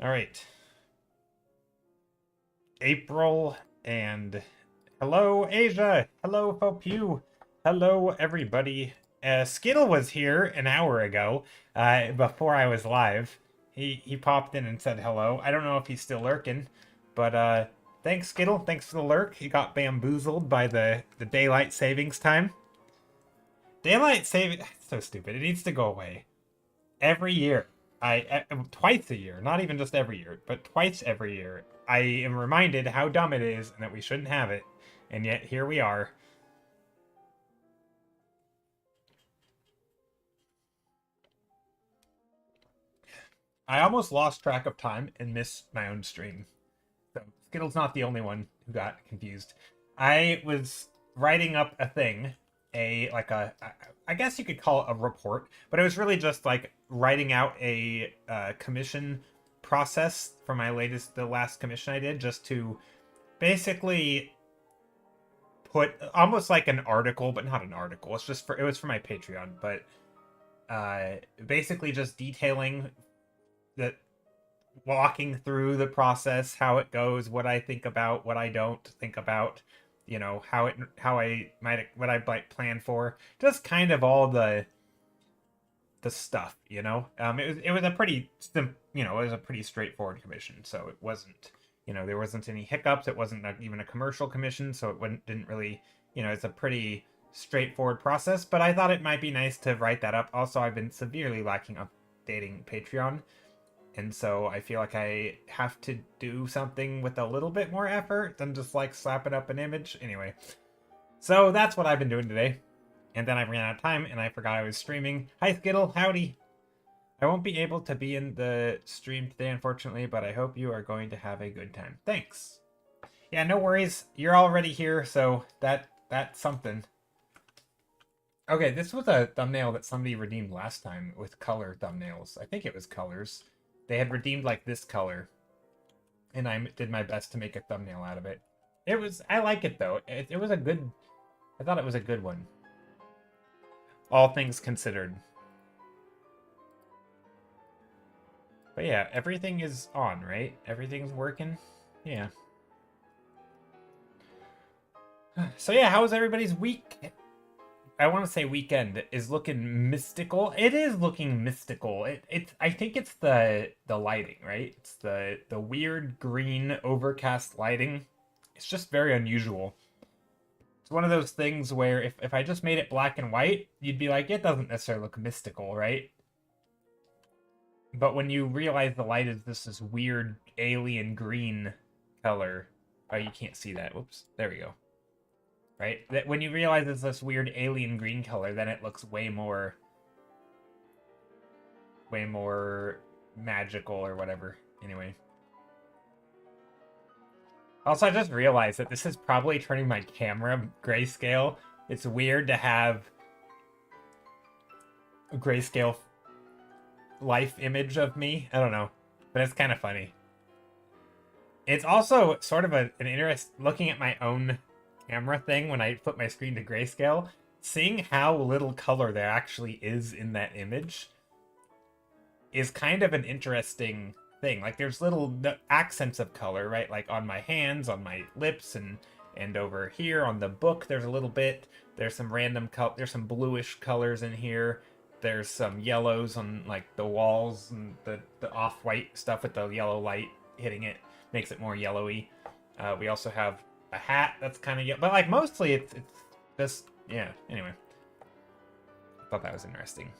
All right. April and hello, Asia. Hello, Popew. Hello, everybody. Skittle was here an hour ago, before I was live. He popped in and said hello. I don't know if he's still lurking, but thanks, Skittle. Thanks for the lurk. He got bamboozled by the daylight savings time. Daylight saving so stupid. It needs to go away. Every year, twice a year, not even just every year, but twice every year, I am reminded how dumb it is and that we shouldn't have it, and yet here we are. I almost lost track of time and missed my own stream. So Skittle's not the only one who got confused. I was writing up a thing, I guess you could call it a report, but it was really just like writing out a commission process for the last commission I did, just to basically put almost like an article, but not an article. It was for my Patreon, but basically just detailing that, walking through the process, how it goes, what I think about, what I don't think about, what I might plan for, just kind of all the stuff, it was a pretty it was a pretty straightforward commission, so it wasn't, there wasn't any hiccups. It wasn't even a commercial commission, so didn't really, it's a pretty straightforward process. But I thought it might be nice to write that up. Also, I've been severely lacking updating Patreon, and so I feel like I have to do something with a little bit more effort than just like slapping up an image. Anyway, so that's what I've been doing today. And then I ran out of time and I forgot I was streaming. Hi, Skittle. Howdy. I won't be able to be in the stream today, unfortunately, but I hope you are going to have a good time. Thanks. Yeah, no worries. You're already here, so that's something. Okay, this was a thumbnail that somebody redeemed last time with color thumbnails. I think it was colors. They had redeemed like this color, and I did my best to make a thumbnail out of it. I like it though. It was a good, I thought it was a good one. All things considered. But yeah, everything is on, right? Everything's working? Yeah. So yeah, how was everybody's week? I want to say weekend is looking mystical. It is looking mystical. I think it's the lighting, right? It's the weird green overcast lighting. It's just very unusual. It's one of those things where if I just made it black and white, you'd be like, it doesn't necessarily look mystical, right? But when you realize the light is this weird alien green color, oh, you can't see that. Whoops. There we go. Right? That when you realize it's this weird alien green color, then it looks way more magical or whatever. Anyway. Also, I just realized that this is probably turning my camera grayscale. It's weird to have a grayscale life image of me. I don't know, but it's kind of funny. It's also sort of an interest looking at my own camera thing when I flip my screen to grayscale, seeing how little color there actually is in that image is kind of an interesting thing. Like there's little accents of color, right? Like on my hands, on my lips, and over here on the book, there's a little bit. There's some there's some bluish colors in here. There's some yellows on like the walls, and the off-white stuff with the yellow light hitting it makes it more yellowy. We also have a hat that's kind of yellow, but like mostly it's just, yeah. Anyway, I thought that was interesting.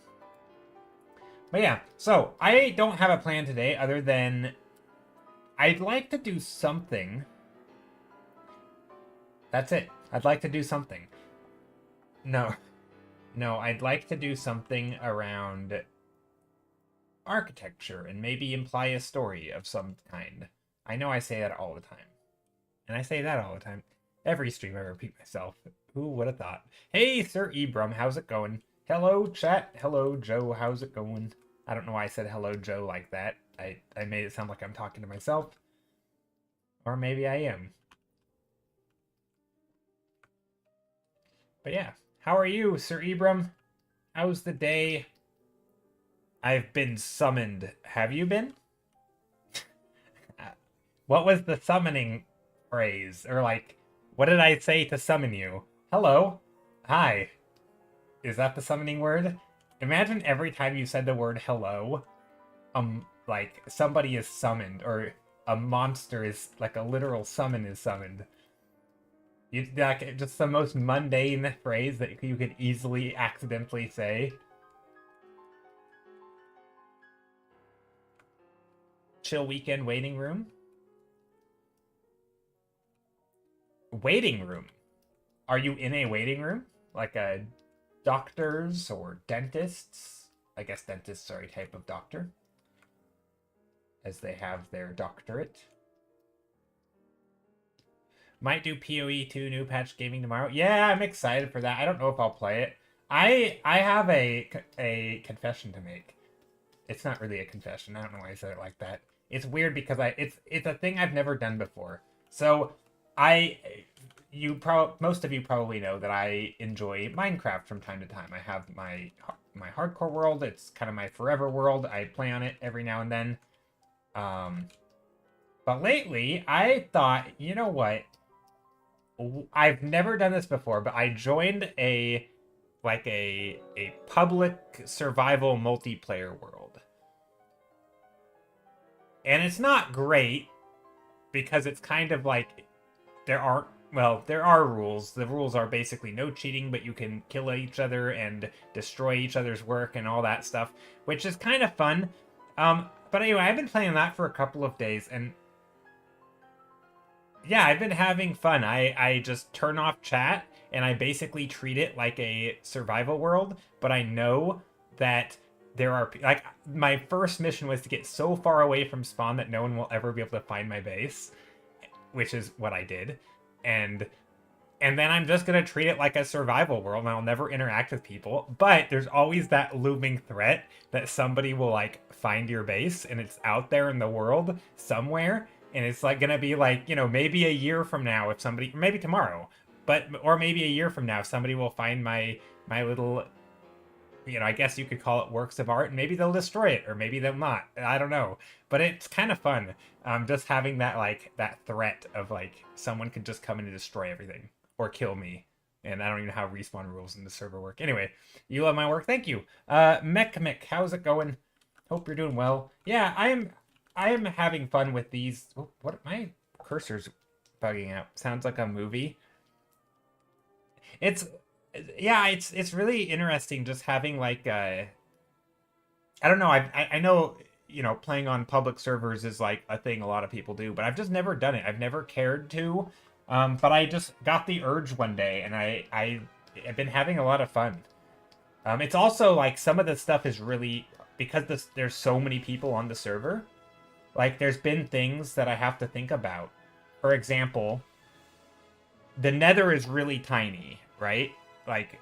But yeah, so I don't have a plan today other than I'd like to do something. That's it. I'd like to do something. No. No, I'd like to do something around architecture and maybe imply a story of some kind. I know I say that all the time. And I say that all the time. Every stream I repeat myself. Who would have thought? Hey, Sir Ebram, how's it going? Hello, chat. Hello, Joe. How's it going? I don't know why I said hello, Joe, like that. I made it sound like I'm talking to myself. Or maybe I am. But yeah. How are you, Sir Ebram? How's the day? I've been summoned. Have you been? What was the summoning phrase? Or like, what did I say to summon you? Hello? Hi. Is that the summoning word? Imagine every time you said the word hello, like somebody is summoned, or a monster is, like a literal summon is summoned. You, like, just the most mundane phrase that you could easily accidentally say. Chill weekend waiting room? Waiting room? Are you in a waiting room? Like a doctor's or dentist's? I guess dentists are a type of doctor, as they have their doctorate. Might do PoE 2 new patch gaming tomorrow. Yeah, I'm excited for that. I don't know if I'll play it. I have a confession to make. It's not really a confession. I don't know why I said it like that. It's weird because it's a thing I've never done before. So I most of you probably know that I enjoy Minecraft from time to time. I have my hardcore world. It's kind of my forever world. I play on it every now and then. But lately I thought, you know what? I've never done this before, but I joined a public survival multiplayer world. And it's not great because it's kind of like there are rules. The rules are basically no cheating, but you can kill each other and destroy each other's work and all that stuff, which is kind of fun. But anyway, I've been playing that for a couple of days, and yeah, I've been having fun. I just turn off chat and I basically treat it like a survival world, but I know that there are, like, my first mission was to get so far away from spawn that no one will ever be able to find my base, which is what I did. And then I'm just gonna treat it like a survival world, and I'll never interact with people. But there's always that looming threat that somebody will, like, find your base, and it's out there in the world somewhere, and it's like gonna be like, you know, maybe a year from now, if somebody, maybe tomorrow, or maybe a year from now, somebody will find my little, you know, I guess you could call it works of art, and maybe they'll destroy it, or maybe they'll not. I don't know, but it's kind of fun. Just having that, like, that threat of, like, someone could just come in and destroy everything or kill me. And I don't even know how respawn rules in the server work. Anyway, you love my work. Thank you. Mech, how's it going? Hope you're doing well. Yeah, I am having fun with these. Oh, what, my cursor's bugging out. Sounds like a movie. It's yeah, it's really interesting just having, like, I don't know. I know, you know, playing on public servers is like a thing a lot of people do, but I've just never done it. I've never cared to. But I just got the urge one day, and I've been having a lot of fun. It's also like some of the stuff is really, because there's so many people on the server. Like, there's been things that I have to think about. For example, the Nether is really tiny, right? Like,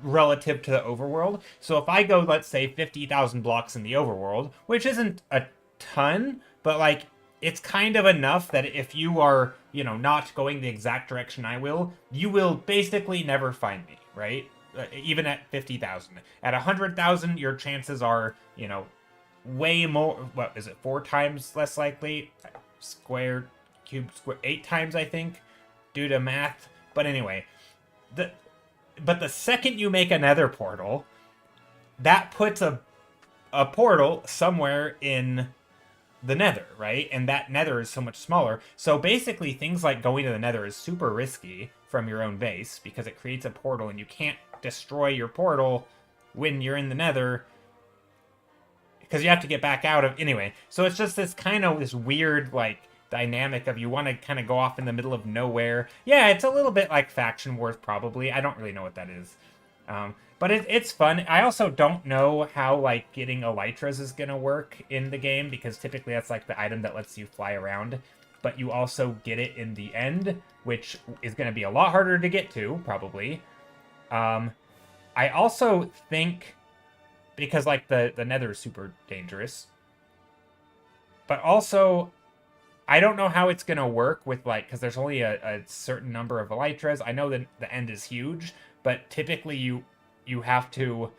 relative to the overworld. So if I go, let's say, 50,000 blocks in the overworld, which isn't a ton, but, like, it's kind of enough that if you are, you know, not going the exact direction I will, you will basically never find me, right? Even at 50,000. At 100,000, your chances are, you know, way more. What is it? 4 times less likely? Squared, cubed, square, 8 times, I think, due to math. But anyway, but the second you make a Nether portal, that puts a portal somewhere in the Nether, right? And that Nether is so much smaller. So basically, things like going to the Nether is super risky from your own base because it creates a portal, and you can't destroy your portal when you're in the Nether because you have to get back out of, anyway. So it's just this kind of this weird, like, dynamic of you want to kind of go off in the middle of nowhere. Yeah, it's a little bit like Faction Wars, probably. I don't really know what that is. But it's fun. I also don't know how, like, getting elytras is going to work in the game, because typically that's, like, the item that lets you fly around. But you also get it in the end, which is going to be a lot harder to get to, probably. I also think, because, like, the Nether is super dangerous. But also, I don't know how it's going to work with, like, because there's only a certain number of elytras. I know that the end is huge, but typically you have to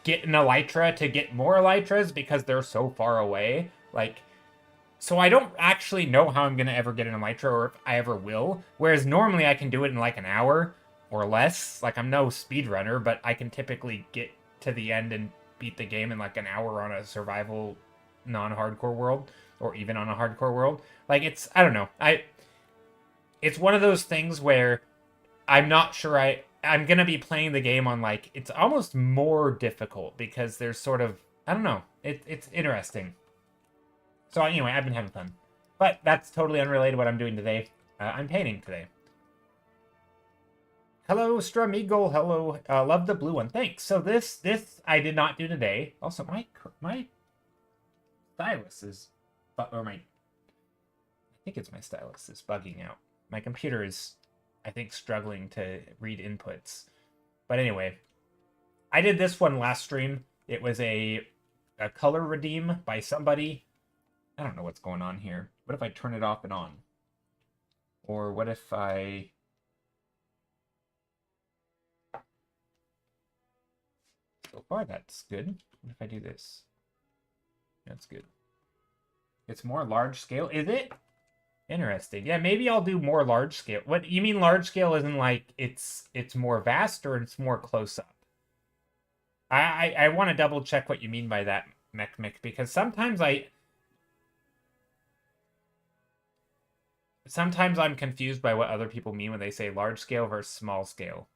get an elytra to get more elytras because they're so far away. Like, So I don't actually know how I'm going to ever get into Nitro or if I ever will. Whereas normally I can do it in like an hour or less. Like I'm no speedrunner, but I can typically get to the end and beat the game in like an hour on a survival non-hardcore world or even on a hardcore world. Like I don't know. It's one of those things where I'm not sure I'm going to be playing the game on like it's almost more difficult because there's sort of I don't know. It's interesting. So anyway, I've been having fun. But that's totally unrelated to what I'm doing today. I'm painting today. Hello, Stramigo. Hello. Love the blue one. Thanks. So this I did not do today. Also, my stylus is... Or I think it's my stylus is bugging out. My computer is, I think, struggling to read inputs. But anyway, I did this one last stream. It was a color redeem by somebody. I don't know what's going on here. What if I turn it off and on? Or what if I... So far, that's good. What if I do this? That's good. It's more large scale. Is it? Interesting. Yeah, maybe I'll do more large scale. What you mean large scale isn't like it's more vast or it's more close up? I want to double check what you mean by that, Mech, because sometimes I'm confused by what other people mean when they say large scale versus small scale.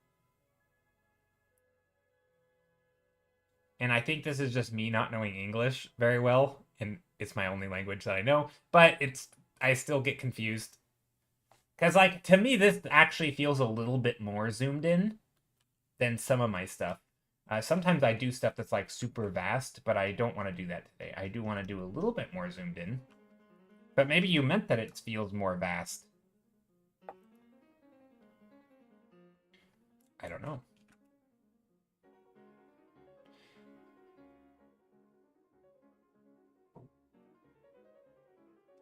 And I think this is just me not knowing English very well, and it's my only language that I know, but I still get confused. Because, like, to me, this actually feels a little bit more zoomed in than some of my stuff. Sometimes I do stuff that's, like, super vast, but I don't want to do that today. I do want to do a little bit more zoomed in. But maybe you meant that it feels more vast. I don't know.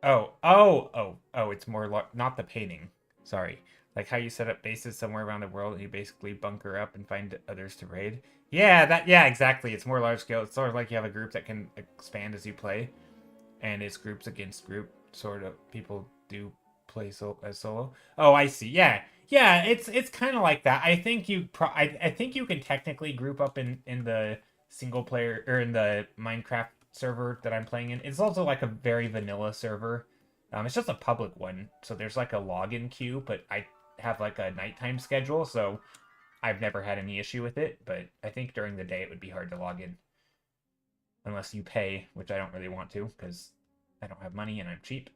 Oh, it's more not the painting. Sorry. Like how you set up bases somewhere around the world and you basically bunker up and find others to raid. Yeah, exactly. It's more large scale. It's sort of like you have a group that can expand as you play. And it's groups against group, sort of. People do play as solo. Oh, I see. Yeah. Yeah, it's kind of like that. I think I think you can technically group up in the single player or in the Minecraft server that I'm playing in. It's also like a very vanilla server. It's just a public one, so there's like a login queue, but I have like a nighttime schedule, so I've never had any issue with it. But I think during the day it would be hard to log in unless you pay, which I don't really want to because I don't have money and I'm cheap.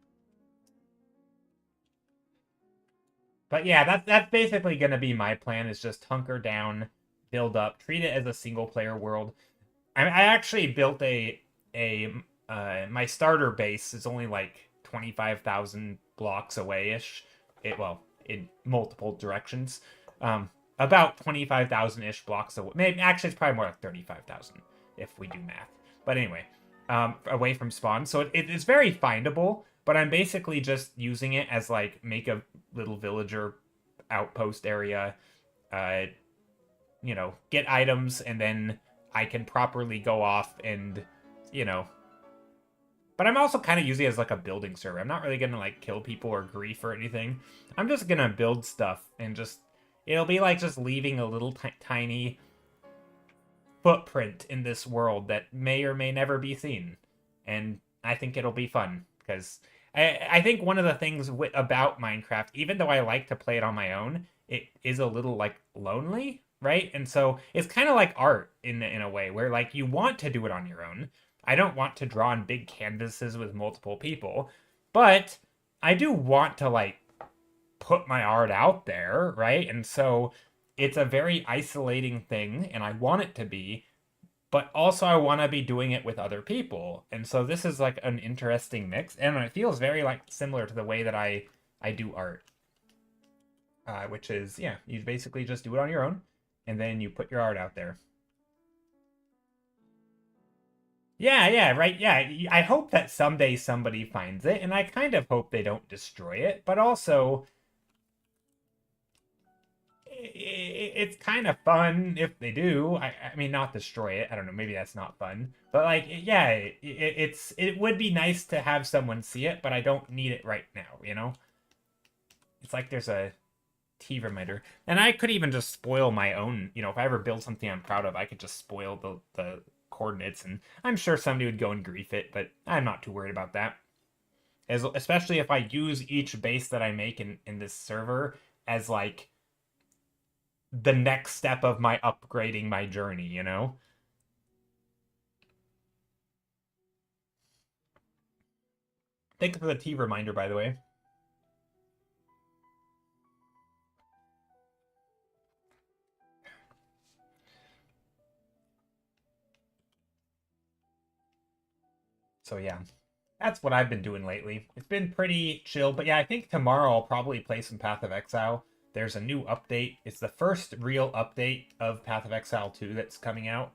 But yeah, that's basically going to be my plan, is just hunker down, build up, treat it as a single player world. I actually built my starter base is only like 25,000 blocks away-ish. In multiple directions. About 25,000-ish blocks away. Maybe actually it's probably more like 35,000 if we do math. But anyway, away from spawn. So it's very findable, but I'm basically just using it as like make a little villager outpost area, get items, and then I can properly go off and, But I'm also kind of using it as like a building server. I'm not really going to like kill people or grief or anything. I'm just going to build stuff and it'll be like just leaving a little tiny footprint in this world that may or may never be seen. And I think it'll be fun because I think one of the things about Minecraft, even though I like to play it on my own, it is a little like lonely, right? And so it's kind of like art in a way where like you want to do it on your own. I don't want to draw on big canvases with multiple people, but I do want to like put my art out there, right? And so it's a very isolating thing, and I want it to be, but also I want to be doing it with other people. And so this is like an interesting mix, and it feels very like similar to the way that I do art. Which is, yeah, you basically just do it on your own, and then you put your art out there. Yeah, right. Yeah, I hope that someday somebody finds it, and I kind of hope they don't destroy it, but also it's kind of fun if they do. I mean, not destroy it. I don't know. Maybe that's not fun. But like, yeah, it would be nice to have someone see it, but I don't need it right now. You know, it's like there's a T reminder, and I could even just spoil my own. You know, if I ever build something I'm proud of, I could just spoil the coordinates, and I'm sure somebody would go and grief it, but I'm not too worried about that. Especially if I use each base that I make in this server as like the next step of my upgrading my journey, you know? Thanks for the T reminder, by the way. So yeah, that's what I've been doing lately. It's been pretty chill, but yeah, I think tomorrow I'll probably play some Path of Exile. There's a new update. It's the first real update of Path of Exile 2 that's coming out.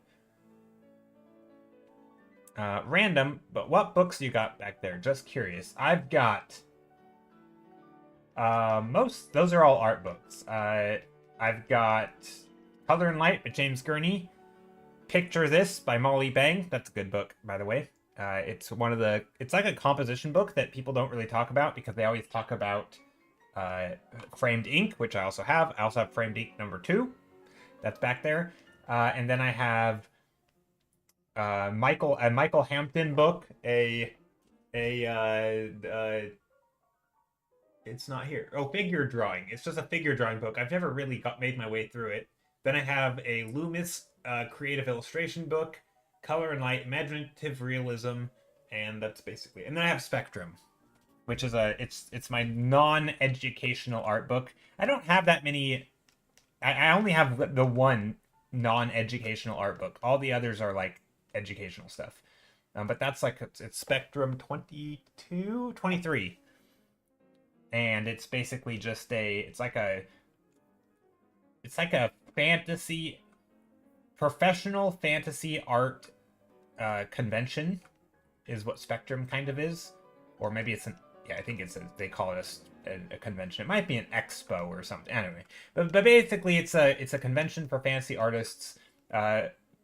Random, but what books you got back there? Just curious. I've got those are all art books. I've got Color and Light by James Gurney. Picture This by Molly Bang. That's a good book, by the way. It's it's like a composition book that people don't really talk about because they always talk about Framed Ink, which I also have. I also have Framed Ink #2. That's back there. And then I have a Michael Hampton book, it's not here. Oh, figure drawing. It's just a figure drawing book. I've never really made my way through it. Then I have a Loomis creative illustration book, Color and Light, imaginative realism, and that's basically. And then I have Spectrum, which is it's my non-educational art book. I don't have that many. I only have the one non-educational art book. All the others are like educational stuff. But that's like it's Spectrum 22, 23. And it's basically just it's like a fantasy professional fantasy art convention is what Spectrum kind of is, or maybe it's I think they call it a convention. It might be an expo or something. Anyway, but basically it's a convention for fantasy artists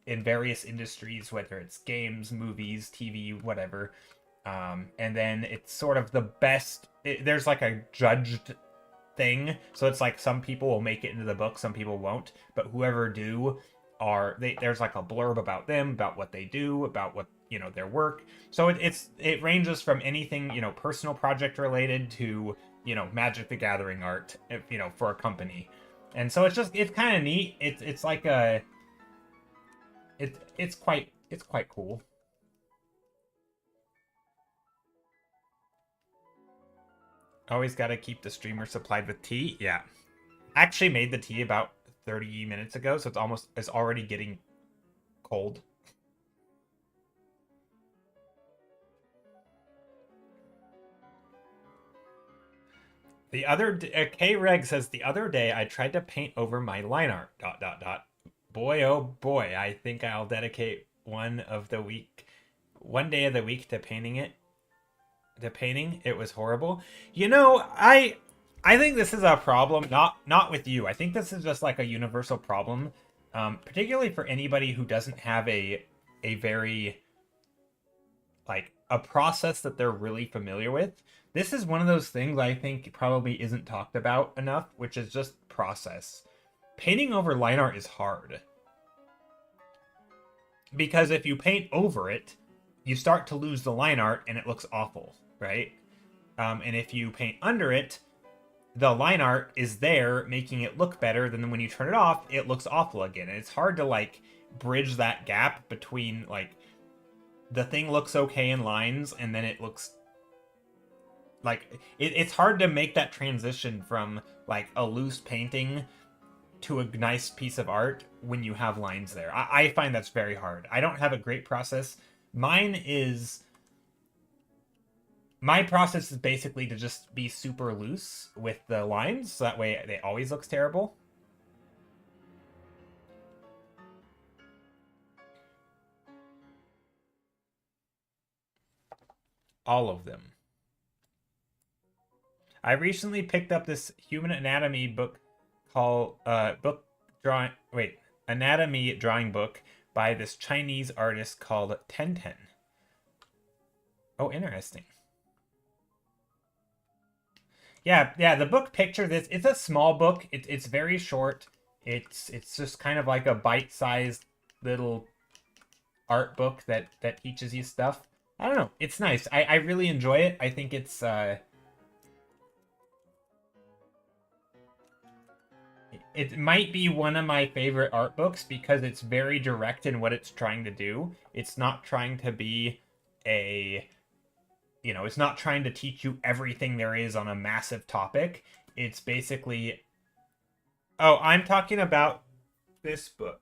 in various industries, whether it's games, movies, TV, whatever. And then it's sort of the best. There's like a judged thing, so it's like some people will make it into the book, some people won't. But whoever do there's like a blurb about them, about what they do, about what their work. So it ranges from anything personal project related to Magic the Gathering art, for a company. And so it's kind of neat. It's like it's quite cool. Always got to keep the streamer supplied with tea. Yeah. I actually made the tea about 30 minutes ago, so it's already getting cold. The other K-Reg says the other day I tried to paint over my line art. ... Boy, oh boy, I think I'll dedicate one day of the week to painting it. To painting, it was horrible. I think this is a problem, not with you. I think this is just like a universal problem, particularly for anybody who doesn't have a very like a process that they're really familiar with. This is one of those things I think probably isn't talked about enough, which is just process. Painting over line art is hard. Because if you paint over it, you start to lose the line art and it looks awful, right? And if you paint under it, the line art is there making it look better. Then when you turn it off, it looks awful again. And it's hard to like bridge that gap between like the thing looks okay in lines and then it looks like it's hard to make that transition from like a loose painting to a nice piece of art when you have lines there. I find that's very hard. I don't have a great process. My process is basically to just be super loose with the lines, so that way it always looks terrible. All of them. I recently picked up this human anatomy book book drawing. Wait, anatomy drawing book by this Chinese artist called Tenten. Oh, interesting. Yeah. The book Picture This. It's a small book. It's very short. It's just kind of like a bite-sized little art book that teaches you stuff. I don't know. It's nice. I really enjoy it. I think it might be one of my favorite art books because it's very direct in what it's trying to do. It's not trying to be a, it's not trying to teach you everything there is on a massive topic. It's basically, oh, I'm talking about this book.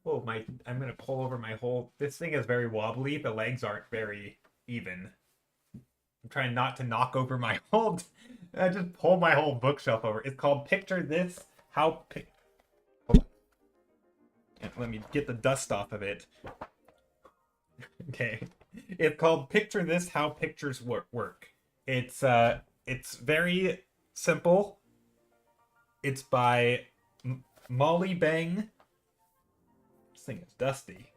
Oh, I'm gonna pull over my whole, this thing is very wobbly. The legs aren't very even. I'm trying not to knock over my whole, I just pulled my whole bookshelf over. It's called Picture This, Hold on. Let me get the dust off of it. Okay. It's called Picture This, How Pictures Work. It's very simple. It's by Molly Bang. This thing is dusty.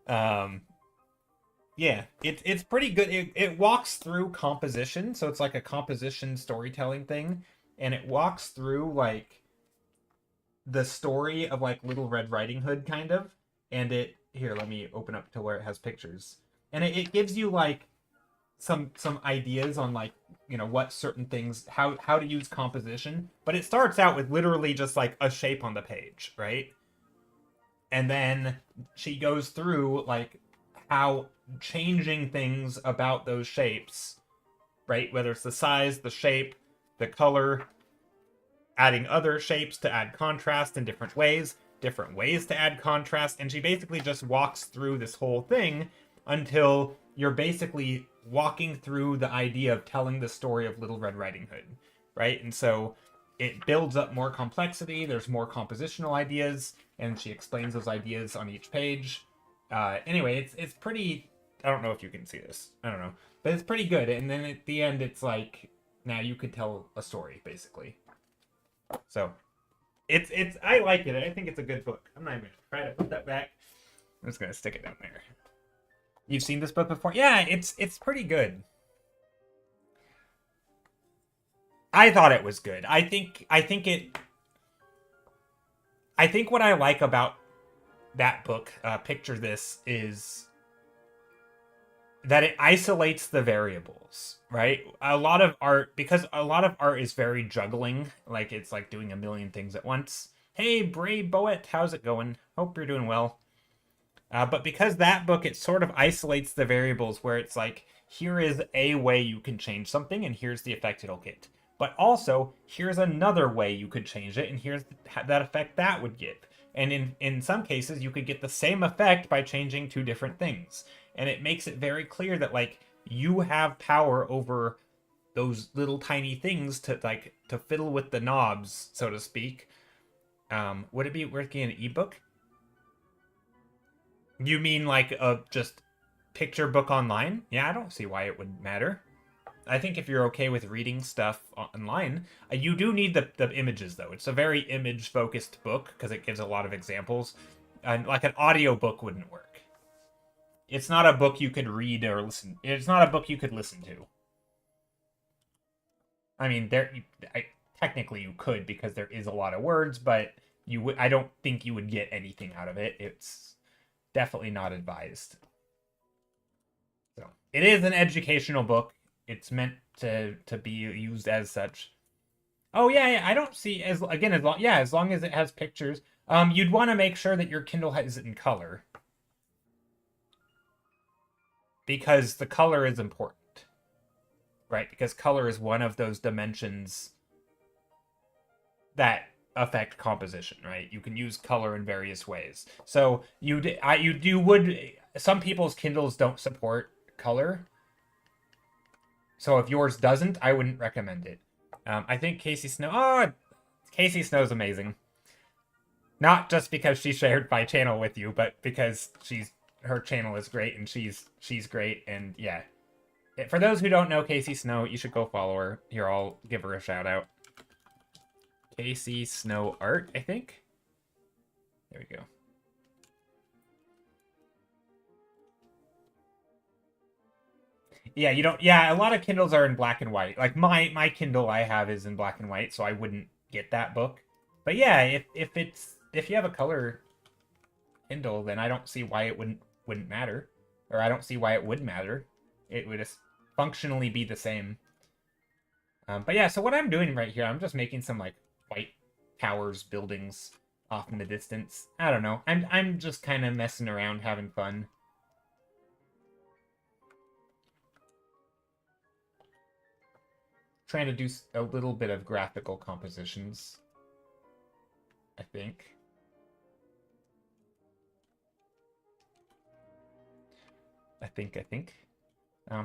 Yeah, it's pretty good. It walks through composition, so it's like a composition storytelling thing, and it walks through like the story of like Little Red Riding Hood kind of, and here, let me open up to where it has pictures, and it gives you like some ideas on like, what certain things, how to use composition, but it starts out with literally just like a shape on the page, right? And then she goes through like how changing things about those shapes, right? Whether it's the size, the shape, the color, adding other shapes to add contrast in different ways to add contrast. And she basically just walks through this whole thing until you're basically walking through the idea of telling the story of Little Red Riding Hood, right? And so it builds up more complexity. There's more compositional ideas, and she explains those ideas on each page. Anyway, it's pretty. I don't know if you can see this. I don't know, but it's pretty good. And then at the end, it's like, now you could tell a story, basically. So, it's. I like it. I think it's a good book. I'm not even gonna try to put that back. I'm just gonna stick it down there. You've seen this book before? Yeah, it's pretty good. I thought it was good. I think what I like about that book, Picture This, is that it isolates the variables, right? A lot of art is very juggling, like it's like doing a million things at once. Hey, Bray Boet, how's it going? Hope you're doing well. But because that book, it sort of isolates the variables where it's like, here is a way you can change something, and here's the effect it'll get. But also, here's another way you could change it, and here's that effect that would give. And in some cases, you could get the same effect by changing two different things. And it makes it very clear that, like, you have power over those little tiny things to fiddle with the knobs, so to speak. Would it be working an ebook? You mean like a just picture book online? Yeah, I don't see why it would matter. I think if you're okay with reading stuff online, you do need the images, though. It's a very image-focused book because it gives a lot of examples. And like an audio book wouldn't work. It's not a book you could read or listen. It's not a book you could listen to. I mean, technically you could because there is a lot of words, but I don't think you would get anything out of it. It's definitely not advised. So it is an educational book. It's meant to be used as such. Oh yeah. I don't see as long as it has pictures. You'd want to make sure that your Kindle has it in color because the color is important, right? Because color is one of those dimensions that affect composition, right? You can use color in various ways. So some people's Kindles don't support color. So if yours doesn't, I wouldn't recommend it. I think Casey Snow. Casey Snow's amazing. Not just because she shared my channel with you, but because her channel is great and she's great. And yeah, for those who don't know Casey Snow, you should go follow her. Here, I'll give her a shout out. Casey Snow Art, I think. There we go. Yeah, you don't. Yeah, a lot of Kindles are in black and white. Like my Kindle I have is in black and white, so I wouldn't get that book. But yeah, if you have a color Kindle, then I don't see why it wouldn't matter, or I don't see why it would matter. It would just functionally be the same. But yeah, so what I'm doing right here, I'm just making some like white towers, buildings off in the distance. I don't know. I'm just kind of messing around, having fun. Trying to do a little bit of graphical compositions, I think. I think.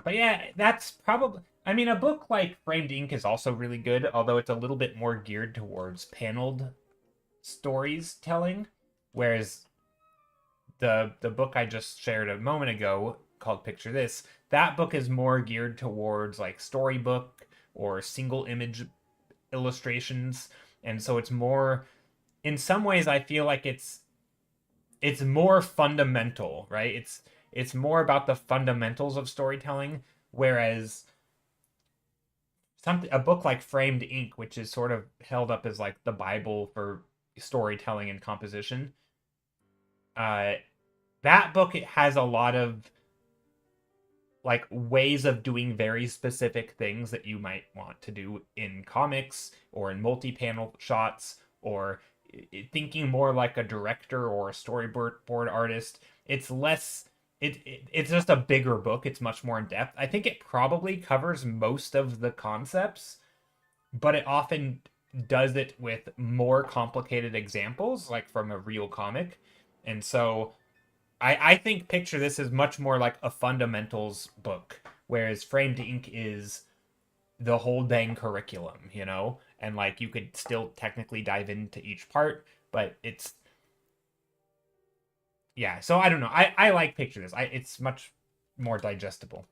But yeah, that's probably. I mean, a book like Framed Ink is also really good, although it's a little bit more geared towards paneled stories telling, whereas the book I just shared a moment ago called Picture This, that book is more geared towards like storybook or single image illustrations, and so it's more. In some ways, I feel like it's more fundamental, right? It's more about the fundamentals of storytelling, whereas a book like Framed Ink, which is sort of held up as like the Bible for storytelling and composition, uh, that book it has a lot of like ways of doing very specific things that you might want to do in comics or in multi-panel shots or thinking more like a director or a storyboard artist. It's less it's just a bigger book. It's much more in depth. I think it probably covers most of the concepts, but it often does it with more complicated examples, like from a real comic. And so I think Picture This is much more like a fundamentals book, whereas Framed Ink is the whole dang curriculum, you know? And like you could still technically dive into each part, but it's yeah, so I don't know. I like Picture This. It's much more digestible.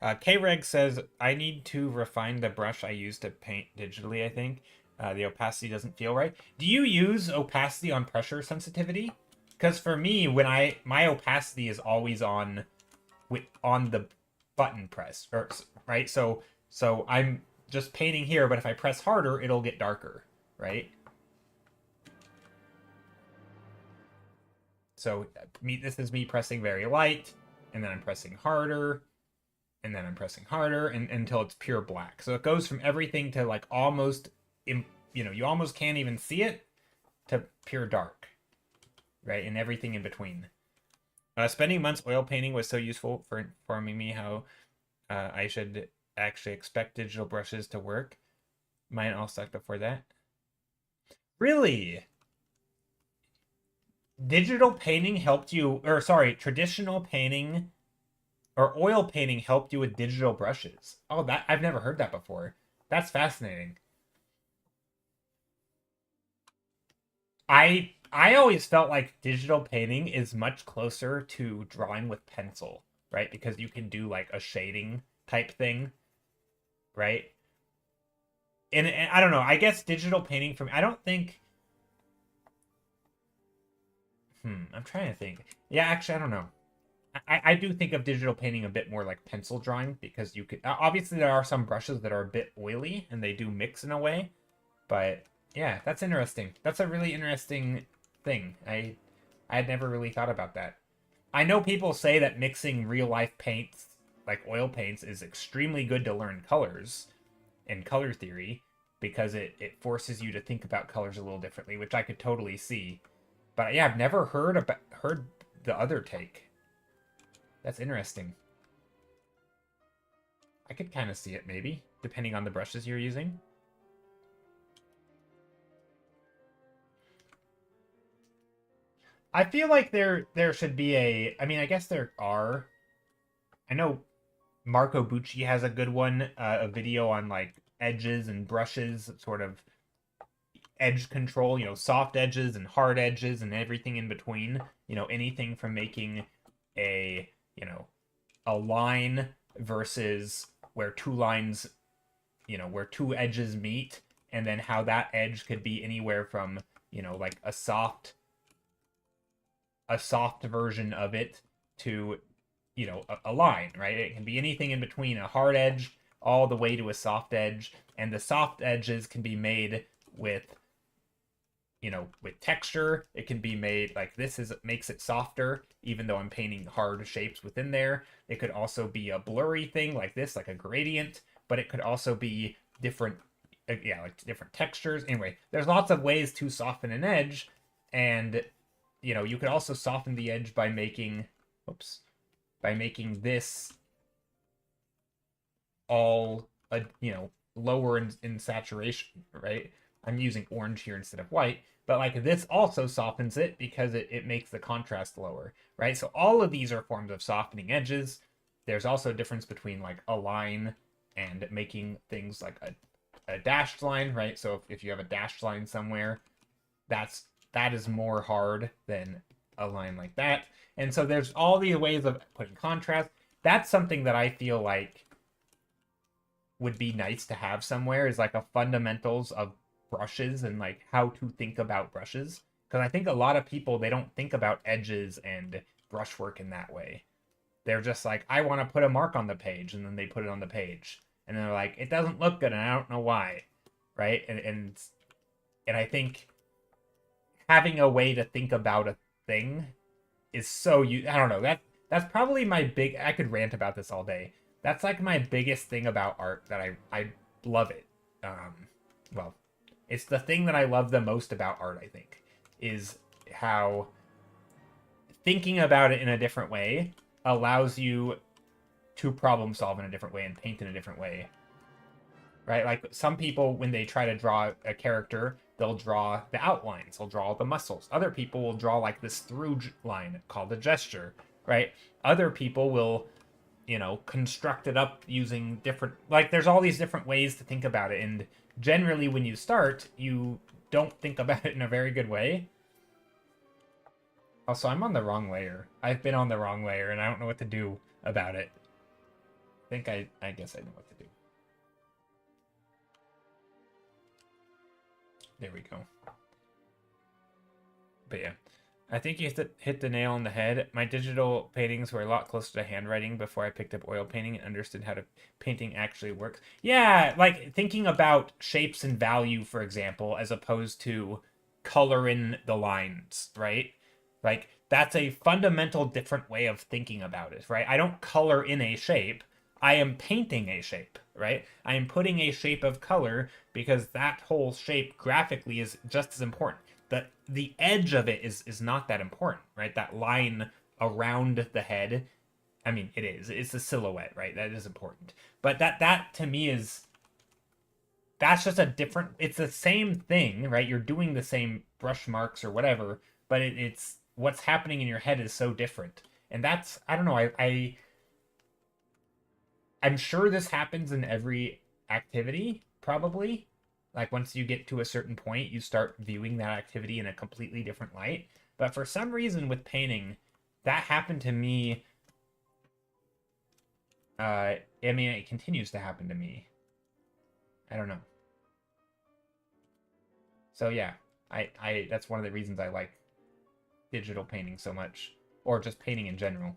Kreg says I need to refine the brush I use to paint digitally. I think the opacity doesn't feel right. Do you use opacity on pressure sensitivity? Because for me, when my opacity is always on the button press, or right. So I'm just painting here, but if I press harder, it'll get darker, right? So this is me pressing very light, and then I'm pressing harder, and then I'm pressing harder until it's pure black. So it goes from everything to like almost, you almost can't even see it to pure dark, right? And everything in between. Spending months oil painting was so useful for informing me how I should actually expect digital brushes to work. Mine all sucked before that. Really? Digital painting helped you, or sorry, traditional painting or oil painting helped you with digital brushes. Oh, that I've never heard that before. That's fascinating. I always felt like digital painting is much closer to drawing with pencil, right? Because you can do like a shading type thing, right? And I don't know. I guess digital painting from I don't think. I'm trying to think. Yeah, actually, I don't know. I do think of digital painting a bit more like pencil drawing because you could obviously there are some brushes that are a bit oily and they do mix in a way, but yeah, that's interesting. That's a really interesting thing. I had never really thought about that. I know people say that mixing real life paints like oil paints is extremely good to learn colors and color theory because it forces you to think about colors a little differently, which I could totally see. But yeah, I've never heard the other take. That's interesting. I could kind of see it maybe, depending on the brushes you're using. I feel like there should be I mean, I guess there are. I know Marco Bucci has a good one, a video on like edges and brushes, sort of edge control, soft edges and hard edges and everything in between. Anything from making a line versus where two lines where two edges meet, and then how that edge could be anywhere from, like a soft version of it to, a line, right? It can be anything in between a hard edge all the way to a soft edge, and the soft edges can be made with, with texture. It can be made like this is makes it softer, even though I'm painting hard shapes within there. It could also be a blurry thing like this, like a gradient, but it could also be different, yeah, like different textures. Anyway, there's lots of ways to soften an edge, and you could also soften the edge by making, this all lower in saturation, right? I'm using orange here instead of white, but like this also softens it because it makes the contrast lower, right? So all of these are forms of softening edges. There's also a difference between like a line and making things like a dashed line, right? So if you have a dashed line somewhere, that is more hard than a line like that. And so there's all these ways of putting contrast. That's something that I feel like would be nice to have somewhere, is like a fundamentals of brushes and like how to think about brushes. Because I think a lot of people, they don't think about edges and brushwork in that way. They're just like, I want to put a mark on the page, and then they put it on the page. And they're like, it doesn't look good, and I don't know why. Right? And I think having a way to think about a thing is so I don't know, that's probably my big, I could rant about this all day. That's like my biggest thing about art, that I love it. Well, it's the thing that I love the most about art, I think, is how thinking about it in a different way allows you to problem solve in a different way and paint in a different way. Right? Like some people, when they try to draw a character, they'll draw the outlines, they'll draw the muscles. Other people will draw like this through line called a gesture, right? Other people will, construct it up using different, like there's all these different ways to think about it. And generally when you start, you don't think about it in a very good way. Also, I'm on the wrong layer. I've been on the wrong layer and I don't know what to do about it. I guess I know what to do. There we go. But yeah, I think you hit the nail on the head. My digital paintings were a lot closer to handwriting before I picked up oil painting and understood how painting actually works. Yeah, like thinking about shapes and value, for example, as opposed to color in the lines, right? Like that's a fundamental different way of thinking about it, right? I don't color in a shape. I am painting a shape, right? I am putting a shape of color because that whole shape graphically is just as important. The edge of it is not that important, right? That line around the head, I mean, it is. It's the silhouette, right? That is important. But that to me that's just a different, it's the same thing, right? You're doing the same brush marks or whatever, but it's what's happening in your head is so different. And that's, I don't know, I'm sure this happens in every activity, probably. Like once you get to a certain point, you start viewing that activity in a completely different light. But for some reason with painting, that happened to me. I mean, it continues to happen to me. I don't know. So yeah, I that's one of the reasons I like digital painting so much, or just painting in general.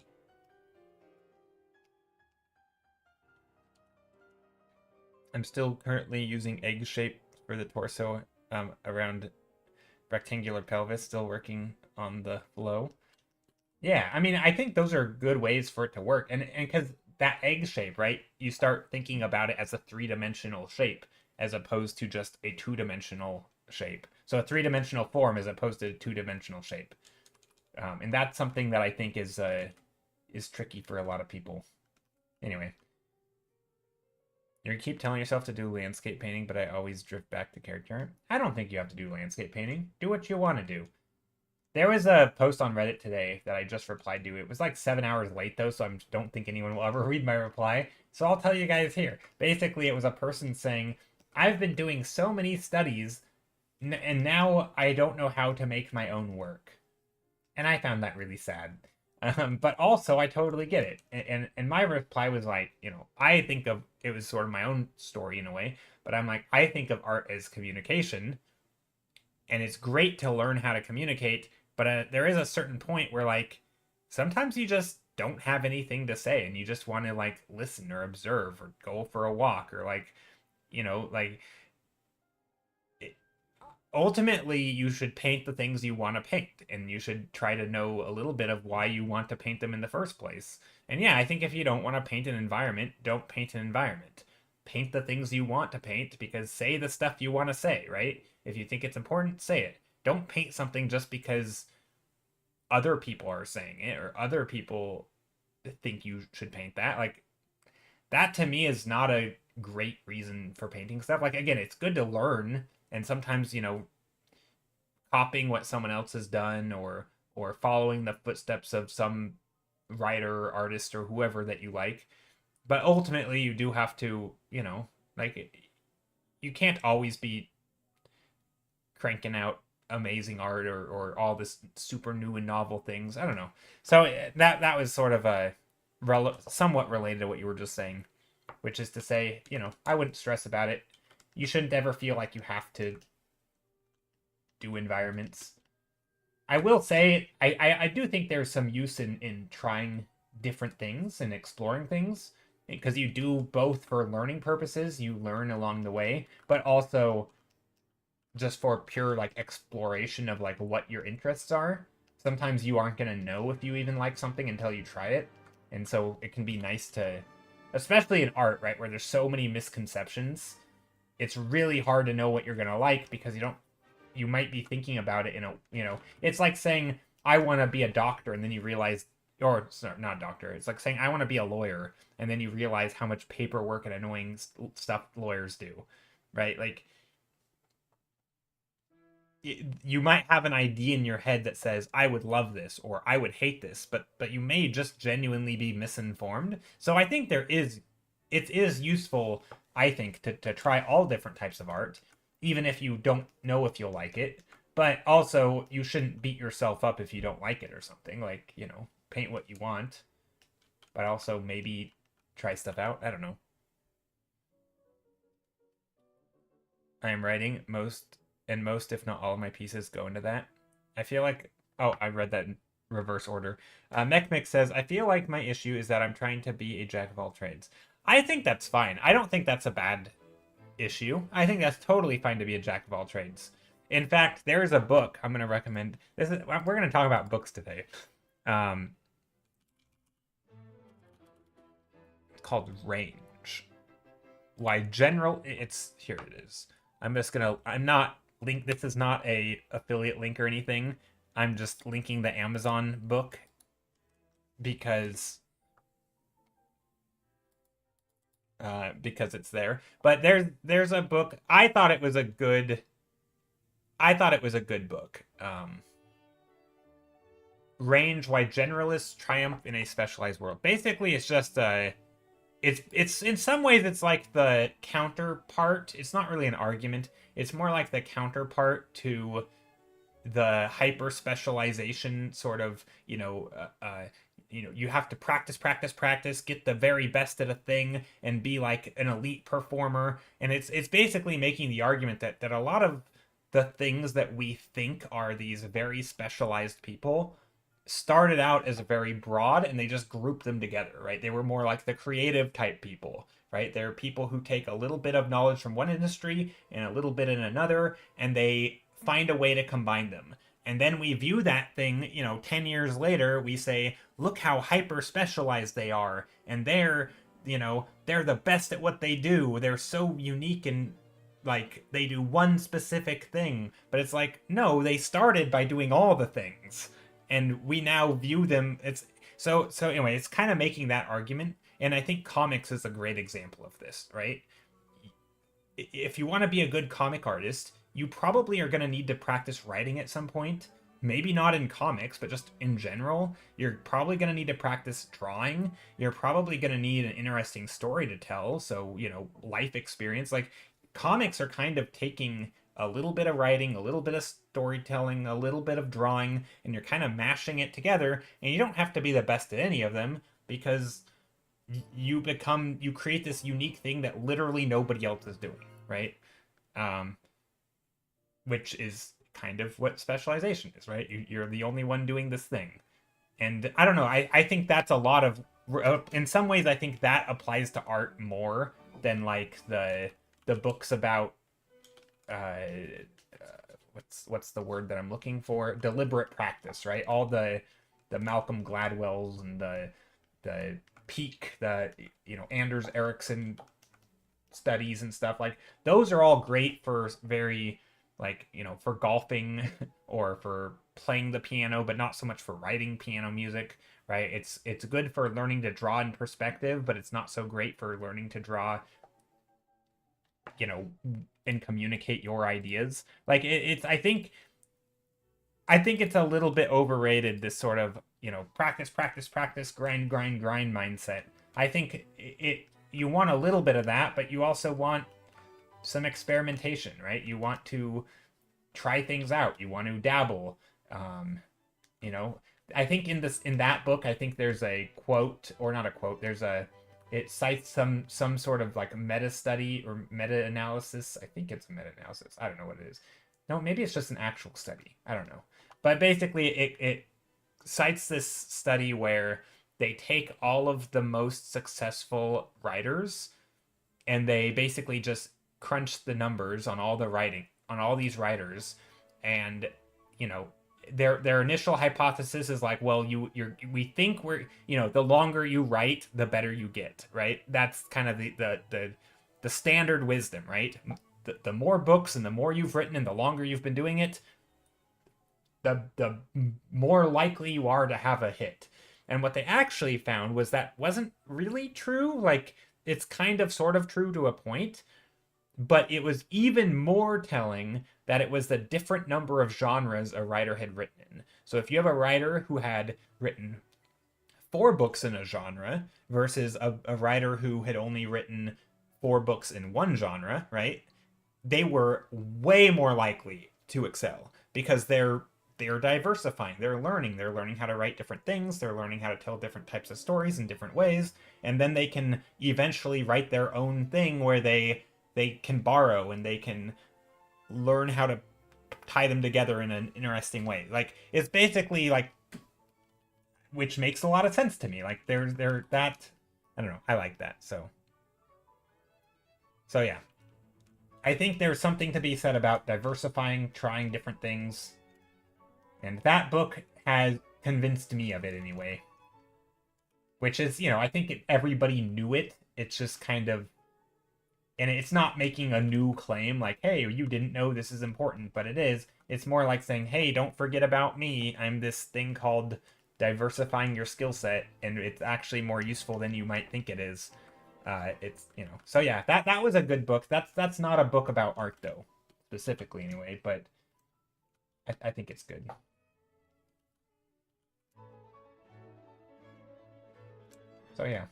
I'm still currently using egg shape for the torso, around rectangular pelvis, still working on the flow. Yeah, I mean, I think those are good ways for it to work. And because that egg shape, right? You start thinking about it as a three-dimensional shape as opposed to just a two-dimensional shape. So a three-dimensional form as opposed to a two-dimensional shape. And that's something that I think is tricky for a lot of people. Anyway. You keep telling yourself to do landscape painting, but I always drift back to character art. I don't think you have to do landscape painting. Do what you want to do. There was a post on Reddit today that I just replied to. It was like 7 hours late, though, so I don't think anyone will ever read my reply. So I'll tell you guys here. Basically, it was a person saying, I've been doing so many studies, and now I don't know how to make my own work. And I found that really sad. But also, I totally get it. And my reply was like, I think of it was sort of my own story in a way, but I'm like, I think of art as communication, and it's great to learn how to communicate. But there is a certain point where, like, sometimes you just don't have anything to say, and you just want to like listen or observe or go for a walk or like, like ultimately you should paint the things you want to paint, and you should try to know a little bit of why you want to paint them in the first place. And yeah, I think if you don't want to paint an environment, don't paint an environment. Paint the things you want to paint, because say the stuff you want to say, right? If you think it's important, say it. Don't paint something just because other people are saying it or other people think you should paint that. Like, that to me is not a great reason for painting stuff. Like, again, it's good to learn, and sometimes, copying what someone else has done, or following the footsteps of some writer or artist or whoever that you like. But ultimately you do have to, like, you can't always be cranking out amazing art, or all this super new and novel things. I don't know. So that was sort of a somewhat related to what you were just saying, which is to say, I wouldn't stress about it. You shouldn't ever feel like you have to do environments. I will say, I do think there's some use in trying different things and exploring things, because you do both for learning purposes, you learn along the way, but also just for pure like exploration of like what your interests are. Sometimes you aren't going to know if you even like something until you try it. And so it can be nice to, especially in art, right, where there's so many misconceptions, it's really hard to know what you're going to like, because you might be thinking about it in a, it's like saying I want to be a doctor, and then you realize, or sorry, not a doctor, it's like saying I want to be a lawyer, and then you realize how much paperwork and annoying stuff lawyers do, right? Like, you might have an idea in your head that says I would love this or I would hate this, but you may just genuinely be misinformed. So I think it is useful, I think, to try all different types of art, even if you don't know if you'll like it. But also, you shouldn't beat yourself up if you don't like it or something. Like, paint what you want, but also maybe try stuff out. I don't know. I am writing most, if not all of my pieces go into that. I feel like, oh, I read that in reverse order. Mech says, I feel like my issue is that I'm trying to be a jack of all trades. I think that's fine. I don't think that's a bad issue. I think that's totally fine to be a jack of all trades. In fact, there is a book I'm going to recommend. We're going to talk about books today. Um, it's called Range. Why General? It's here. It is. I'm not link. This is not a affiliate link or anything. I'm just linking the Amazon book because because it's there. But there's a book. I thought it was a good book. Range: Why Generalists Triumph in a Specialized World. Basically, it's just it's in some ways it's like the counterpart. It's not really an argument. It's more like the counterpart to the hyper specialization sort of, you have to practice, practice, practice, get the very best at a thing, and be like an elite performer. And it's basically making the argument that a lot of the things that we think are these very specialized people started out as very broad, and they just grouped them together, right? They were more like the creative type people, right? They're people who take a little bit of knowledge from one industry and a little bit in another, and they find a way to combine them. And then we view that thing, 10 years later, we say, look how hyper specialized they are. And they're the best at what they do. They're so unique, and like they do one specific thing. But it's like, no, they started by doing all the things. And we now view them. So anyway, it's kind of making that argument. And I think comics is a great example of this, right? If you want to be a good comic artist, you probably are going to need to practice writing at some point. Maybe not in comics, but just in general. You're probably going to need to practice drawing. You're probably going to need an interesting story to tell. So, life experience. Like, comics are kind of taking a little bit of writing, a little bit of storytelling, a little bit of drawing, and you're kind of mashing it together. And you don't have to be the best at any of them because you create this unique thing that literally nobody else is doing, right? Um, which is kind of what specialization is, right? You're the only one doing this thing. And I don't know, I think that's a lot of, in some ways I think that applies to art more than like the books about what's the word that I'm looking for, deliberate practice, right? All the Malcolm Gladwells and the Peak, the Anders Ericsson studies and stuff, like those are all great for very, like, for golfing or for playing the piano, but not so much for writing piano music, right? It's good for learning to draw in perspective, but it's not so great for learning to draw, and communicate your ideas. Like it's I think it's a little bit overrated, this sort of, practice, practice, practice, grind, grind, grind mindset. I think you want a little bit of that, but you also want some experimentation, right? You want to try things out. You want to dabble. You know, I think in that book, I think there's a quote, or not a quote. It cites some sort of like meta study or meta analysis. I think it's a meta analysis. I don't know what it is. No, maybe it's just an actual study. I don't know. But basically, it cites this study where they take all of the most successful writers and they basically just crunch the numbers on all the writing on all these writers, and their initial hypothesis is like, well, we think we're, the longer you write, the better you get, right? That's kind of the standard wisdom, right? The more books and the more you've written and the longer you've been doing it, the more likely you are to have a hit. And what they actually found was that wasn't really true. Like, it's kind of sort of true to a point, but it was even more telling that it was the different number of genres a writer had written in. So if you have a writer who had written 4 books in a genre versus a writer who had only written 4 books in one genre, right? They were way more likely to excel because they're diversifying. They're learning how to write different things. They're learning how to tell different types of stories in different ways. And then they can eventually write their own thing where they can borrow and they can learn how to tie them together in an interesting way. Like, it's basically like, which makes a lot of sense to me. Like, there's that, I don't know, I like that. So yeah. I think there's something to be said about diversifying, trying different things. And that book has convinced me of it anyway. Which is, I think everybody knew it. It's just kind of, and it's not making a new claim like, hey, you didn't know this is important, but it is. It's more like saying, hey, don't forget about me. I'm this thing called diversifying your skill set, and it's actually more useful than you might think it is. So yeah, that was a good book. That's not a book about art though, specifically anyway, but I think it's good. So yeah.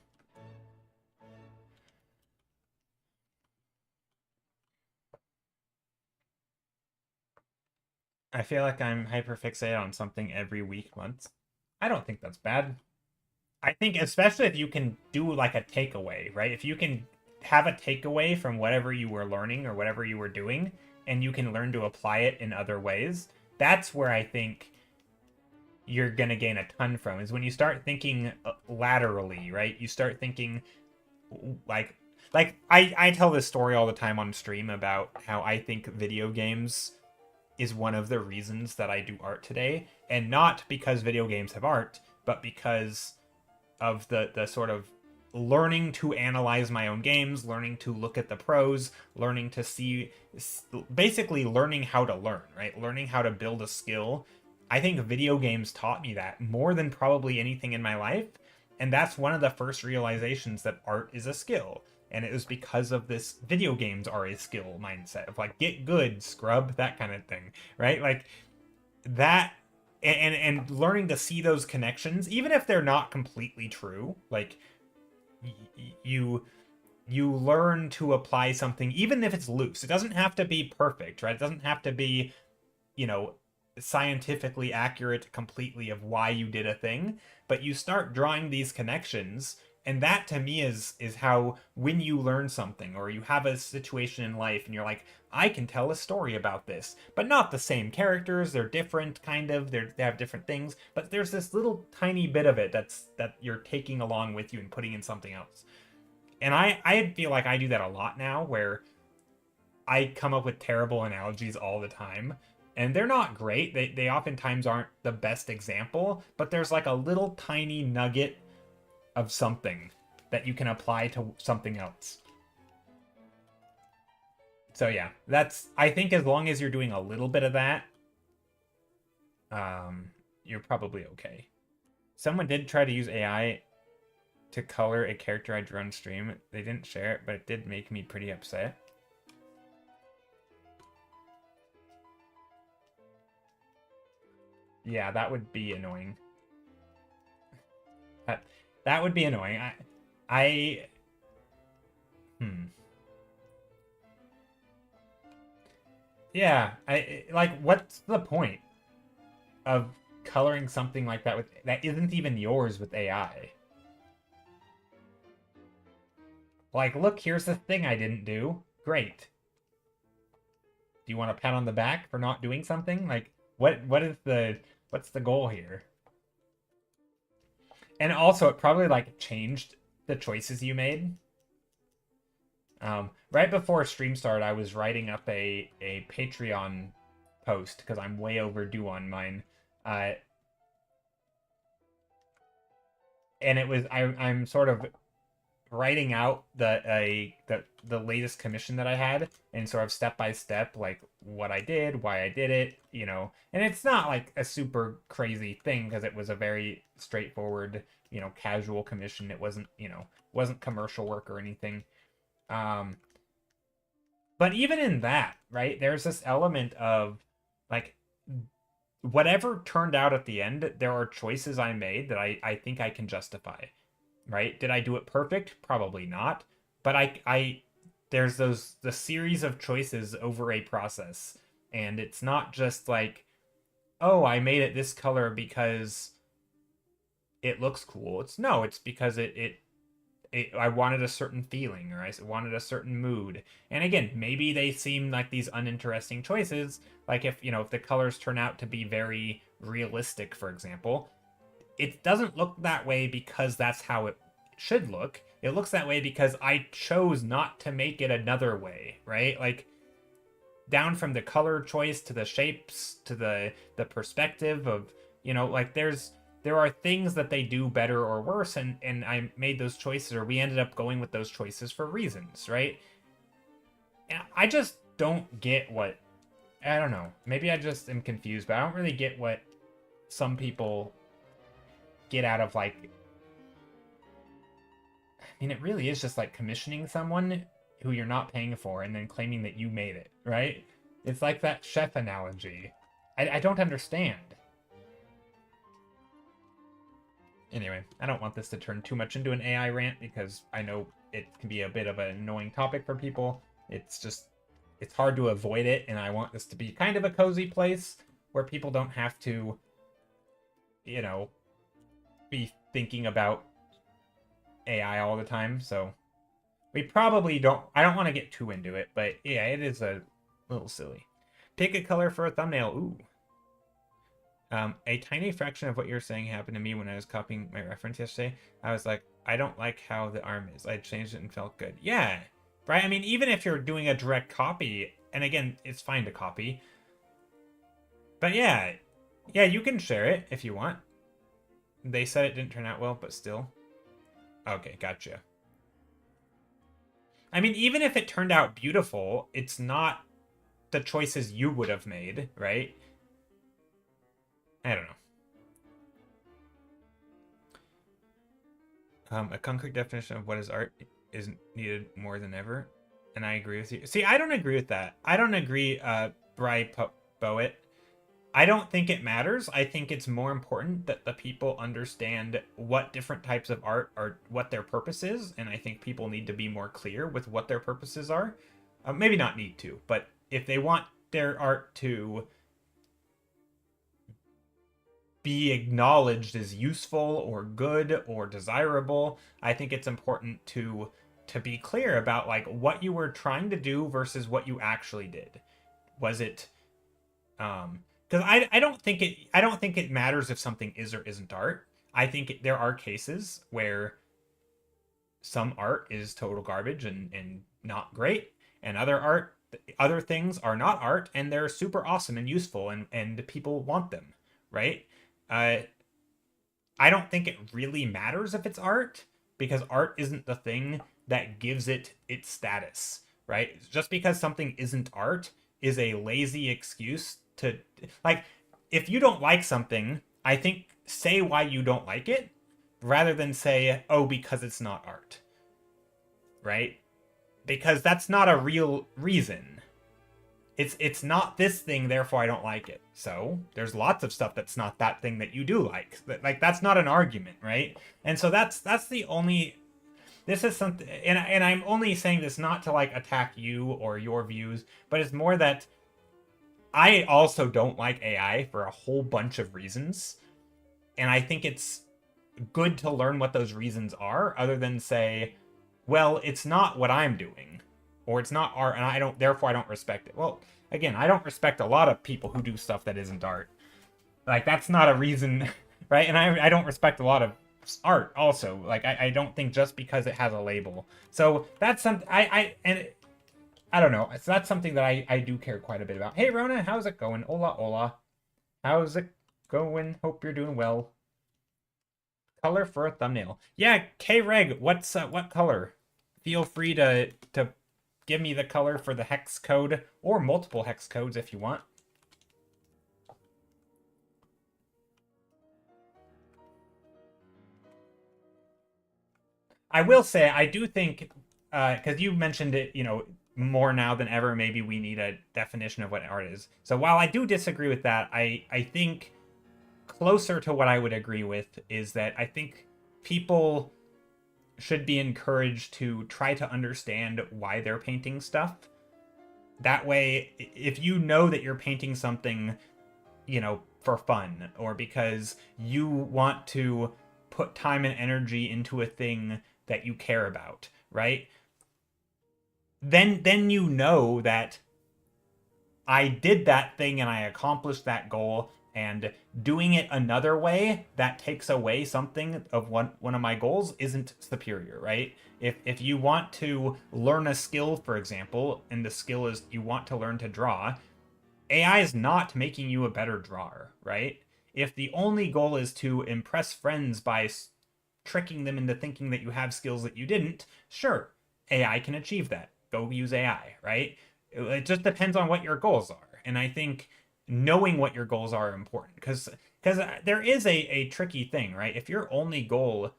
I feel like I'm hyperfixated on something every week, month. I don't think that's bad. I think especially if you can do like a takeaway, right? If you can have a takeaway from whatever you were learning or whatever you were doing, and you can learn to apply it in other ways, that's where I think you're going to gain a ton from, is when you start thinking laterally, right? You start thinking like I tell this story all the time on stream about how I think video games is one of the reasons that I do art today, and not because video games have art, but because of the sort of learning to analyze my own games, learning to look at the pros, learning to see, basically learning how to learn, right? Learning how to build a skill. I think video games taught me that more than probably anything in my life. And that's one of the first realizations that art is a skill. And it was because of this video games are a skill mindset of like, get good, scrub, that kind of thing, right? Like that, and learning to see those connections, even if they're not completely true. Like you you learn to apply something, even if it's loose. It doesn't have to be perfect, right? It doesn't have to be, you know, scientifically accurate completely of why you did a thing, but you start drawing these connections, and that to me is how, when you learn something or you have a situation in life and you're like, I can tell a story about this, but not the same characters, they're different, kind of, they have different things, but there's this little tiny bit of it that you're taking along with you and putting in something else. And I feel like I do that a lot now, where I come up with terrible analogies all the time. And they're not great. They oftentimes aren't the best example, but there's like a little tiny nugget of something that you can apply to something else. So yeah, that's, I think as long as you're doing a little bit of that, you're probably okay. Someone did try to use AI to color a character I drew on stream. They didn't share it, but it did make me pretty upset. Yeah, that would be annoying. That would be annoying. I hmm. Yeah, like, what's the point of coloring something like that with that isn't even yours with AI? Like, look, here's the thing I didn't do. Great. Do you want a pat on the back for not doing something? Like, what's the goal here? And also, it probably like changed the choices you made. Right before stream started, I was writing up a Patreon post because I'm way overdue on mine. Uh, and it was I'm sort of writing out the latest commission that I had, and sort of step by step, like what I did, why I did it, you know. And it's not like a super crazy thing because it was a very straightforward, you know, casual commission. It wasn't, you know, wasn't commercial work or anything. Um, but even in that, right, there's this element of like, whatever turned out at the end, there are choices I made that I think I can justify, right? Did I do it perfect? Probably not. But I there's the series of choices over a process. And it's not just like, oh, I made it this color because it looks cool. It's no, it's because I wanted a certain feeling, or I wanted a certain mood. And again, maybe they seem like these uninteresting choices. Like, if, you know, if the colors turn out to be very realistic, for example, it doesn't look that way because that's how it should look. It looks that way because I chose not to make it another way, right? Like, down from the color choice to the shapes to the perspective of, you know, like, there are things that they do better or worse, and I made those choices, or we ended up going with those choices for reasons, right? And I just don't get what, I don't know, maybe I just am confused, but I don't really get what some people get out of, like, I mean, it really is just like commissioning someone who you're not paying for and then claiming that you made it, right? It's like that chef analogy. I don't understand. Anyway, I don't want this to turn too much into an AI rant because I know it can be a bit of an annoying topic for people. It's just, it's hard to avoid it, and I want this to be kind of a cozy place where people don't have to, you know, be thinking about AI all the time. So we probably don't, I don't want to get too into it, but yeah, it is a little silly. Pick a color for a thumbnail. Ooh. A tiny fraction of what you're saying happened to me when I was copying my reference yesterday. I was like, I don't like how the arm is. I changed it and felt good. Yeah, right? I mean, even if you're doing a direct copy, and again, it's fine to copy. But yeah, you can share it if you want. They said it didn't turn out well, but still. Okay, gotcha. I mean, even if it turned out beautiful, it's not the choices you would have made, right? I don't know. A concrete definition of what is art is needed more than ever, and I agree with you. See, I don't agree with that. I don't agree, Bry Poet. I don't think it matters. I think it's more important that the people understand what different types of art are, what their purpose is, and I think people need to be more clear with what their purposes are. Maybe not need to, but if they want their art to be acknowledged as useful or good or desirable, I think it's important to be clear about like what you were trying to do versus what you actually did. Was it because I don't think it matters if something is or isn't art. I think there are cases where some art is total garbage and not great, and other things are not art and they're super awesome and useful and people want them, right? uh I don't think it really matters if it's art, because art isn't the thing that gives it its status, right? Just because something isn't art is a lazy excuse to, like, if you don't like something, I think say why you don't like it rather than say, oh, because it's not art, right? Because that's not a real reason. It's not this thing, therefore I don't like it. So there's lots of stuff that's not that thing that you do like. Like that's not an argument, right? And so that's the only. This is something, and I'm only saying this not to like attack you or your views, but it's more that I also don't like AI for a whole bunch of reasons, and I think it's good to learn what those reasons are, other than say, well, it's not what I'm doing, or it's not art, and I don't, therefore I don't respect it. Well, again, I don't respect a lot of people who do stuff that isn't art. Like that's not a reason, right? And I don't respect a lot of art also. Like I don't think just because it has a label. So that's something I don't know. So that's something that I do care quite a bit about. Hey Rona, how's it going? Hola, hola. How's it going? Hope you're doing well. Color for a thumbnail. Yeah, K-Reg, what color? Feel free to give me the color for the hex code, or multiple hex codes if you want. I will say, I do think, because you mentioned it, more now than ever, maybe we need a definition of what art is. So while I do disagree with that, I think closer to what I would agree with is that I think people should be encouraged to try to understand why they're painting stuff. That way, if you know that you're painting something, for fun, or because you want to put time and energy into a thing that you care about, right? Then you know that I did that thing and I accomplished that goal, and doing it another way that takes away something of one of my goals isn't superior, right? If you want to learn a skill, for example, and the skill is you want to learn to draw, AI is not making you a better drawer, right? If the only goal is to impress friends by tricking them into thinking that you have skills that you didn't, sure, AI can achieve that. Go use AI, right? It just depends on what your goals are. And I think knowing what your goals are important, because there is a tricky thing, right? If your only goal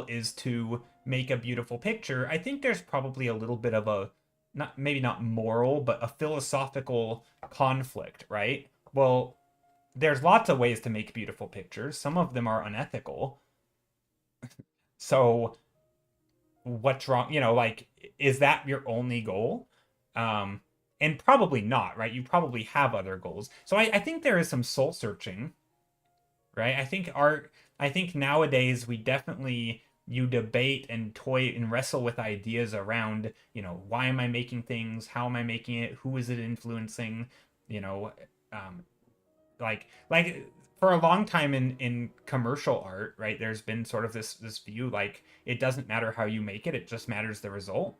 is to make a beautiful picture, I think there's probably a little bit of a, not maybe not moral, but a philosophical conflict, right? Well, there's lots of ways to make beautiful pictures. Some of them are unethical. So what's wrong? Like, is that your only goal? Um, and probably not, right? You probably have other goals. So I think there is some soul searching, right? I think nowadays we definitely, you debate and toy and wrestle with ideas around, why am I making things? How am I making it? Who is it influencing? You know, um, like for a long time in commercial art, right? There's been sort of this view like it doesn't matter how you make it, it just matters the result.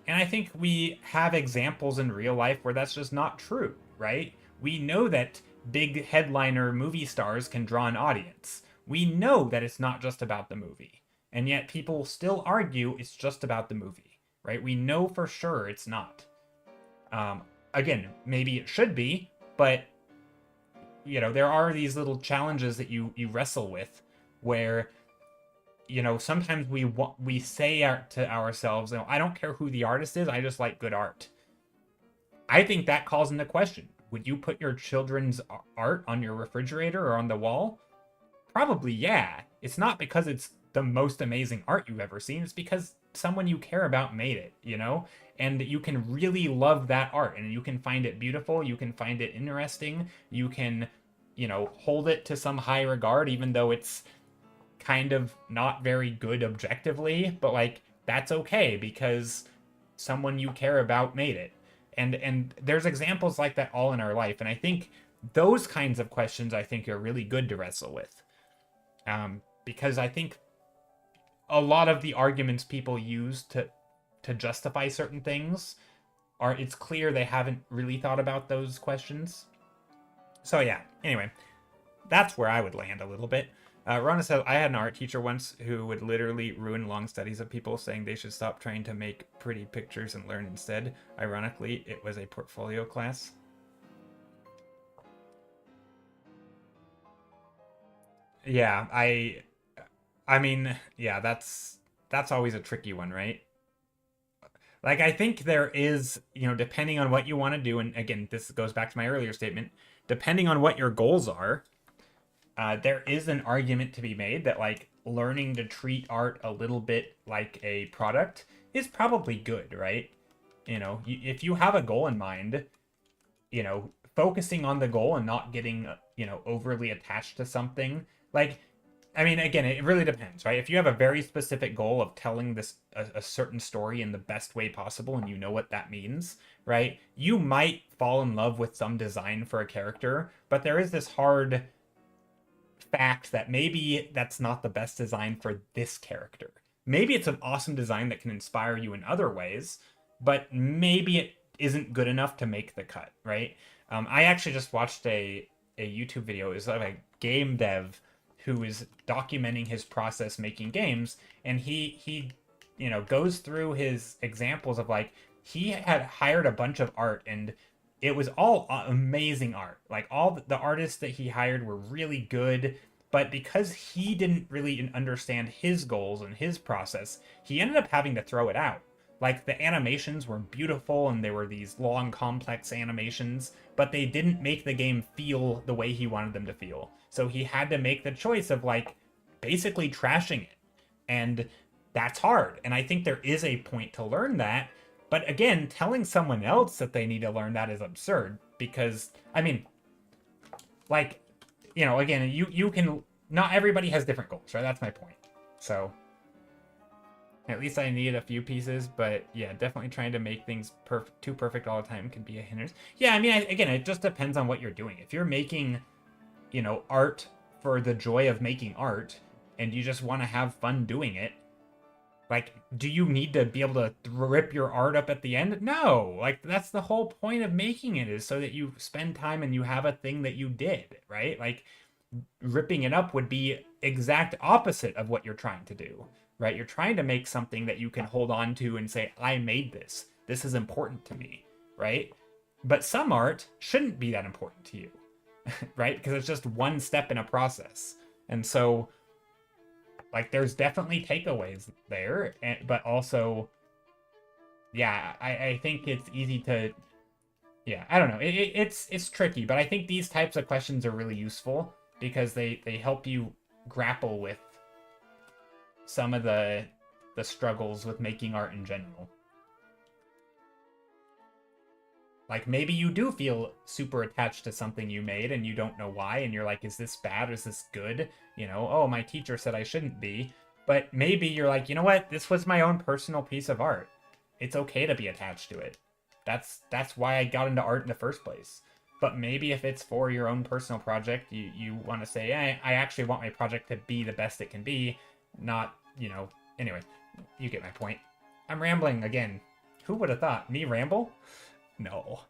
And I think we have examples in real life where that's just not true, right? We know that big headliner movie stars can draw an audience. We know that it's not just about the movie. And yet people still argue it's just about the movie, right? We know for sure it's not. Again, maybe it should be, but there are these little challenges that you wrestle with where sometimes we say to ourselves, I don't care who the artist is, I just like good art. I think that calls into question. Would you put your children's art on your refrigerator or on the wall? Probably, yeah. It's not because it's the most amazing art you've ever seen. It's because someone you care about made it, you know? And you can really love that art and you can find it beautiful. You can find it interesting. You can, hold it to some high regard, even though it's kind of not very good objectively. But, like, that's okay because someone you care about made it. And there's examples like that all in our life. And I think those kinds of questions I think are really good to wrestle with. Because I think a lot of the arguments people use to justify certain things it's clear they haven't really thought about those questions. So yeah, anyway, that's where I would land a little bit. Rona says, I had an art teacher once who would literally ruin long studies of people, saying they should stop trying to make pretty pictures and learn instead. Ironically, it was a portfolio class. Yeah, I mean, yeah, that's always a tricky one, right? Like I think there is, depending on what you want to do, and again, this goes back to my earlier statement, depending on what your goals are, there is an argument to be made that like learning to treat art a little bit like a product is probably good, right? If you have a goal in mind, focusing on the goal and not getting, overly attached to something. Like, I mean, again, it really depends, right? If you have a very specific goal of telling a certain story in the best way possible and you know what that means, right? You might fall in love with some design for a character, but there is this hard fact that maybe that's not the best design for this character. Maybe it's an awesome design that can inspire you in other ways, but maybe it isn't good enough to make the cut, right? I actually just watched a YouTube video. It's like a game dev who is documenting his process making games, and he goes through his examples of like he had hired a bunch of art and it was all amazing art. Like all the artists that he hired were really good, but because he didn't really understand his goals and his process, he ended up having to throw it out. Like the animations were beautiful and they were these long complex animations, but they didn't make the game feel the way he wanted them to feel. So he had to make the choice of like basically trashing it. And that's hard. And I think there is a point to learn that. But again, telling someone else that they need to learn that is absurd because, I mean, like, again, you can, not everybody has different goals, right? That's my point. So at least I need a few pieces, but yeah, definitely trying to make things too perfect all the time can be a hindrance. Yeah, I mean, again, it just depends on what you're doing. If you're making, art for the joy of making art and you just want to have fun doing it, like, do you need to be able to rip your art up at the end? No. Like, that's the whole point of making it, is so that you spend time and you have a thing that you did, right? Like, ripping it up would be exact opposite of what you're trying to do, right? You're trying to make something that you can hold on to and say, I made this. This is important to me, right? But some art shouldn't be that important to you, right? Because it's just one step in a process. And so, like, there's definitely takeaways there, but also, yeah, I think it's easy to, yeah, I don't know. It's tricky, but I think these types of questions are really useful because they help you grapple with some of the struggles with making art in general. Like, maybe you do feel super attached to something you made and you don't know why, and you're like, is this bad? Is this good? Oh, my teacher said I shouldn't be. But maybe you're like, you know what? This was my own personal piece of art. It's okay to be attached to it. That's why I got into art in the first place. But maybe if it's for your own personal project, you want to say, I actually want my project to be the best it can be, not, anyway, you get my point. I'm rambling again. Who would have thought? Me ramble? No.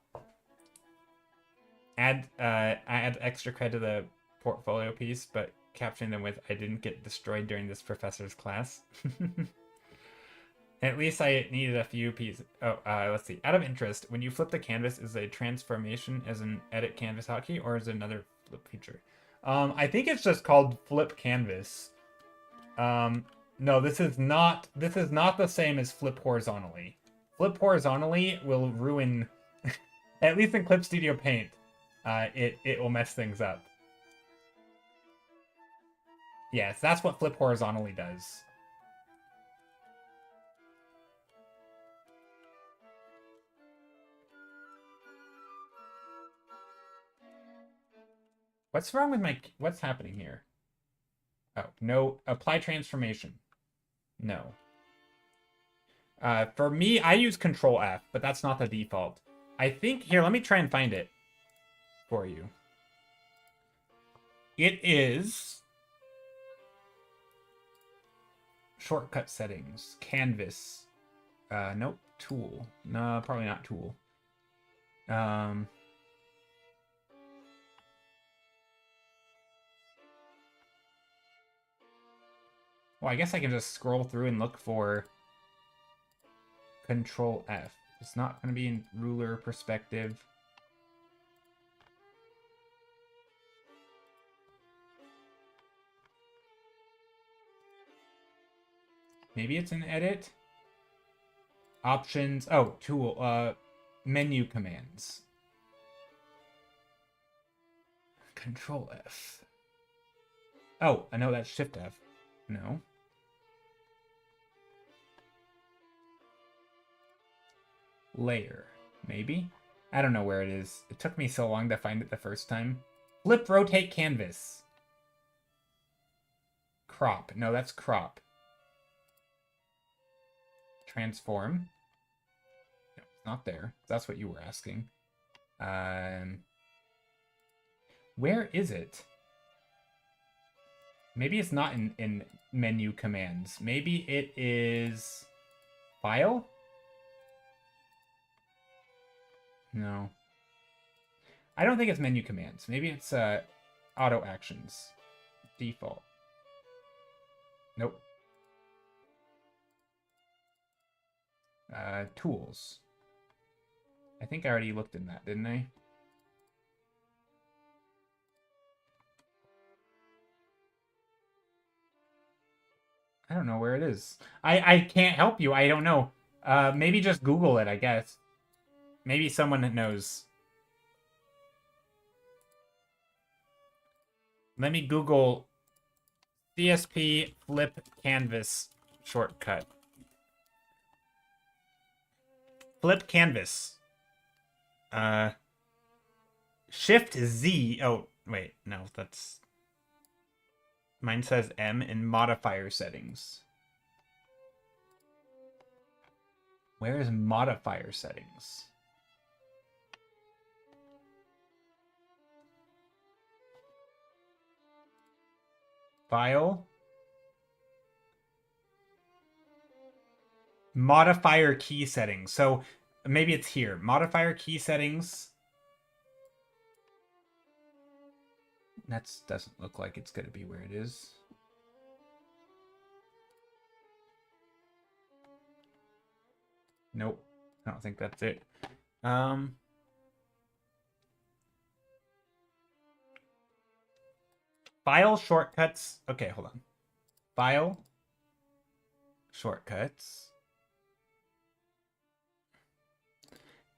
Add extra credit to the portfolio piece, but capturing them with I didn't get destroyed during this professor's class. At least I needed a few pieces. Oh, let's see. Out of interest, when you flip the canvas, is a transformation as an edit canvas hotkey, or is it another flip feature? I think it's just called flip canvas. No, this is not the same as flip horizontally. Flip horizontally will ruin At least in Clip Studio Paint, it will mess things up. Yes, that's what flip horizontally does. What's wrong with my... What's happening here? Oh, no. Apply transformation. No. For me, I use Control F, but that's not the default. I think... Here, let me try and find it for you. It is... Shortcut settings. Canvas. Nope. Tool. No, probably not tool. Well, I guess I can just scroll through and look for Control F. It's not going to be in ruler perspective. Maybe it's in edit. Options. Oh, tool. Menu commands. Control F. Oh, I know that's Shift F. No. Layer. Maybe? I don't know where it is. It took me so long to find it the first time. Flip, rotate, canvas. Crop. No, that's crop. Transform. No, it's not there. That's what you were asking. Where is it? Maybe it's not in menu commands. Maybe it is file? No. I don't think it's menu commands. Maybe it's auto actions. Default. Nope. Tools. I think I already looked in that, didn't I? I don't know where it is. I can't help you. I don't know. Maybe just Google it, I guess. Maybe someone that knows. Let me Google CSP flip canvas shortcut. Flip canvas. Shift Z. Oh, wait. No, that's... Mine says M in modifier settings. Where is modifier settings? File. Modifier key settings. So maybe it's here. Modifier key settings. That doesn't look like it's going to be where it is. Nope. I don't think that's it. File shortcuts. Okay, hold on. File shortcuts.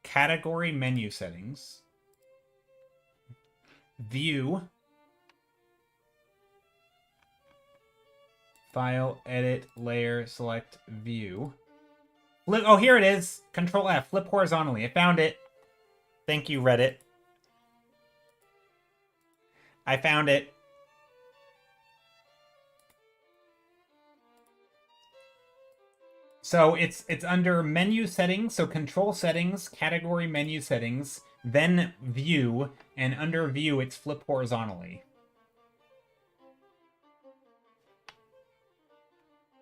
Category menu settings. View. File, edit, layer, select, view. Oh, here it is. Control F. Flip horizontally. I found it. Thank you, Reddit. I found it. So it's under menu settings. So control settings, category menu settings, then view, and under view it's flip horizontally.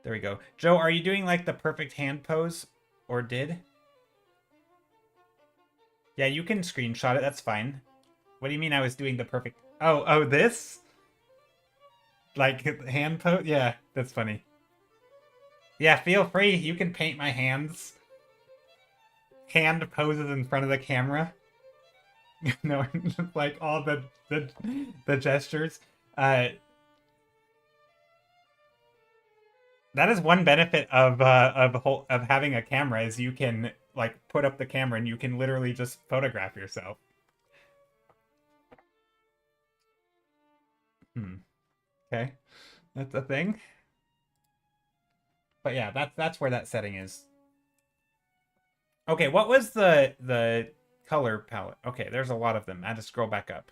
There we go. Joe, are you doing like the perfect hand pose? Or did? Yeah, you can screenshot it. That's fine. What do you mean I was doing the perfect... Oh, this? Like hand pose? Yeah, that's funny. Yeah, feel free. You can paint my hands. Hand poses in front of the camera. No, just like all the gestures. That is one benefit of having a camera is you can like put up the camera and you can literally just photograph yourself. Okay, that's a thing. But yeah, that's where that setting is. Okay, what was the color palette? Okay, there's a lot of them. I had to scroll back up.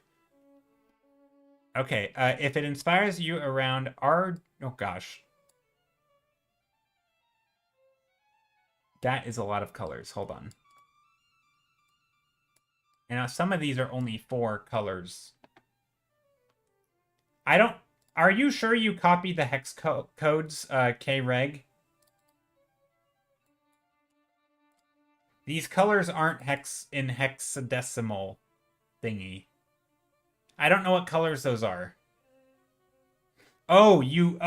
Okay, if it inspires you around our... Oh, gosh. That is a lot of colors. Hold on. And now some of these are only 4 colors. I don't... Are you sure you copied the hex codes, Kreg? These colors aren't in hexadecimal thingy. I don't know what colors those are. Oh, you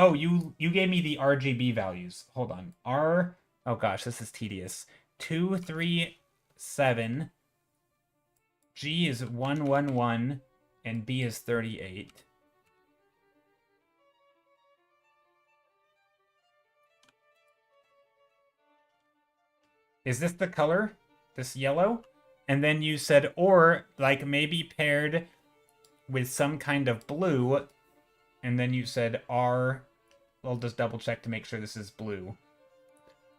gave me the RGB values. Hold on. Oh gosh, this is tedious. 237. G is 111 and B is 38. Is this the color? This yellow? And then you said, or like maybe paired with some kind of blue. And then you said R. I'll just double check to make sure this is blue.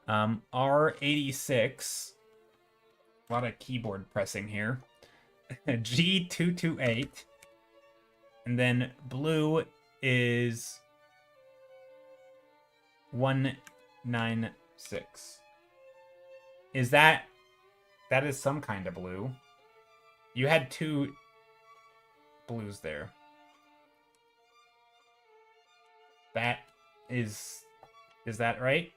R86. A lot of keyboard pressing here. G228. And then blue is 196. Is that is some kind of blue. You had 2 blues there. That is that right?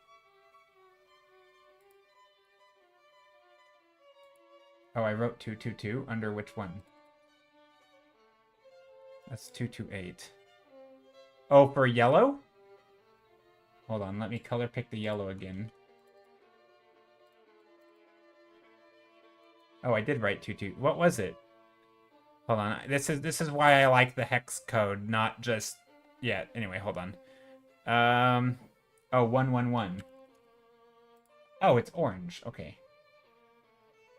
Oh, I wrote 222 under which one? That's 228. Oh, for yellow? Hold on, let me color pick the yellow again. Oh, I did write 22. What was it? Hold on. This is why I like the hex code, not just... Yeah, anyway, hold on. Oh, 111. Oh, it's orange. Okay.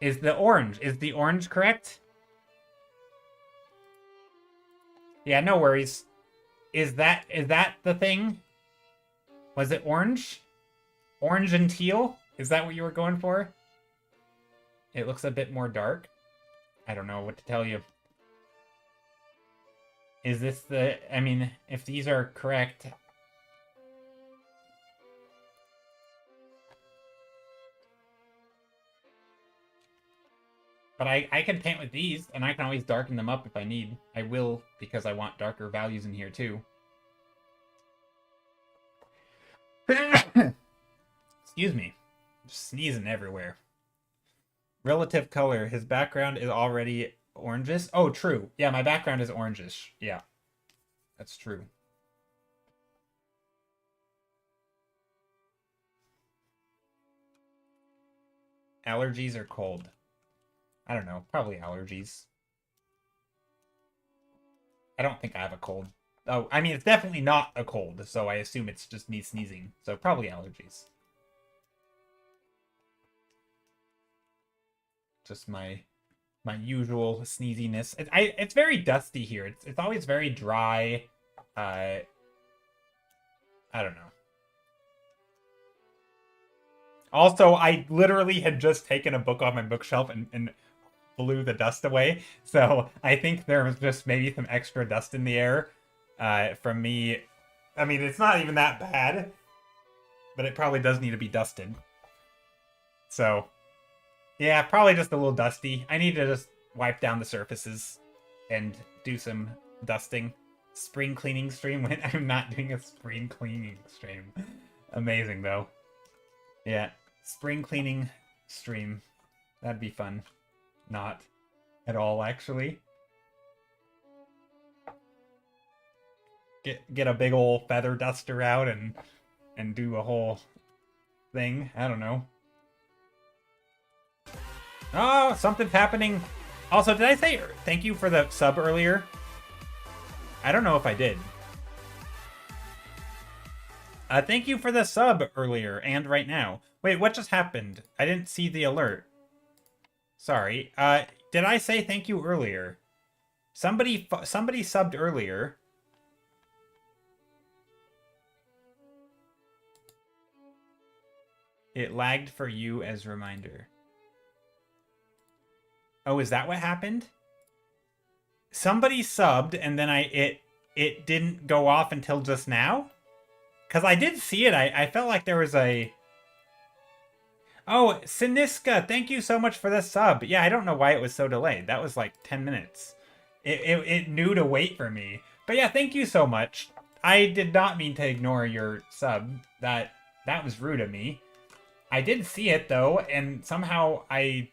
Is the orange correct? Yeah, no worries. Is that the thing? Was it orange? Orange and teal? Is that what you were going for? It looks a bit more dark. I don't know what to tell you. Is this the... I mean, if these are correct... But I can paint with these, and I can always darken them up if I need. I will, because I want darker values in here, too. Excuse me. I'm sneezing everywhere. Relative color. His background is already orangish. Oh, true. Yeah, my background is orangish. Yeah. That's true. Allergies or cold? I don't know. Probably allergies. I don't think I have a cold. Oh, I mean, it's definitely not a cold, so I assume it's just me sneezing. So probably allergies. Just my usual sneeziness. It's very dusty here. It's always very dry. I don't know. Also, I literally had just taken a book off my bookshelf and blew the dust away. So I think there was just maybe some extra dust in the air from me. I mean, it's not even that bad, but it probably does need to be dusted. So, yeah, probably just a little dusty. I need to just wipe down the surfaces and do some dusting. Spring cleaning stream when I'm not doing a spring cleaning stream. Amazing, though. Yeah, spring cleaning stream. That'd be fun. Not at all, actually. Get a big old feather duster out and do a whole thing. I don't know. Oh, something's happening. Also, did I say thank you for the sub earlier? I don't know if I did. Thank you for the sub earlier and right now. Wait, what just happened? I didn't see the alert. Sorry. Did I say thank you earlier? Somebody subbed earlier. It lagged for you as reminder. Oh, is that what happened? Somebody subbed and then it didn't go off until just now? Cause I did see it. I felt like there was a Oh, Siniska, thank you so much for the sub. Yeah, I don't know why it was so delayed. That was like 10 minutes. It knew to wait for me. But yeah, thank you so much. I did not mean to ignore your sub. That was rude of me. I did see it though, and somehow I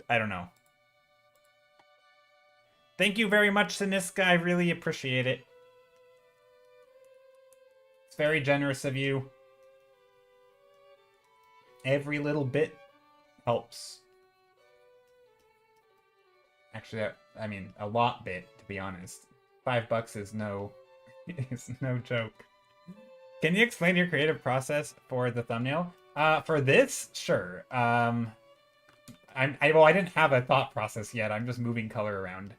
don't know. Thank you very much, Siniska. I really appreciate it. It's very generous of you. Every little bit helps. Actually, I mean, a lot bit, to be honest. $5 is no, is no joke. Can you explain your creative process for the thumbnail? For this, sure. Well, I didn't have a thought process yet. I'm just moving color around.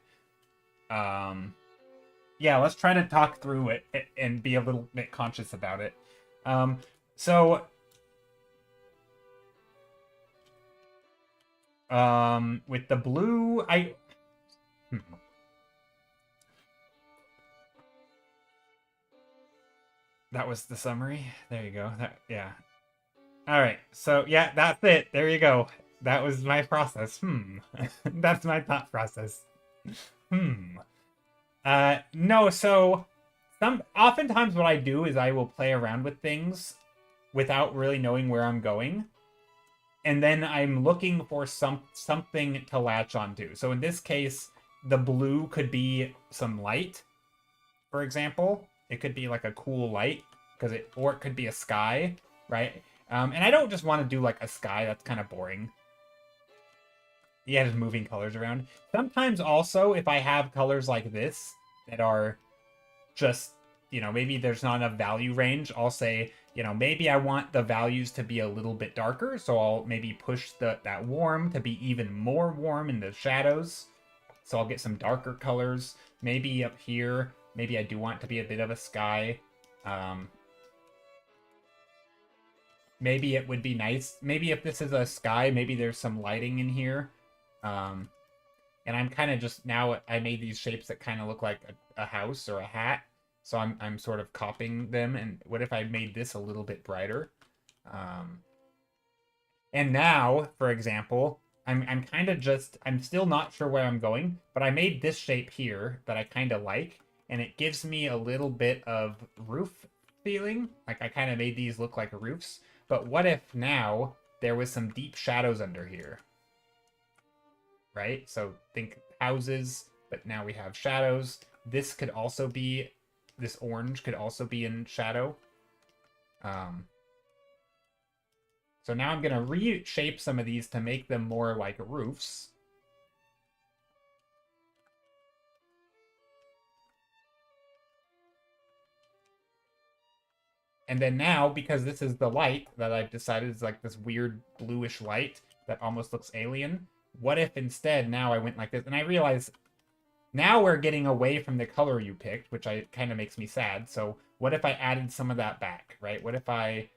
Yeah, let's try to talk through it and be a little bit conscious about it. So with the blue, that was the summary. There you go. Yeah. All right. So yeah, that's it. There you go. That was my process. That's my thought process. No, so oftentimes what I do is I will play around with things without really knowing where I'm going. And then I'm looking for something to latch onto. So in this case, the blue could be some light, for example. It could be like a cool light, or it could be a sky, right? And I don't just want to do like a sky, that's kind of boring. Yeah, just moving colors around. Sometimes also, if I have colors like this that are just, maybe there's not enough value range, I'll say, maybe I want the values to be a little bit darker, so I'll maybe push that warm to be even more warm in the shadows. So I'll get some darker colors. Maybe up here, maybe I do want it to be a bit of a sky. Maybe it would be nice. Maybe if this is a sky, maybe there's some lighting in here. And I'm kind of just, now I made these shapes that kind of look like a house or a hat. So I'm sort of copying them. And what if I made this a little bit brighter? And now, for example, I'm kind of just, I'm still not sure where I'm going, but I made this shape here that I kind of like, and it gives me a little bit of roof feeling. Like I kind of made these look like roofs. But what if now there was some deep shadows under here? Right? So think houses, but now we have shadows. This could also be, this orange could also be in shadow. So now I'm going to reshape some of these to make them more like roofs. And then now, because this is the light that I've decided is like this weird bluish light that almost looks alien, what if instead now I went like this? And I realize now we're getting away from the color you picked, which kind of makes me sad. So what if I added some of that back, right? What if I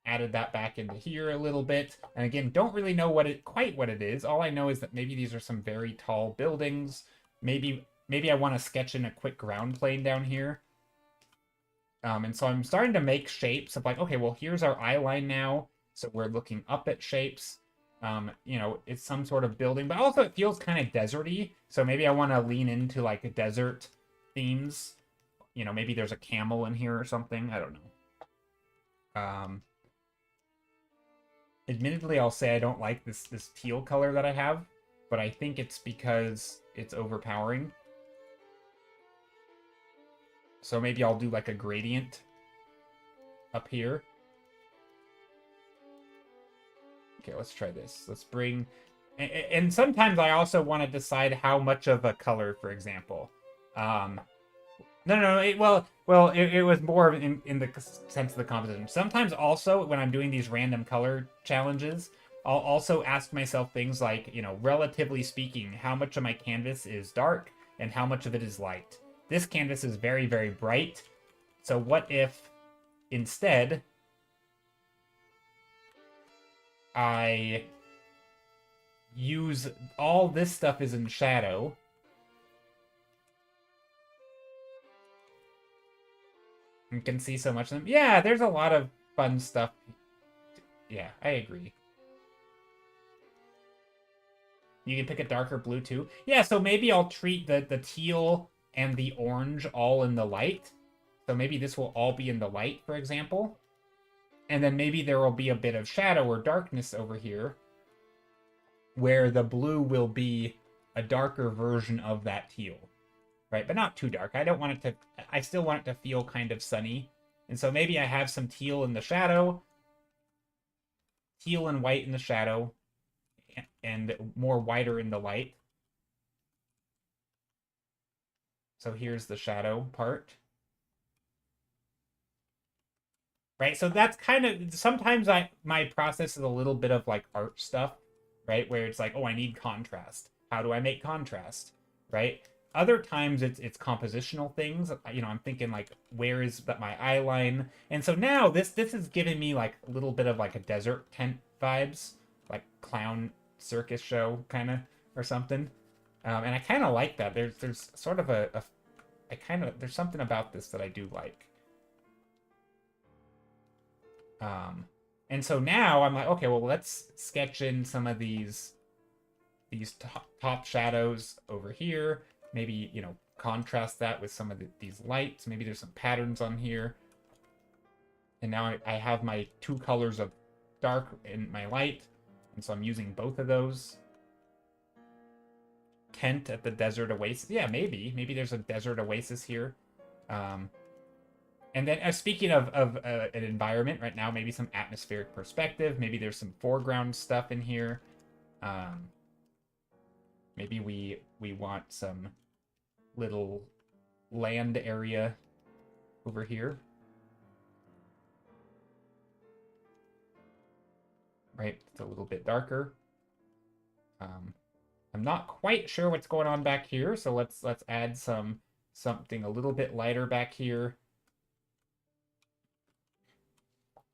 added that back into here a little bit? And again, don't really know quite what it is. All I know is that maybe these are some very tall buildings. Maybe I want to sketch in a quick ground plane down here. And so I'm starting to make shapes of like, okay, well, here's our eye line now. So we're looking up at shapes. It's some sort of building, but also it feels kind of deserty. So maybe I want to lean into like desert themes. Maybe there's a camel in here or something. I don't know. Admittedly, I'll say I don't like this teal color that I have, but I think it's because it's overpowering. So maybe I'll do like a gradient up here. Okay, let's try this. Let's bring... And sometimes I also want to decide how much of a color, for example. No. It was more in the sense of the composition. Sometimes also, when I'm doing these random color challenges, I'll also ask myself things like, relatively speaking, how much of my canvas is dark and how much of it is light. This canvas is very, very bright. So what if instead I use all this stuff is in shadow? You can see so much of them. Yeah, there's a lot of fun stuff. Yeah, I agree. You can pick a darker blue too. Yeah, so maybe I'll treat the teal and the orange all in the light. So maybe this will all be in the light, for example. And then maybe there will be a bit of shadow or darkness over here where the blue will be a darker version of that teal, right? But not too dark. I don't want it to, I still want it to feel kind of sunny. And so maybe I have some teal in the shadow, teal and white in the shadow, and more whiter in the light. So here's the shadow part. Right? So that's kind of sometimes my process is a little bit of like art stuff, right? Where it's like, oh, I need contrast. How do I make contrast? Right? Other times it's compositional things. I'm thinking like, where is that my eye line? And so now this is giving me like a little bit of like a desert tent vibes, like clown circus show kind of or something. And I kind of like that. There's sort of I kind of there's something about this that I do like. Um, and so now I'm like, okay, well, let's sketch in some of these top shadows over here. Maybe contrast that with some of these lights. Maybe there's some patterns on here. And now I have my two colors of dark and my light, and so I'm using both of those. Tent at the desert oasis. Yeah, maybe there's a desert oasis here. Um, And then, speaking of an environment right now, maybe some atmospheric perspective. Maybe there's some foreground stuff in here. Um, maybe we want some little land area over here, right? It's a little bit darker. Um, I'm not quite sure what's going on back here, so let's add something a little bit lighter back here.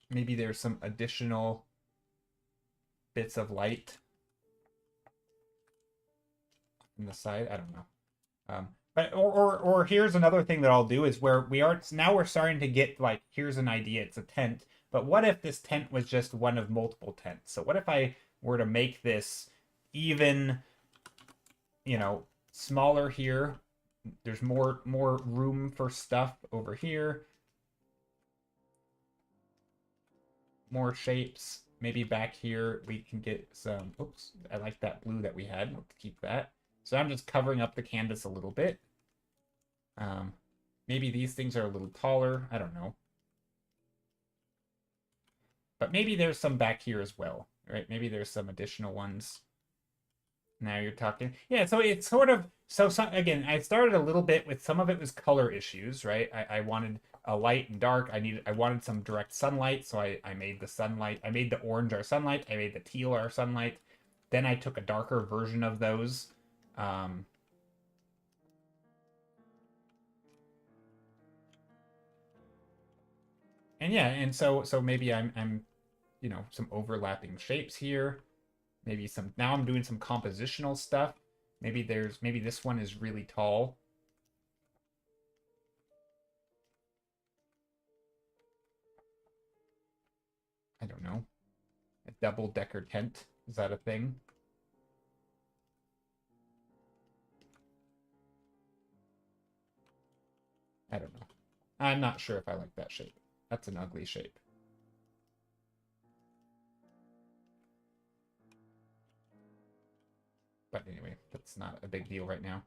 Maybe there's some additional bits of light on the side. I don't know. But or here's another thing that I'll do is where we are now we're starting to get like here's an idea, it's a tent. But what if this tent was just one of multiple tents? So what if I were to make this even, smaller here? There's more room for stuff over here, more shapes. Maybe back here we can get some. Oops, I like that blue that we had. Let's keep that. So I'm just covering up the canvas a little bit. Um, maybe these things are a little taller. I don't know. But maybe there's some back here as well, right? Maybe there's some additional ones. Now you're talking. Yeah, so it's sort of again, I started a little bit with some of it was color issues, right? I wanted a light and dark. I wanted some direct sunlight, so I made the sunlight. I made the orange our sunlight. I made the teal our sunlight. Then I took a darker version of those. Um, and yeah, and so maybe I'm some overlapping shapes here. Maybe some now I'm doing some compositional stuff. Maybe this one is really tall. I don't know. A double decker tent. Is that a thing? I don't know. I'm not sure if I like that shape. That's an ugly shape. But anyway, that's not a big deal right now.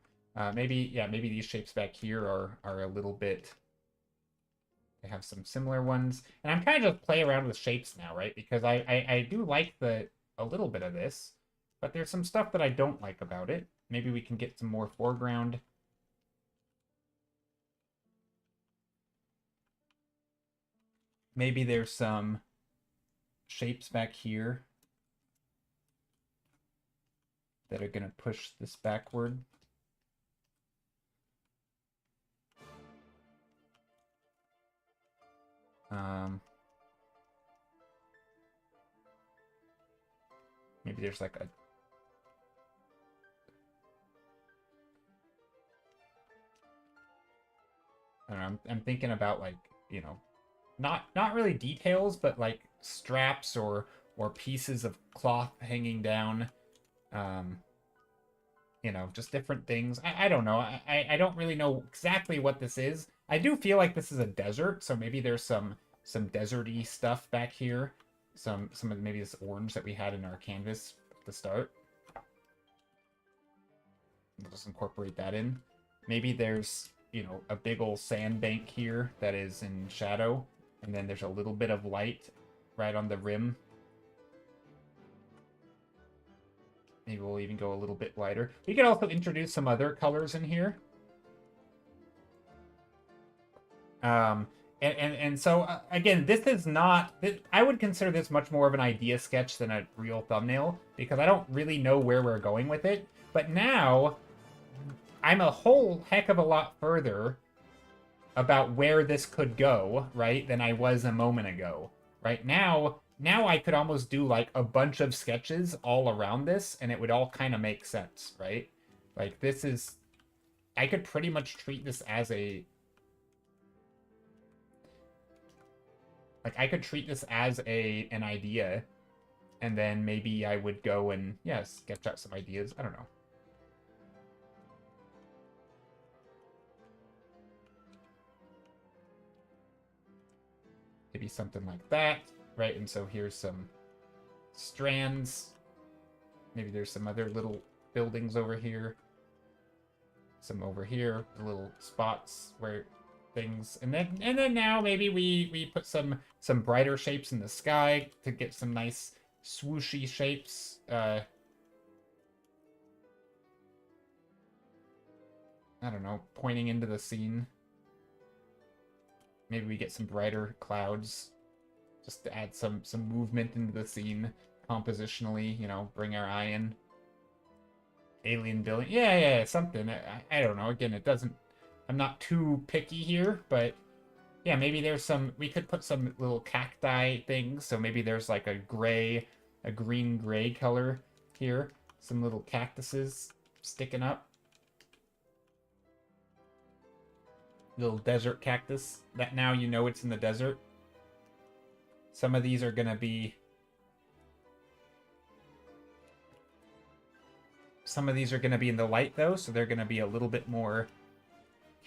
Maybe these shapes back here are a little bit. They have some similar ones, and I'm kind of just play around with shapes now, right? Because I do like the a little bit of this, but there's some stuff that I don't like about it. Maybe we can get some more foreground. Maybe there's some shapes back here that are going to push this backward. Maybe there's like a... I don't know, I'm thinking about like, you know, not really details, but like straps or pieces of cloth hanging down. You know, just different things. I don't know. I don't really know exactly what this is. I do feel like this is a desert, so maybe there's some deserty stuff back here. Some of maybe this orange that we had in our canvas at the start. We'll just incorporate that in. Maybe there's, you know, a big old sandbank here that is in shadow, and then there's a little bit of light right on the rim. Maybe we'll even go a little bit lighter. We could also introduce some other colors in here. And so, again, this is not... I would consider this much more of an idea sketch than a real thumbnail, because I don't really know where we're going with it. But now, I'm a whole heck of a lot further about where this could go, right, than I was a moment ago. Right now I could almost do like a bunch of sketches all around this, and it would all kind of make sense, right? Like this is... I could pretty much treat this as a... Like I could treat this as an idea, and then maybe I would go and, yeah, sketch out some ideas. I don't know. Maybe something like that, right? And so here's some strands. Maybe there's some other little buildings over here. Some over here, the little spots where things... And then now maybe we put some brighter shapes in the sky to get some nice swooshy shapes. I don't know, pointing into the scene. Maybe we get some brighter clouds just to add some movement into the scene compositionally, you know, bring our eye in. Alien building. Yeah, something. I don't know. Again, it doesn't... I'm not too picky here, but yeah, maybe there's some... We could put some little cacti things. So maybe there's like a green-gray color here. Some little cactuses sticking up. Little desert cactus that now you know it's in the desert. Some of these are gonna be... Some of these are gonna be in the light though, so they're gonna be a little bit more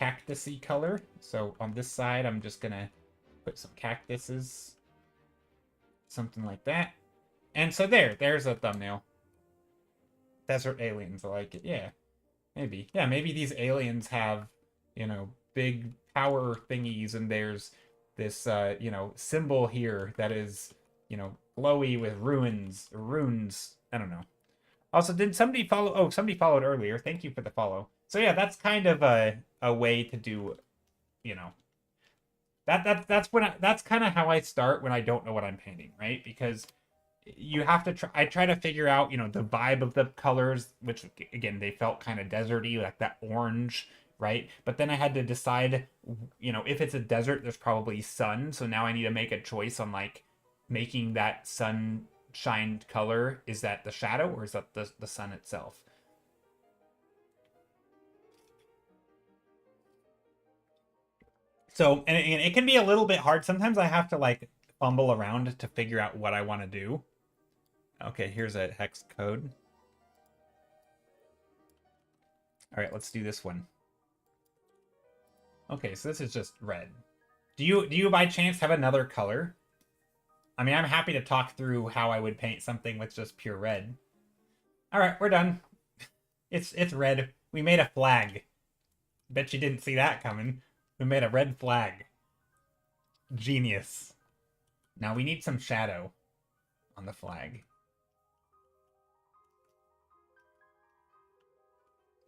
cactusy color. So on this side, I'm just gonna put some cactuses. Something like that. And so there's a thumbnail. Desert aliens, I like it. Yeah, maybe. Yeah, maybe these aliens have, you know, big power thingies, and there's this, you know, symbol here that is, you know, glowy with runes. I don't know. Also, did somebody follow? Oh, somebody followed earlier. Thank you for the follow. So yeah, that's kind of a way to do, you know, that's kind of how I start when I don't know what I'm painting, right? Because you have to I try to figure out, you know, the vibe of the colors, which again, they felt kind of deserty, like that orange, right? But then I had to decide, you know, if it's a desert, there's probably sun. So now I need to make a choice on like making that sunshine color. Is that the shadow or is that the sun itself? So, and it can be a little bit hard. Sometimes I have to like fumble around to figure out what I want to do. Okay, here's a hex code. All right, let's do this one. Okay, so this is just red. Do you by chance have another color? I mean, I'm happy to talk through how I would paint something with just pure red. All right, we're done. It's red. We made a flag. Bet you didn't see that coming. We made a red flag. Genius. Now we need some shadow on the flag.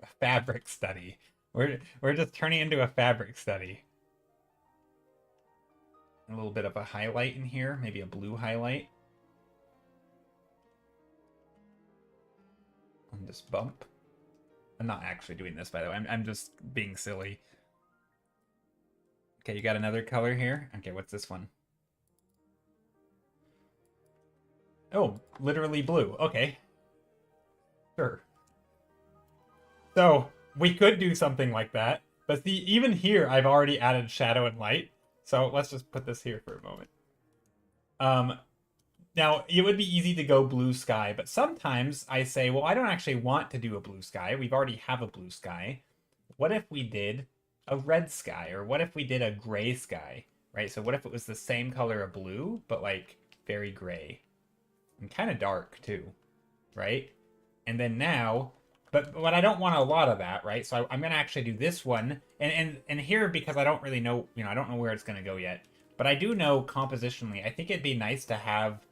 A fabric study. We're just turning into a fabric study. A little bit of a highlight in here, maybe a blue highlight. On And just bump. I'm not actually doing this, by the way. I'm just being silly. Okay, you got another color here? Okay, what's this one? Oh, literally blue. Okay. Sure. So, we could do something like that. But see, even here, I've already added shadow and light. So let's just put this here for a moment. Now, it would be easy to go blue sky, but sometimes I say, well, I don't actually want to do a blue sky. We've already have a blue sky. What if we did a red sky? Or what if we did a gray sky? Right? So what if it was the same color of blue, but like very gray? And kind of dark too, right? And then now, but I don't want a lot of that, right? So I'm gonna actually do this one, and here, because I don't really know, I don't know where it's gonna go yet, but I do know compositionally, I think it'd be nice to have,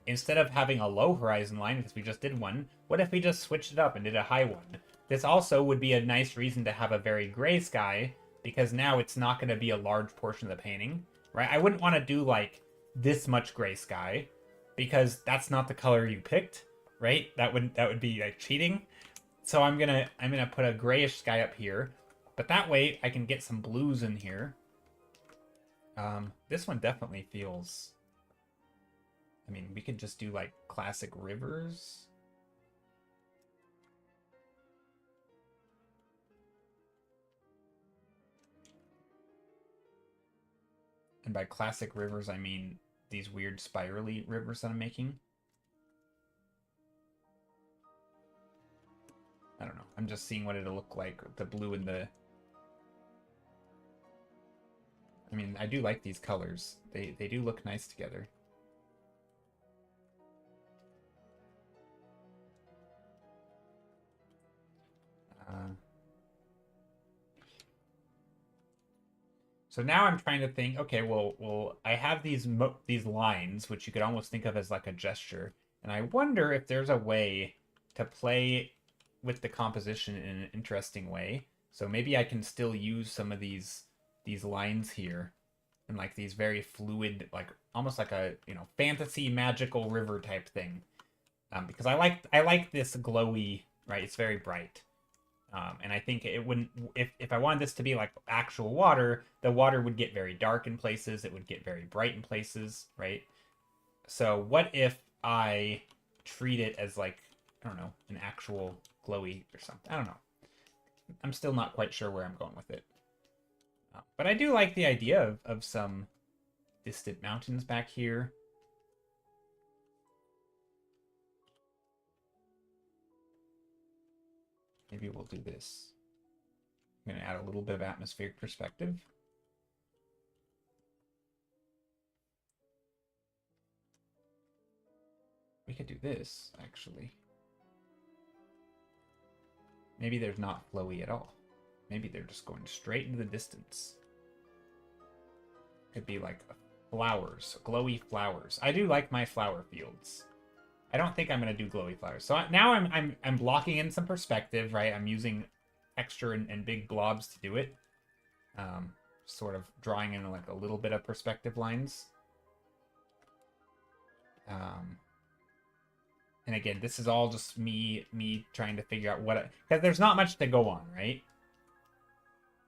instead of having a low horizon line, because we just did one, what if we just switched it up and did a high one? This also would be a nice reason to have a very gray sky, because now it's not going to be a large portion of the painting, right? I wouldn't want to do like this much gray sky, because that's not the color you picked, right? That would be like cheating. So I'm gonna put a grayish sky up here, but that way I can get some blues in here. This one definitely feels. I mean, we could just do like classic rivers. And by classic rivers, I mean these weird spirally rivers that I'm making. I don't know. I'm just seeing what it'll look like, the blue and the... I mean, I do like these colors. They do look nice together. So now I'm trying to think, okay, well, I have these lines, which you could almost think of as like a gesture, and I wonder if there's a way to play with the composition in an interesting way. So maybe I can still use some of these lines here, and like these very fluid, like almost like a fantasy magical river type thing, because I like this glowy, right? It's very bright. And I think it wouldn't, if I wanted this to be like actual water, the water would get very dark in places, it would get very bright in places, right? So what if I treat it as like, I don't know, an actual glowy or something? I don't know. I'm still not quite sure where I'm going with it. But I do like the idea of some distant mountains back here. Maybe we'll do this. I'm going to add a little bit of atmospheric perspective. We could do this, actually. Maybe they're not flowy at all. Maybe they're just going straight into the distance. Could be like flowers, glowy flowers. I do like my flower fields. I don't think I'm gonna do glowy flowers. So now I'm blocking in some perspective, right? I'm using texture and big blobs to do it. Sort of drawing in like a little bit of perspective lines. And again, this is all just me trying to figure out what, because there's not much to go on, right?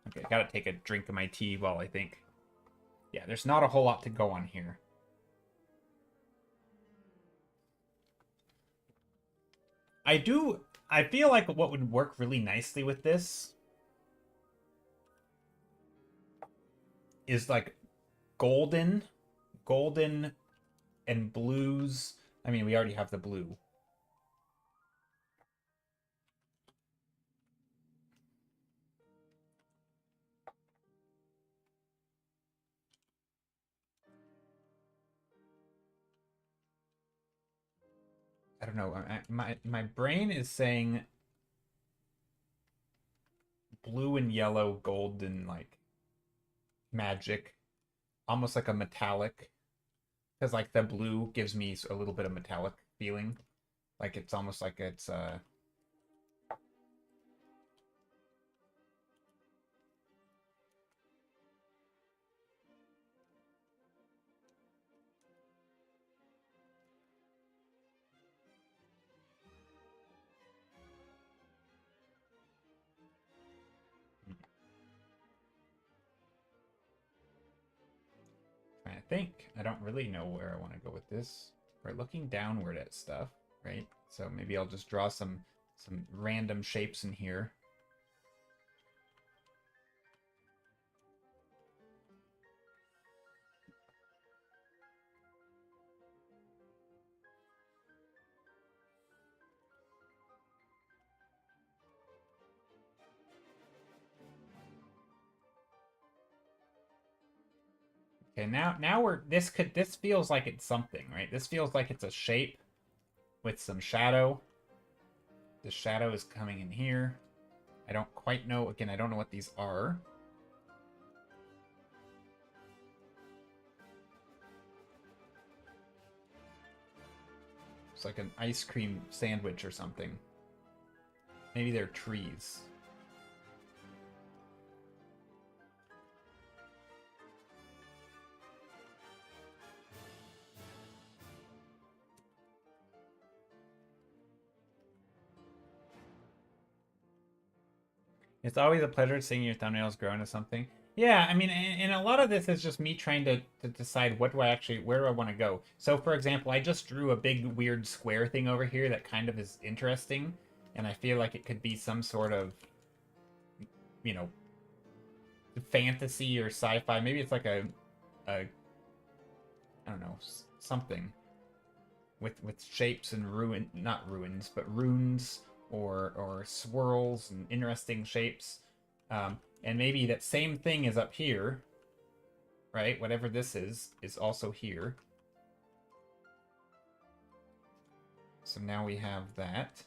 Okay, I gotta take a drink of my tea while I think. Yeah, there's not a whole lot to go on here. I feel like what would work really nicely with this is like golden and blues. I mean, we already have the blue. I don't know. My brain is saying blue and yellow, golden, like magic, almost like a metallic. Because like the blue gives me a little bit of metallic feeling, like it's almost like it's think. I don't really know where I want to go with this. We're looking downward at stuff, right? So maybe I'll just draw some random shapes in here. Okay, now we're this feels like it's something, right? This feels like it's a shape with some shadow. The shadow is coming in here. I don't quite know. Again, I don't know what these are. It's like an ice cream sandwich or something. Maybe they're trees. It's always a pleasure seeing your thumbnails grow into something. Yeah, I mean, and a lot of this is just me trying to decide where do I want to go. So, for example, I just drew a big weird square thing over here that kind of is interesting, and I feel like it could be some sort of, you know, fantasy or sci-fi. Maybe it's like a I don't know, something with shapes and not ruins, but runes or swirls and interesting shapes. And maybe that same thing is up here, right? Whatever this is also here. So now we have that.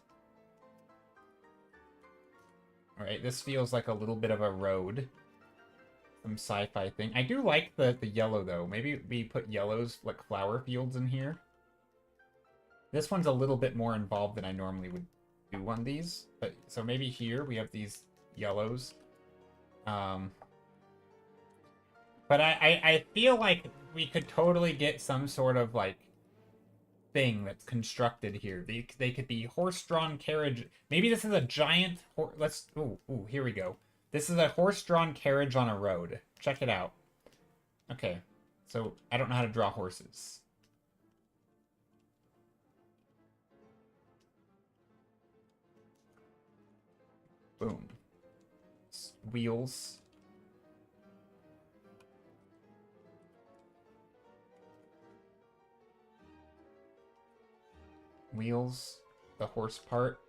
All right, this feels like a little bit of a road. Some sci-fi thing. I do like the yellow, though. Maybe we put yellows, like flower fields in here. This one's a little bit more involved than I normally would do on these. But so maybe here we have these yellows. But I feel like we could totally get some sort of, like, thing that's constructed here. They could be horse-drawn carriage. Maybe this is a giant let's ooh, here we go. This is a horse-drawn carriage on a road. Check it out. Okay. So I don't know how to draw horses. Boom. Wheels. Wheels. The horse part.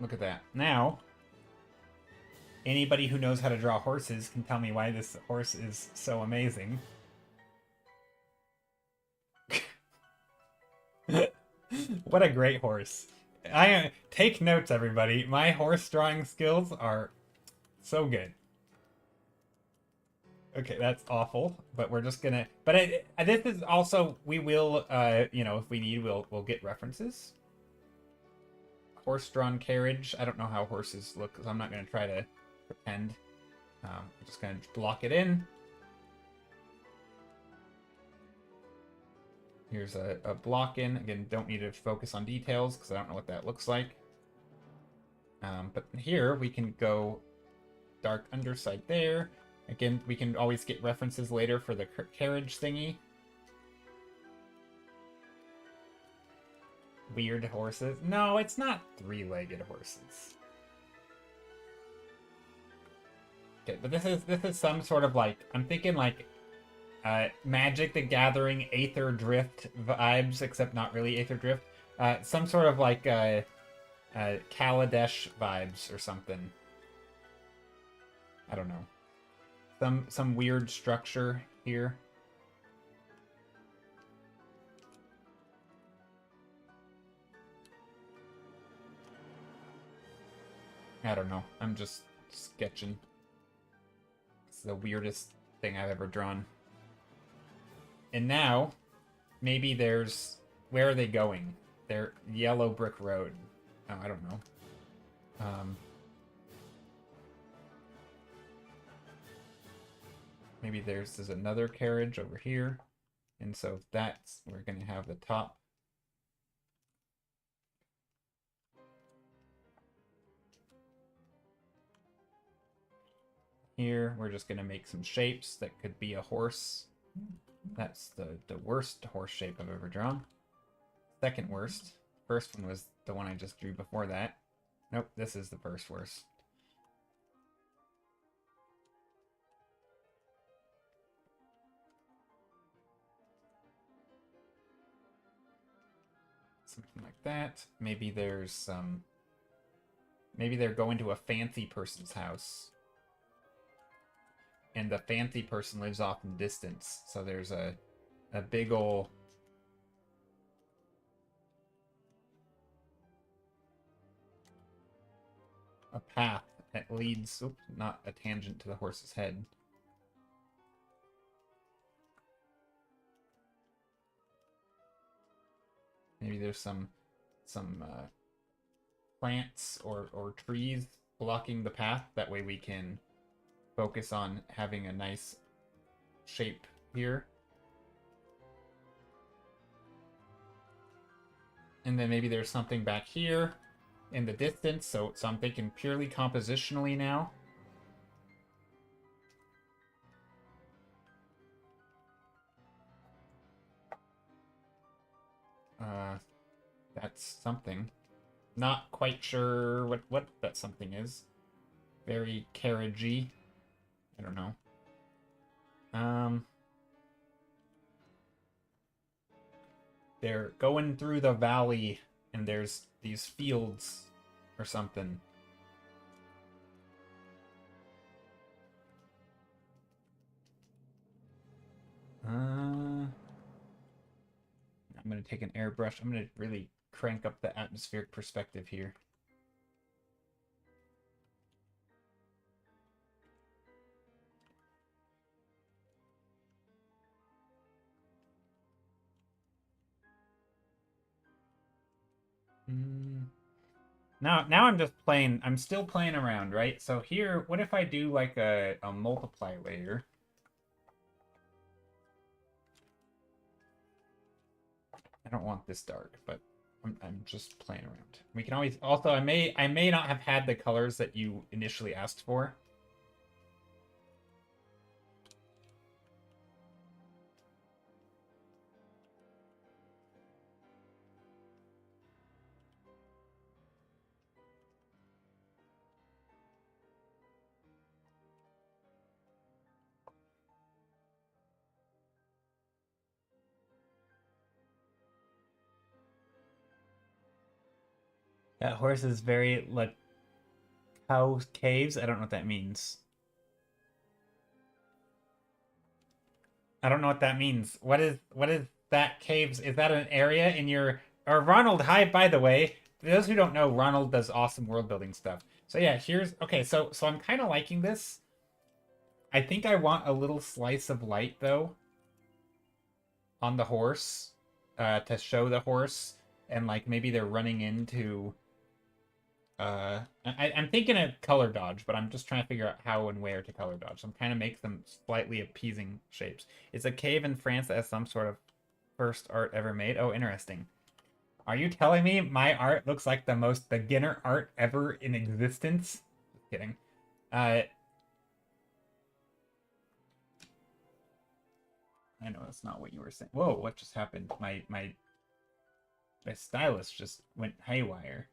Look at that. Now, anybody who knows how to draw horses can tell me why this horse is so amazing. What a great horse. I take notes, everybody. My horse drawing skills are so good. Okay, that's awful, but we're just gonna. But this is also we will, you know, if we need, we'll get references. Horse-drawn carriage. I don't know how horses look, so I'm not gonna try to pretend. I'm just gonna block it in. Here's a block in. Again, don't need to focus on details because I don't know what that looks like. But here we can go dark underside there. Again, we can always get references later for the carriage thingy. Weird horses. No, it's not three-legged horses. Okay, but this is some sort of, like, I'm thinking like Magic the Gathering Aether Drift vibes, except not really Aether Drift. Some sort of like Kaladesh vibes or something. I don't know. Some weird structure here. I don't know. I'm just sketching. It's the weirdest thing I've ever drawn. And now, maybe there's... Where are they going? They're Yellow Brick Road. Oh, I don't know. Maybe there's another carriage over here. And so that's... We're going to have the top. here, we're just gonna make some shapes that could be a horse. That's the worst horse shape I've ever drawn. Second worst. First one was the one I just drew before that. Nope, this is the first worst. Something like that. Maybe there's some... Maybe they're going to a fancy person's house. And the fancy person lives off in the distance. So there's a big ol' a path that leads, oops, not a tangent to the horse's head. Maybe there's some plants or trees blocking the path. That way we can focus on having a nice shape here. And then maybe there's something back here in the distance. So I'm thinking purely compositionally now. That's something. Not quite sure what that something is. Very carriagey. I don't know. They're going through the valley and there's these fields or something. I'm going to take an airbrush. I'm going to really crank up the atmospheric perspective here. Now I'm just playing, I'm still playing around, right? So here, what if I do like a multiply layer? I don't want this dark, but I'm just playing around. We can always, also, I may not have had the colors that you initially asked for. That horse is very like cow caves. I don't know what that means. I don't know what that means. What is that caves? Is that an area in your or Ronald, hi by the way. For those who don't know, Ronald does awesome world building stuff. So yeah, here's okay, so I'm kind of liking this. I think I want a little slice of light though on the horse to show the horse and like maybe they're running into I'm thinking of color dodge, but I'm just trying to figure out how and where to color dodge. So I'm trying to make them slightly appeasing shapes. It's a cave in France that has some sort of first art ever made. Oh, interesting. Are you telling me my art looks like the most beginner art ever in existence? Just kidding. I know that's not what you were saying. Whoa, what just happened? My stylus just went haywire.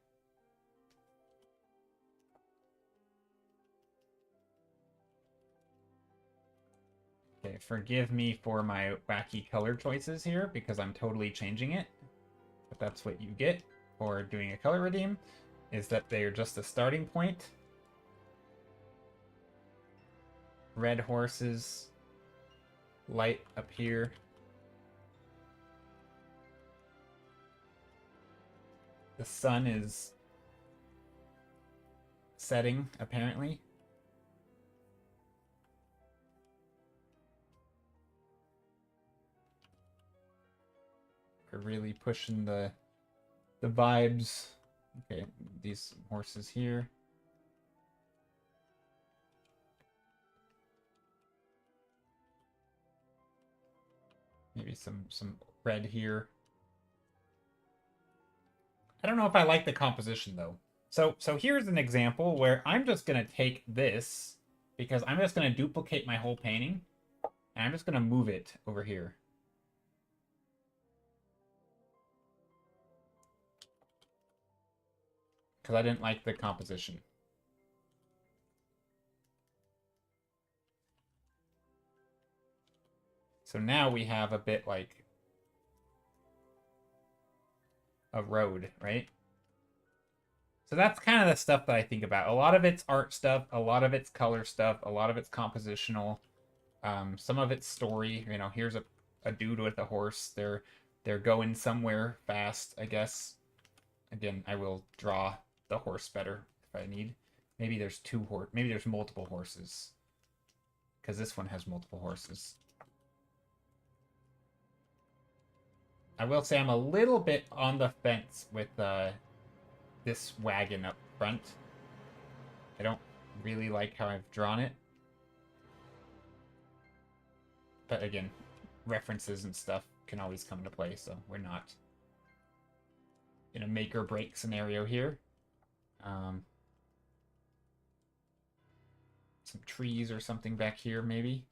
Okay, forgive me for my wacky color choices here because I'm totally changing it. But that's what you get for doing a color redeem, is that they're just a starting point. Red horses, light up here. The sun is setting, apparently. We're really pushing the vibes. Okay, these horses here. Maybe some red here. I don't know if I like the composition though. So here's an example where I'm just gonna take this because I'm just going to duplicate my whole painting, and I'm just going to move it over here. Because I didn't like the composition. So now we have a bit like a road, right? So that's kind of the stuff that I think about. A lot of it's art stuff, a lot of it's color stuff, a lot of it's compositional, some of it's story. You know, here's a dude with a horse. They're going somewhere fast, I guess. Again, I will draw the horse better if I need. Maybe there's maybe there's multiple horses. Because this one has multiple horses. I will say I'm a little bit on the fence with this wagon up front. I don't really like how I've drawn it. But again, references and stuff can always come into play, so we're not in a make or break scenario here. Some trees or something back here, maybe.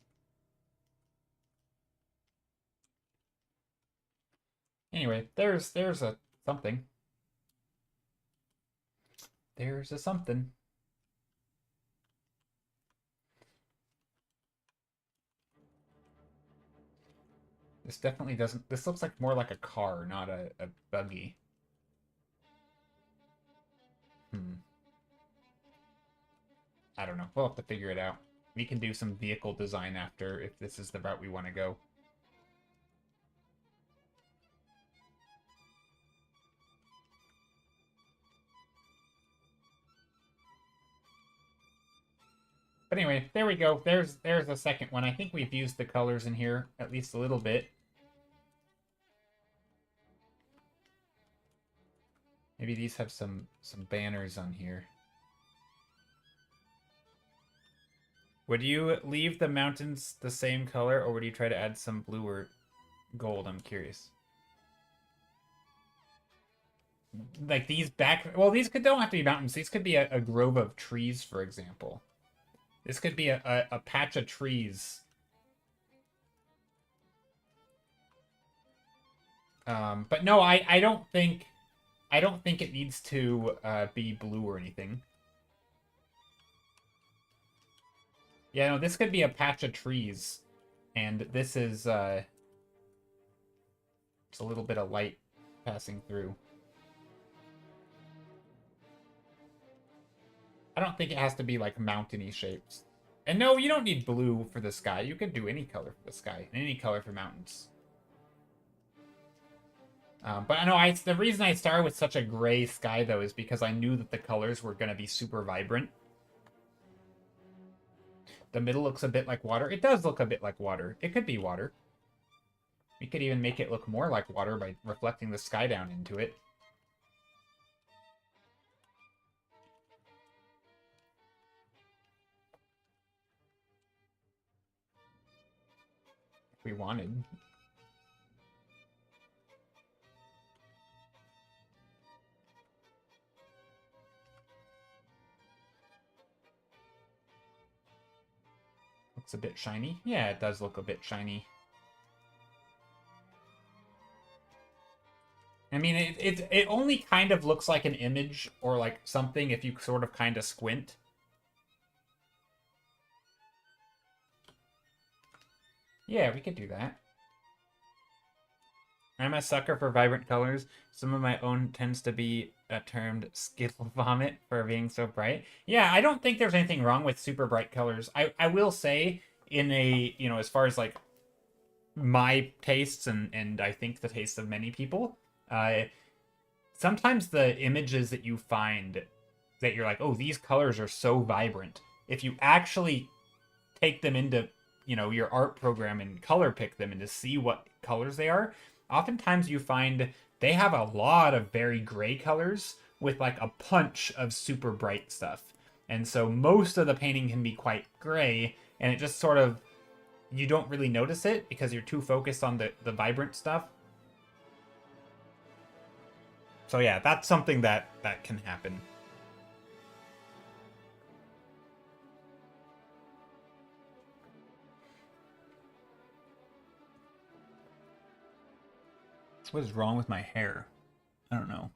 Anyway, there's a something. There's a something. This definitely doesn't... This looks like more like a car, not a buggy. I don't know. We'll have to figure it out. We can do some vehicle design after if this is the route we want to go. But anyway, there we go. There's a second one. I think we've used the colors in here at least a little bit. Maybe these have some banners on here. Would you leave the mountains the same color, or would you try to add some blue or gold? I'm curious. Like these well, these don't have to be mountains. These could be a grove of trees, for example. This could be a patch of trees. But no, I don't think it needs to be blue or anything. Yeah, no, this could be a patch of trees, and this is it's a little bit of light passing through. I don't think it has to be like mountainy shapes. And no, you don't need blue for the sky. You could do any color for the sky and any color for mountains. But I know the reason I started with such a gray sky though is because I knew that the colors were going to be super vibrant. The middle looks a bit like water. It does look a bit like water. It could be water. We could even make it look more like water by reflecting the sky down into it. If we wanted. Looks a bit shiny. Yeah, it does look a bit shiny. I mean, it only kind of looks like an image or like something if you sort of kind of squint. Yeah, we could do that. I'm a sucker for vibrant colors. Some of my own tends to be termed skittle vomit for being so bright. Yeah, I don't think there's anything wrong with super bright colors. I will say in a, you know, as far as like my tastes and I think the tastes of many people, sometimes the images that you find that you're like, oh, these colors are so vibrant. If you actually take them into, you know, your art program and color pick them and to see what colors they are, oftentimes you find they have a lot of very gray colors with like a punch of super bright stuff. And so most of the painting can be quite gray, and it just sort of, you don't really notice it because you're too focused on the vibrant stuff. So yeah, that's something that can happen. What is wrong with my hair? I don't know.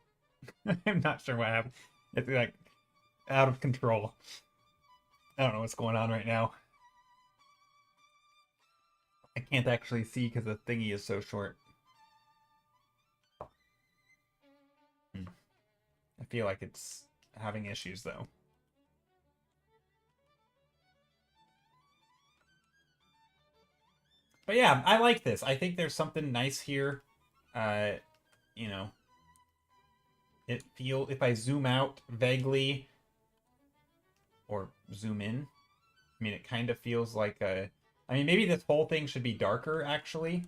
I'm not sure what happened. It's like out of control. I don't know what's going on right now. I can't actually see because the thingy is so short. I feel like it's having issues though. But yeah, I like this. I think there's something nice here. You know, if I zoom out vaguely or zoom in, I mean, it kind of feels like I mean, maybe this whole thing should be darker actually.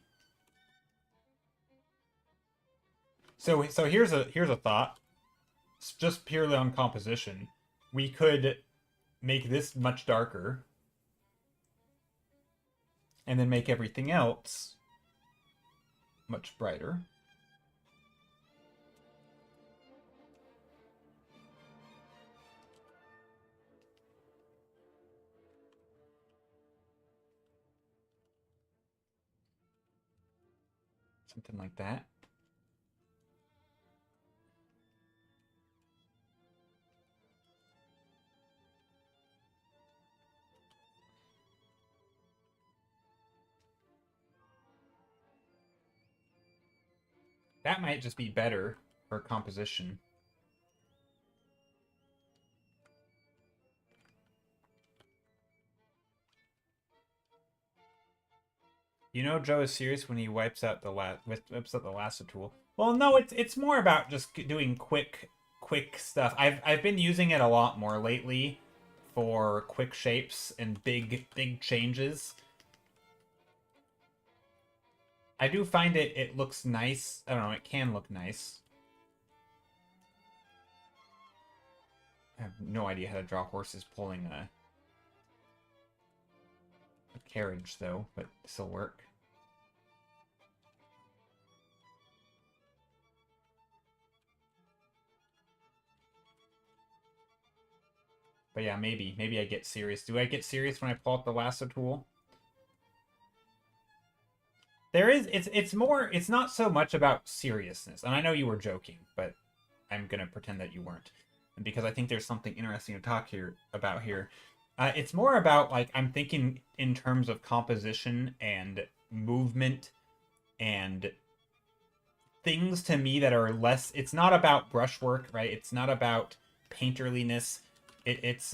So here's a thought. It's just purely on composition. We could make this much darker and then make everything else much brighter. Something like that. That might just be better for composition. You know Joe is serious when he wipes out the lasso tool. Well, no, it's more about just doing quick stuff. I've been using it a lot more lately for quick shapes and big changes. I do find it looks nice. I don't know, it can look nice. I have no idea how to draw horses pulling a carriage though, but this'll work. But yeah, maybe I get serious. Do I get serious when I pull out the lasso tool? There is it's more it's not so much about seriousness. And I know you were joking, but I'm gonna pretend that you weren't. Because I think there's something interesting to talk about here. It's more about like I'm thinking in terms of composition and movement and things to me that are less. It's not about brushwork, right? It's not about painterliness. It's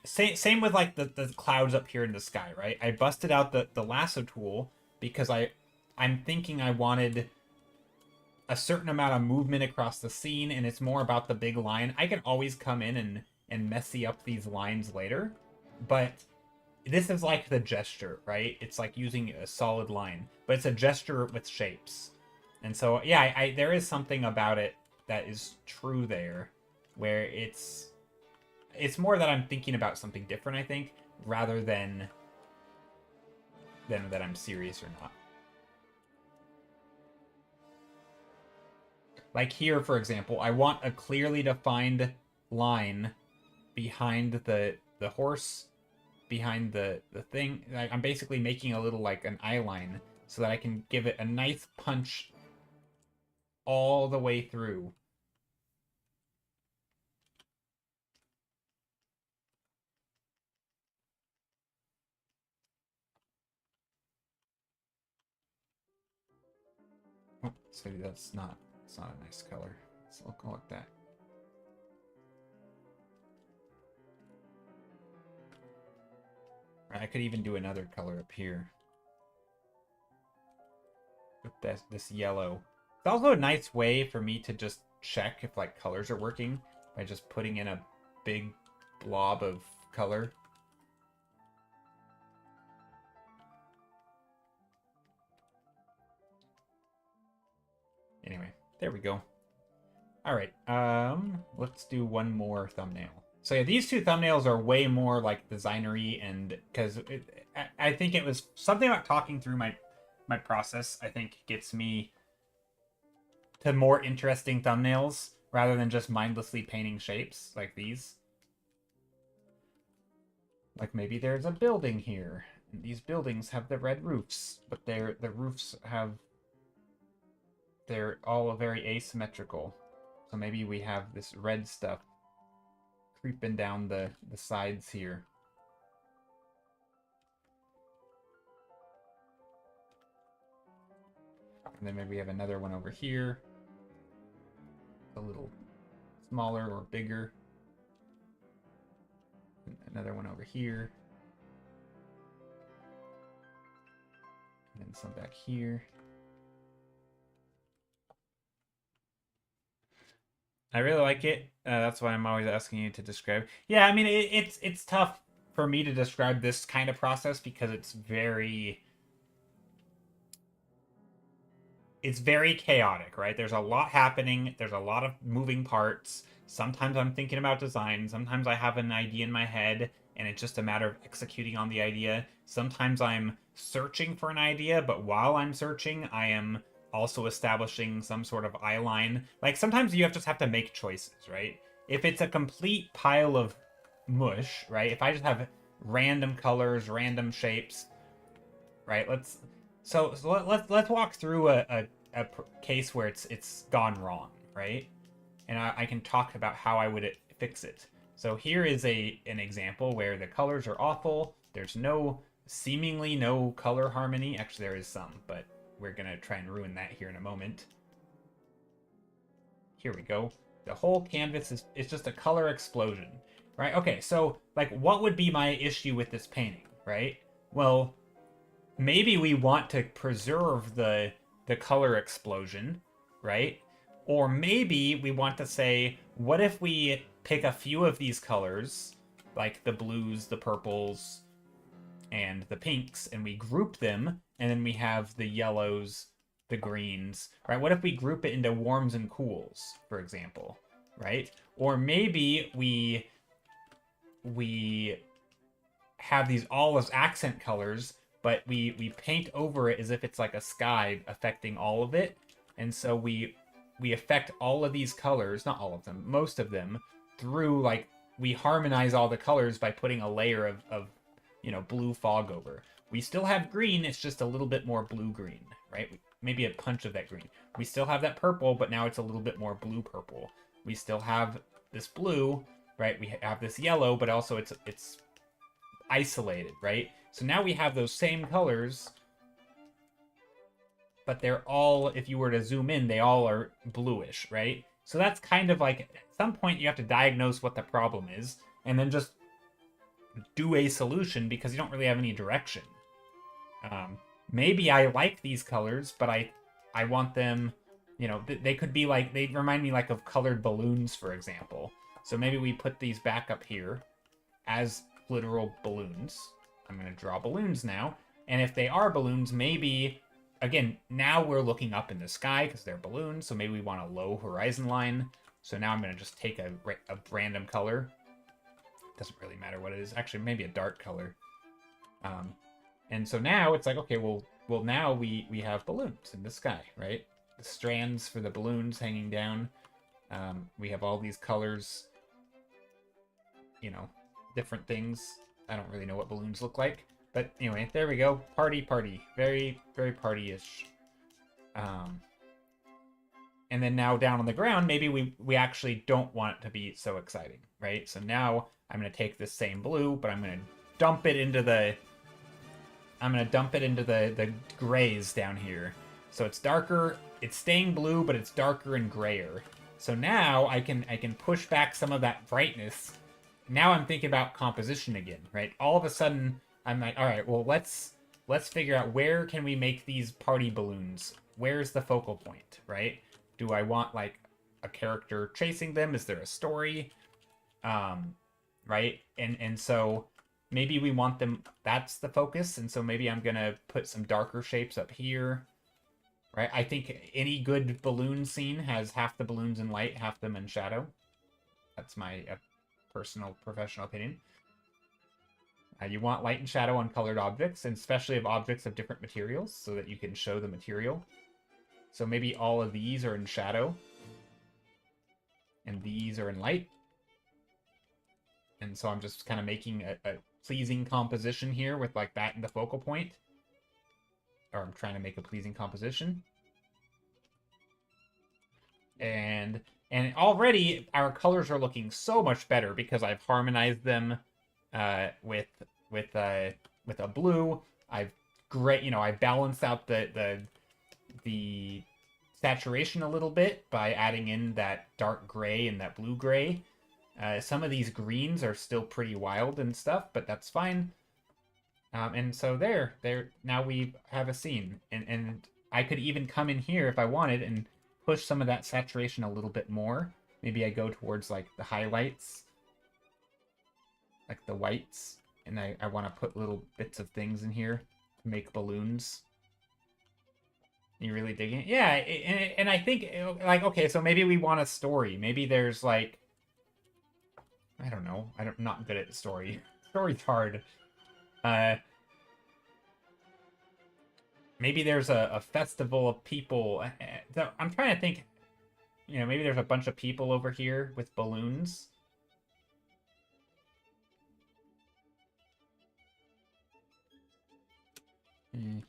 same with like the clouds up here in the sky, right? I busted out the lasso tool because I'm thinking I wanted a certain amount of movement across the scene, and it's more about the big line. I can always come in and messy up these lines later, but this is like the gesture, right? It's like using a solid line, but it's a gesture with shapes. And so, yeah, I there is something about it that is true there, where it's more that I'm thinking about something different, I think, rather than that I'm serious or not. Like here, for example, I want a clearly defined line behind the horse, behind the thing. I'm basically making a little like an eye line so that I can give it a nice punch all the way through. Oh, so it's not a nice color. So I'll call it that. I could even do another color up here. With this yellow. It's also a nice way for me to just check if like colors are working by just putting in a big blob of color. Anyway, there we go. All right, let's do one more thumbnail. So yeah, these two thumbnails are way more like designery, and because I think it was something about talking through my process. I think gets me to more interesting thumbnails rather than just mindlessly painting shapes like these. Like maybe there's a building here. And these buildings have the red roofs, but the roofs they're all very asymmetrical. So maybe we have this red stuff creeping down the sides here. And then maybe we have another one over here. A little smaller or bigger. Another one over here. And then some back here. I really like it. That's why I'm always asking you to describe. Yeah, I mean, it's tough for me to describe this kind of process because it's very chaotic, right? There's a lot happening. There's a lot of moving parts. Sometimes I'm thinking about design. Sometimes I have an idea in my head, and it's just a matter of executing on the idea. Sometimes I'm searching for an idea, but while I'm searching, I am also establishing some sort of eye line. Like sometimes you just have to make choices, right? If it's a complete pile of mush, right? If I just have random colors, random shapes, right? Let's walk through a case where it's gone wrong, right? And I can talk about how I would fix it. So here is an example where the colors are awful. There's seemingly no color harmony. Actually, there is some, but we're gonna try and ruin that here in a moment. Here we go. The whole canvas is just a color explosion, right? Okay, so like what would be my issue with this painting, right? Well, maybe we want to preserve the color explosion, right? Or maybe we want to say, what if we pick a few of these colors, like the blues, the purples, and the pinks, and we group them, and then we have the yellows, the greens, right? What if we group it into warms and cools, for example, right? Or maybe we have these all as accent colors, but we paint over it as if it's like a sky affecting all of it, and so we affect all of these colors, not all of them, most of them, through like we harmonize all the colors by putting a layer of blue fog over. We still have green, it's just a little bit more blue-green, right? Maybe a punch of that green. We still have that purple, but now it's a little bit more blue-purple. We still have this blue, right? We have this yellow, but also it's isolated, right? So now we have those same colors, but they're all, if you were to zoom in, they all are bluish, right? So that's kind of like, at some point you have to diagnose what the problem is, and then just do a solution because you don't really have any direction. Maybe I like these colors, but I want them, they could be like, they remind me like of colored balloons, for example. So maybe we put these back up here as literal balloons. I'm going to draw balloons now. And if they are balloons, maybe, again, now we're looking up in the sky because they're balloons. So maybe we want a low horizon line. So now I'm going to just take a random color. Doesn't really matter what it is. Actually, maybe a dark color. And so now it's like, okay, well now we have balloons in the sky, right? The strands for the balloons hanging down. We have all these colors, different things. I don't really know what balloons look like. But anyway, there we go. Party. Very, very party-ish. And then now down on the ground, maybe we actually don't want it to be so exciting, right? So now I'm going to take this same blue, but I'm going to dump it into the grays down here. So it's darker, it's staying blue, but it's darker and grayer. So now I can push back some of that brightness. Now I'm thinking about composition again, right? All of a sudden, I'm like, all right, well, let's figure out where can we make these party balloons? Where's the focal point, right? Do I want like a character chasing them? Is there a story? Right? And so maybe we want them, that's the focus. And so maybe I'm going to put some darker shapes up here, right? I think any good balloon scene has half the balloons in light, half them in shadow. That's my personal professional opinion. You want light and shadow on colored objects, and especially of objects of different materials, so that you can show the material. So maybe all of these are in shadow, and these are in light. And so I'm just kind of making pleasing composition here with like that in the focal point. Or I'm trying to make a pleasing composition. And already our colors are looking so much better because I've harmonized them with a blue. I've I balanced out the saturation a little bit by adding in that dark gray and that blue gray. Some of these greens are still pretty wild and stuff, but that's fine. And so there now we have a scene, and I could even come in here if I wanted and push some of that saturation a little bit more. Maybe I go towards like the highlights, like the whites, and I want to put little bits of things in here to make balloons. You really digging it? Yeah, and I think, like, okay, so maybe we want a story. Maybe there's like, I don't know. I'm not good at story. Story's hard. Maybe there's a festival of people. I'm trying to think, maybe there's a bunch of people over here with balloons. I'm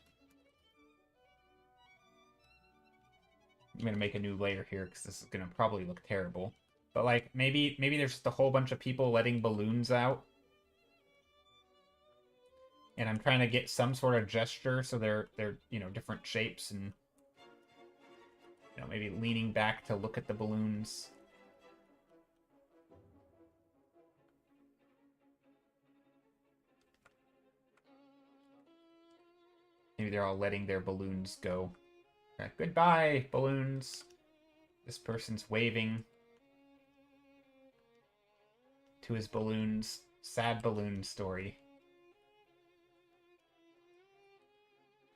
gonna make a new layer here because this is gonna probably look terrible. But like maybe there's just a whole bunch of people letting balloons out. And I'm trying to get some sort of gesture so they're different shapes and maybe leaning back to look at the balloons. Maybe they're all letting their balloons go. Right, goodbye, balloons. This person's waving to his balloons. Sad balloon story.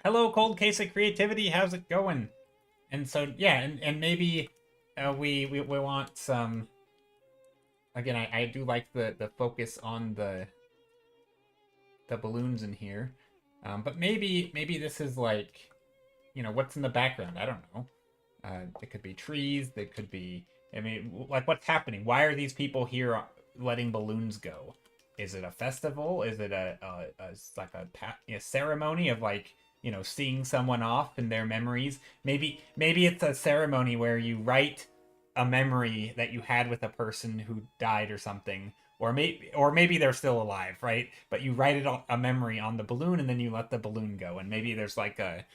Hello, Cold Case of Creativity. How's it going? And so, yeah, and maybe we want some... Again, I do like the focus on the balloons in here. But maybe this is like, what's in the background? I don't know. It could be trees. They could be... I mean, like, what's happening? Why are these people here letting balloons go? Is it a festival? Is it a ceremony of, like... seeing someone off in their memories. Maybe it's a ceremony where you write a memory that you had with a person who died or something, or maybe they're still alive, right? But you write a memory on the balloon and then you let the balloon go, and maybe there's like a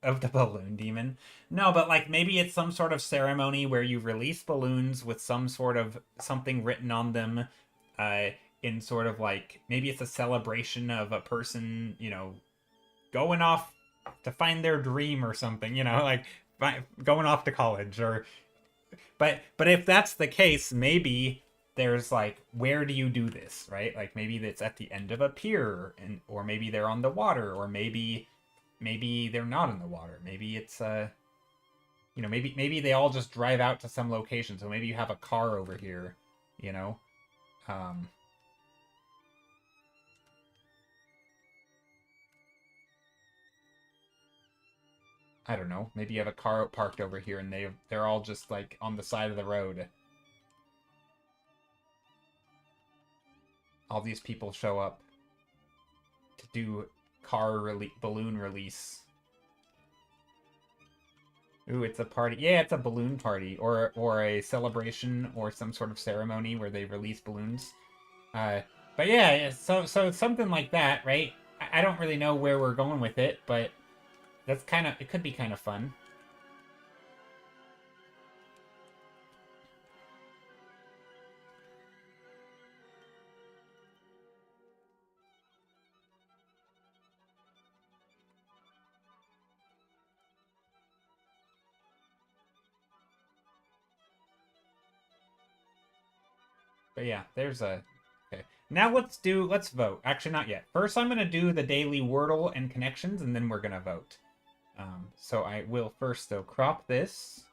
of the balloon demon. No, but like maybe it's some sort of ceremony where you release balloons with some sort of something written on them. In sort of like, maybe it's a celebration of a person, going off to find their dream or something, like going off to college but if that's the case, maybe there's like, where do you do this, right? Like maybe it's at the end of a pier, or maybe they're on the water, or maybe they're not in the water. Maybe it's maybe they all just drive out to some location. So maybe you have a car over here, I don't know. Maybe you have a car parked over here and they're all just like on the side of the road. All these people show up to do balloon release. Ooh, it's a party. Yeah, it's a balloon party or a celebration or some sort of ceremony where they release balloons. But yeah, so something like that, right? I don't really know where we're going with it, but it could be kind of fun. But yeah, there's a... Okay. Now let's vote. Actually, not yet. First, I'm going to do the daily Wordle and connections, and then we're going to vote. So I will first, though, crop this.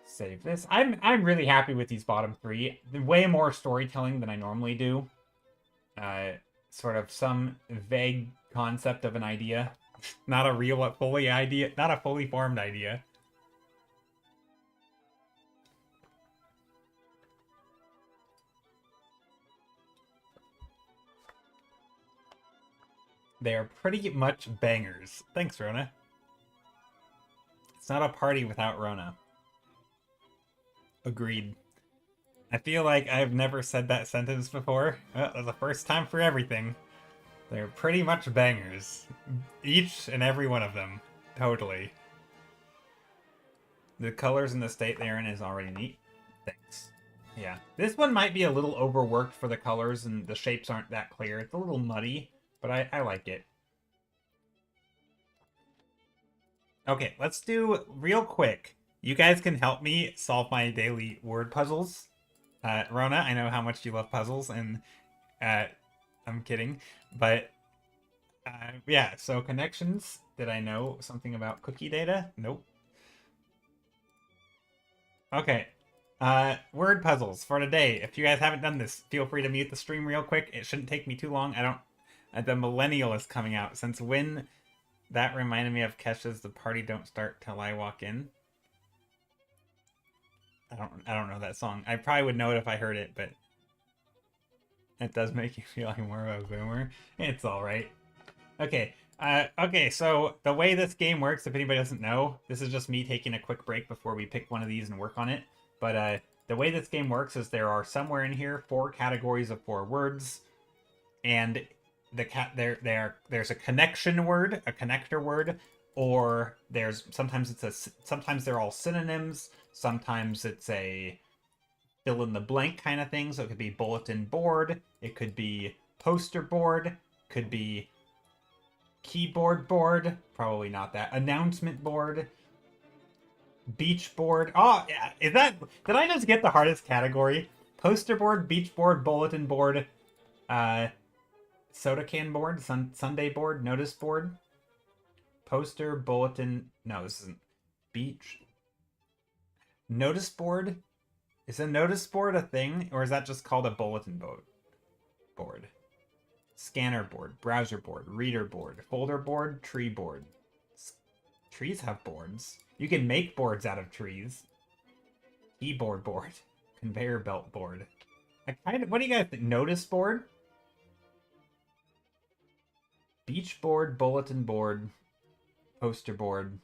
Save this. I'm really happy with these bottom three. Way more storytelling than I normally do. Sort of some vague concept of an idea. Not a fully formed idea. They are pretty much bangers. Thanks, Rona. It's not a party without Rona. Agreed. I feel like I've never said that sentence before. Well, that's the first time for everything. They're pretty much bangers. Each and every one of them. Totally. The colors in the state they're in is already neat. Thanks. Yeah. This one might be a little overworked for the colors and the shapes aren't that clear. It's a little muddy, but I like it. Okay, let's do real quick. You guys can help me solve my daily word puzzles. Rona, I know how much you love puzzles, and I'm kidding. But yeah, so connections. Did I know something about cookie data? Nope. Okay. Word puzzles for today. If you guys haven't done this, feel free to mute the stream real quick. It shouldn't take me too long. I don't. The millennial is coming out. Since when? That reminded me of Kesha's "The Party Don't Start Till I Walk In." I don't know that song. I probably would know it if I heard it, but it does make you feel like more of a boomer. It's all right. Okay. Okay, so the way this game works, if anybody doesn't know, this is just me taking a quick break before we pick one of these and work on it. But the way this game works is there are somewhere in here 4 categories of 4 words, and there's a connection word, a connector word, or sometimes they're all synonyms, sometimes it's a fill in the blank kind of thing. So it could be bulletin board, it could be poster board, could be keyboard board, probably not that, announcement board, beach board. Oh, yeah, did I just get the hardest category? Poster board, beach board, bulletin board, soda can board, Sunday board, notice board, poster, bulletin. No, this isn't beach. Notice board. Is a notice board a thing, or is that just called a bulletin board? Scanner board, browser board, reader board, folder board, tree board. Trees have boards. You can make boards out of trees. Keyboard board, conveyor belt board. What do you guys think? Notice board? Beach board, bulletin board, poster board,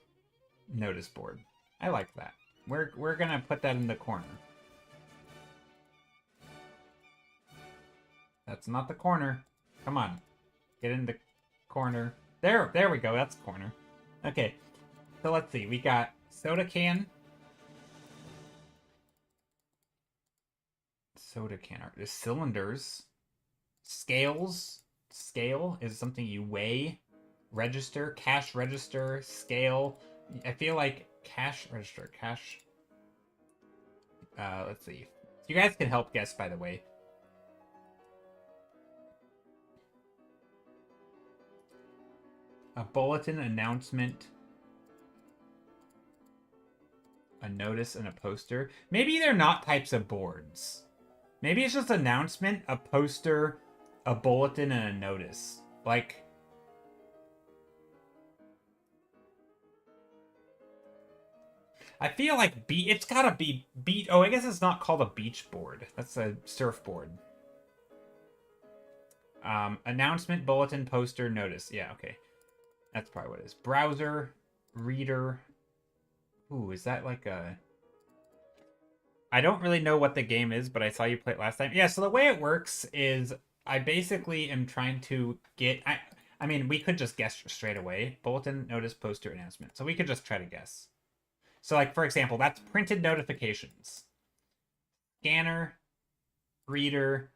notice board. I like that. We're gonna put that in the corner. That's not the corner. Come on. Get in the corner. There we go. That's corner. Okay. So let's see. We got soda can. Soda can art. There's cylinders. Scales. Scale is something you weigh. Register. Cash register. Scale. I feel like cash register. Cash. Let's see. You guys can help guess, by the way. A bulletin, announcement, a notice, and a poster. Maybe they're not types of boards. Maybe it's just announcement, a poster, a bulletin, and a notice. Like, I feel like it's gotta be beach. Oh, I guess it's not called a beach board. That's a surfboard. Announcement, bulletin, poster, notice. Yeah, okay. That's probably what it is. Browser, reader. Ooh, is that like a... I don't really know what the game is, but I saw you play it last time. Yeah, so the way it works is I basically am trying to get... I mean, we could just guess straight away. Bulletin, notice, poster, announcement. So we could just try to guess. So, like, for example, that's printed notifications. Scanner, reader...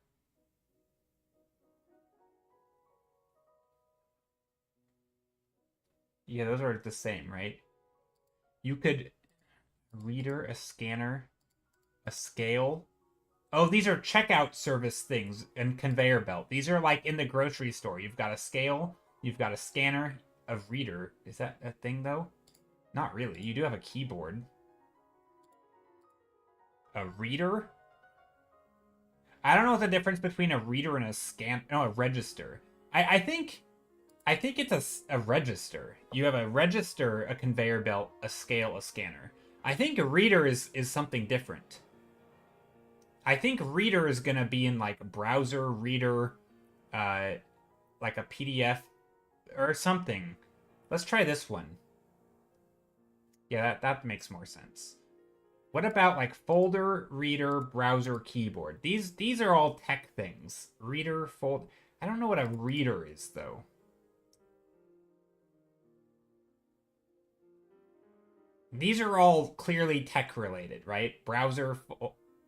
Yeah, those are the same, right? You could reader, a scanner, a scale. Oh, these are checkout service things and conveyor belt. These are like in the grocery store. You've got a scale, you've got a scanner, a reader. Is that a thing though? Not really. You do have a keyboard. A reader? I don't know what the difference between a reader and a register. I think it's a register. You have a register, a conveyor belt, a scale, a scanner. I think a reader is something different. I think reader is gonna be in like browser, reader, like a PDF or something. Let's try this one. Yeah, that makes more sense. What about like folder, reader, browser, keyboard? These are all tech things. Reader, fold. I don't know what a reader is though. These are all clearly tech related, right? Browser,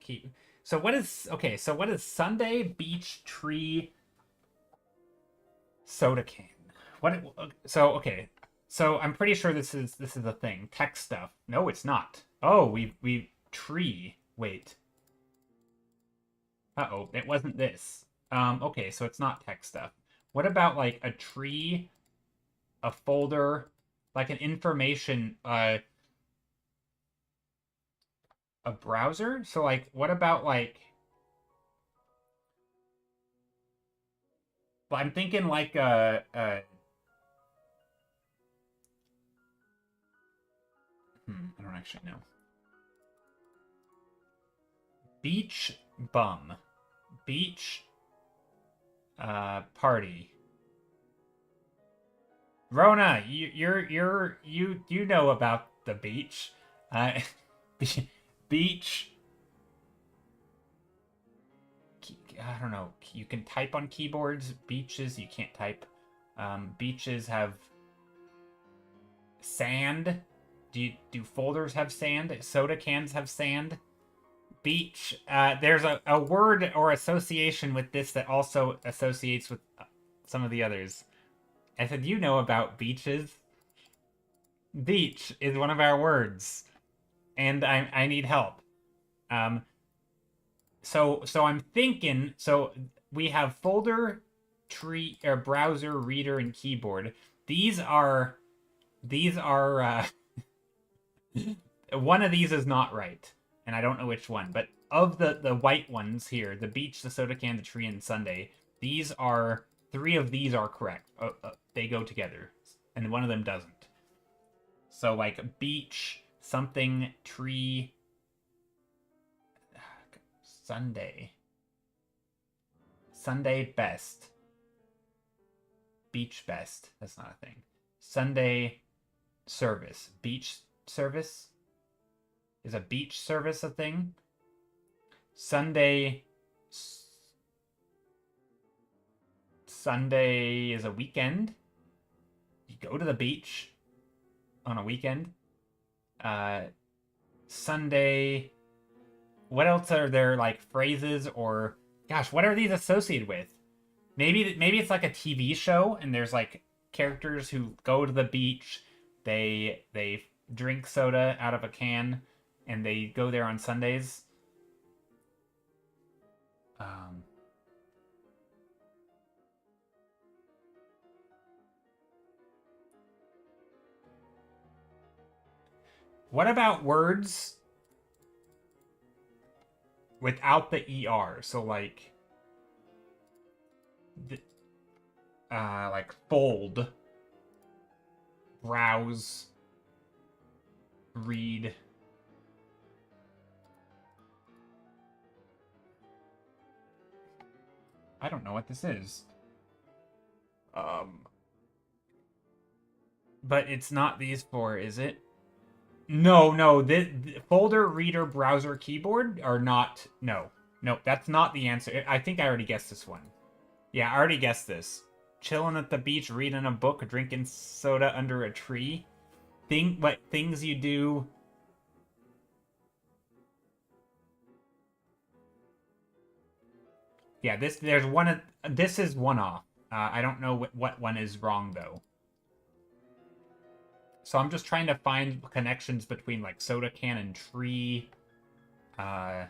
key. So what is okay? So what is Sunday, beach, tree, soda can? What? So okay. So I'm pretty sure this is a thing. Tech stuff. No, it's not. Oh, we tree. Wait. Uh-oh, it wasn't this. Okay, so it's not tech stuff. What about like a tree, a folder, like an information, a browser? So like, what about like, well, I'm thinking like I don't actually know. Beach bum, beach, party. Rona, you know about the beach, uh, beach. I don't know. You can type on keyboards. Beaches, you can't type. Beaches have sand. Do folders have sand? Soda cans have sand. Beach. There's a word or association with this that also associates with some of the others. I said you know about beaches. Beach is one of our words, and I need help. Um, so I'm thinking. So we have folder, tree, or browser, reader, and keyboard. These are one of these is not right, and I don't know which one. But of the white ones here, the beach, the soda can, the tree, and Sunday, these are three of these are correct. They go together, and one of them doesn't. So like beach, something, tree, Sunday. Sunday best. Beach best. That's not a thing. Sunday service. Beach service? Is a beach service a thing? Sunday. Sunday is a weekend. You go to the beach on a weekend. Uh, Sunday. What else are there like phrases or gosh, what are these associated with? Maybe it's like a TV show and there's like characters who go to the beach, they drink soda out of a can and they go there on Sundays. Um what about words without the er? So like fold, browse, read. I don't know what this is. Um, but it's not these four, is it? No, no. The folder, reader, browser, keyboard are not. No, no. That's not the answer. I think I already guessed this one. Yeah, I already guessed this. Chilling at the beach, reading a book, drinking soda under a tree. What things you do. Yeah, there's one. This is one off. I don't know what one is wrong though. So I'm just trying to find connections between like soda can and tree. Uh,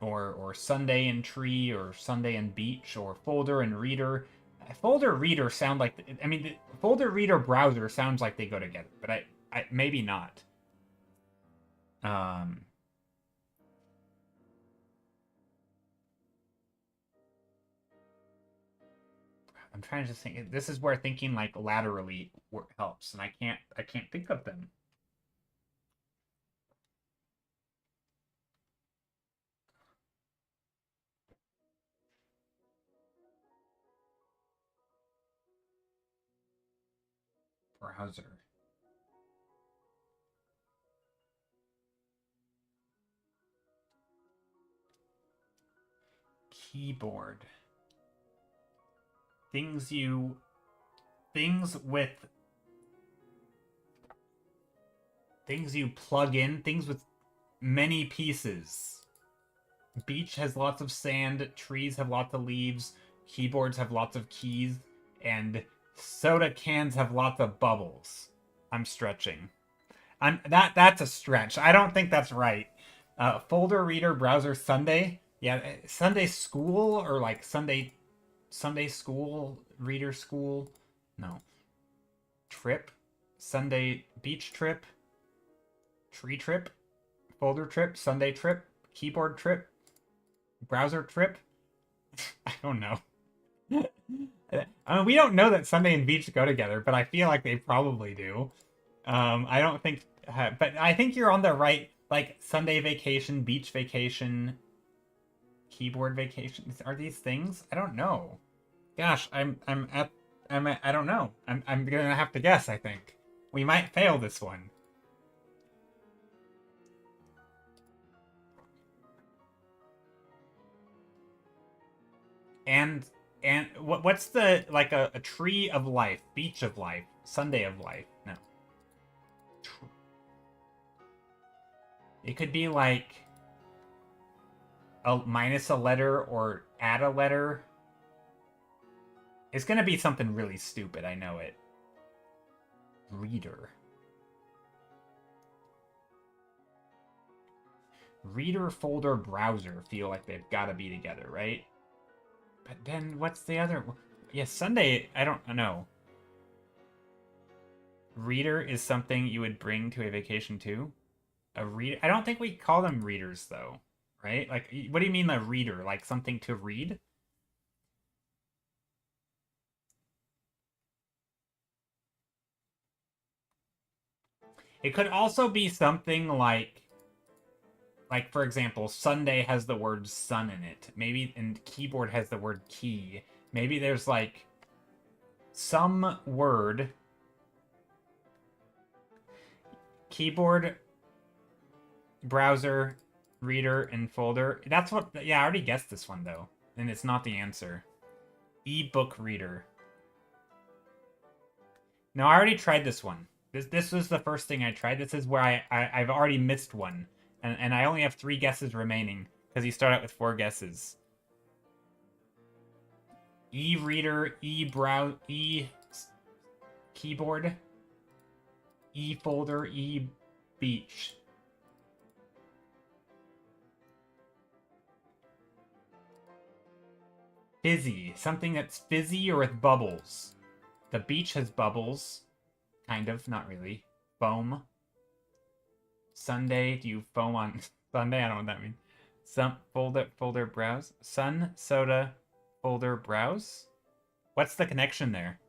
or Sunday and tree, or Sunday and beach, or folder and reader. Folder reader sound like I mean, the folder reader browser sounds like they go together, but I maybe not. Um, I'm trying to think. This is where thinking like laterally helps, and I can't think of them. Browser. Keyboard. Things you plug in, things with many pieces. Beach has lots of sand, trees have lots of leaves, keyboards have lots of keys, and soda cans have lots of bubbles. I'm stretching. That's a stretch. I don't think that's right. Folder, reader, browser, Sunday. Yeah, Sunday school or like Sunday school, reader school. No. Trip, Sunday beach trip, tree trip, folder trip, Sunday trip, keyboard trip, browser trip. I don't know. I mean, we don't know that Sunday and beach go together, but I feel like they probably do. I don't think, but I think you're on the right. Like Sunday vacation, beach vacation, keyboard vacation. Are these things? I don't know. Gosh, I don't know. I'm gonna have to guess. I think we might fail this one. And what's the like a tree of life, beach of life, Sunday of life? No. It could be like minus a letter or add a letter. It's gonna be something really stupid, I know it. Reader. Reader, folder, browser feel like they've got to be together, right? But then what's the other? Yeah, Sunday, I don't know. Reader is something you would bring to a vacation too? A reader? I don't think we call them readers though, right? Like, what do you mean a reader? Like something to read? It could also be something like for example, Sunday has the word sun in it. Maybe, and keyboard has the word key. Maybe there's like some word. Keyboard, browser, reader, and folder. That's what, yeah, I already guessed this one though. And it's not the answer. Ebook reader. No, I already tried this one. This was the first thing I tried. This is where I've already missed one. And I only have 3 guesses remaining, because you start out with 4 guesses. E-reader, e-keyboard, e-folder, e-beach. Fizzy. Something that's fizzy or with bubbles. The beach has bubbles. Kind of, not really. Foam. Sunday, do you foam on Sunday? I don't know what that means. Some folder, browse. Sun, soda, folder, browse. What's the connection there?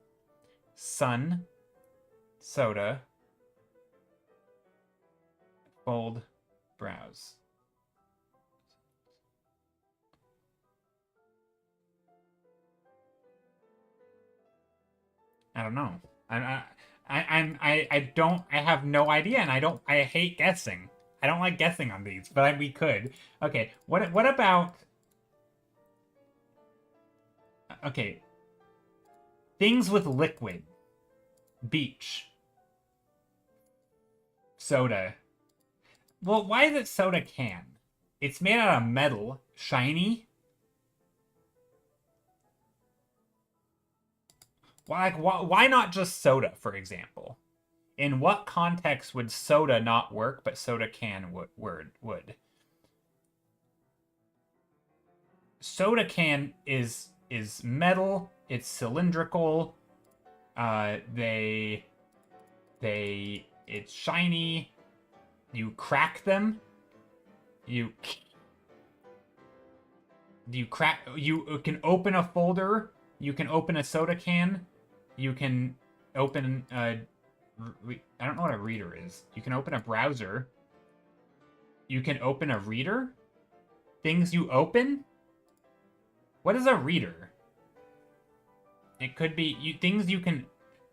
Sun, soda, fold, browse. I don't know. I have no idea, and I hate guessing. I don't like guessing on these, but we could. Okay, what about... Okay. Things with liquid. Beach. Soda. Well, why is it soda can? It's made out of metal. Shiny. Why not just soda, for example? In what context would soda not work, but soda can would? Soda can is metal. It's cylindrical. It's shiny. You crack them. You can open a folder. You can open a soda can. You can open I don't know what a reader is. You can open a browser. You can open a reader? Things you open? What is a reader? It could be things you can...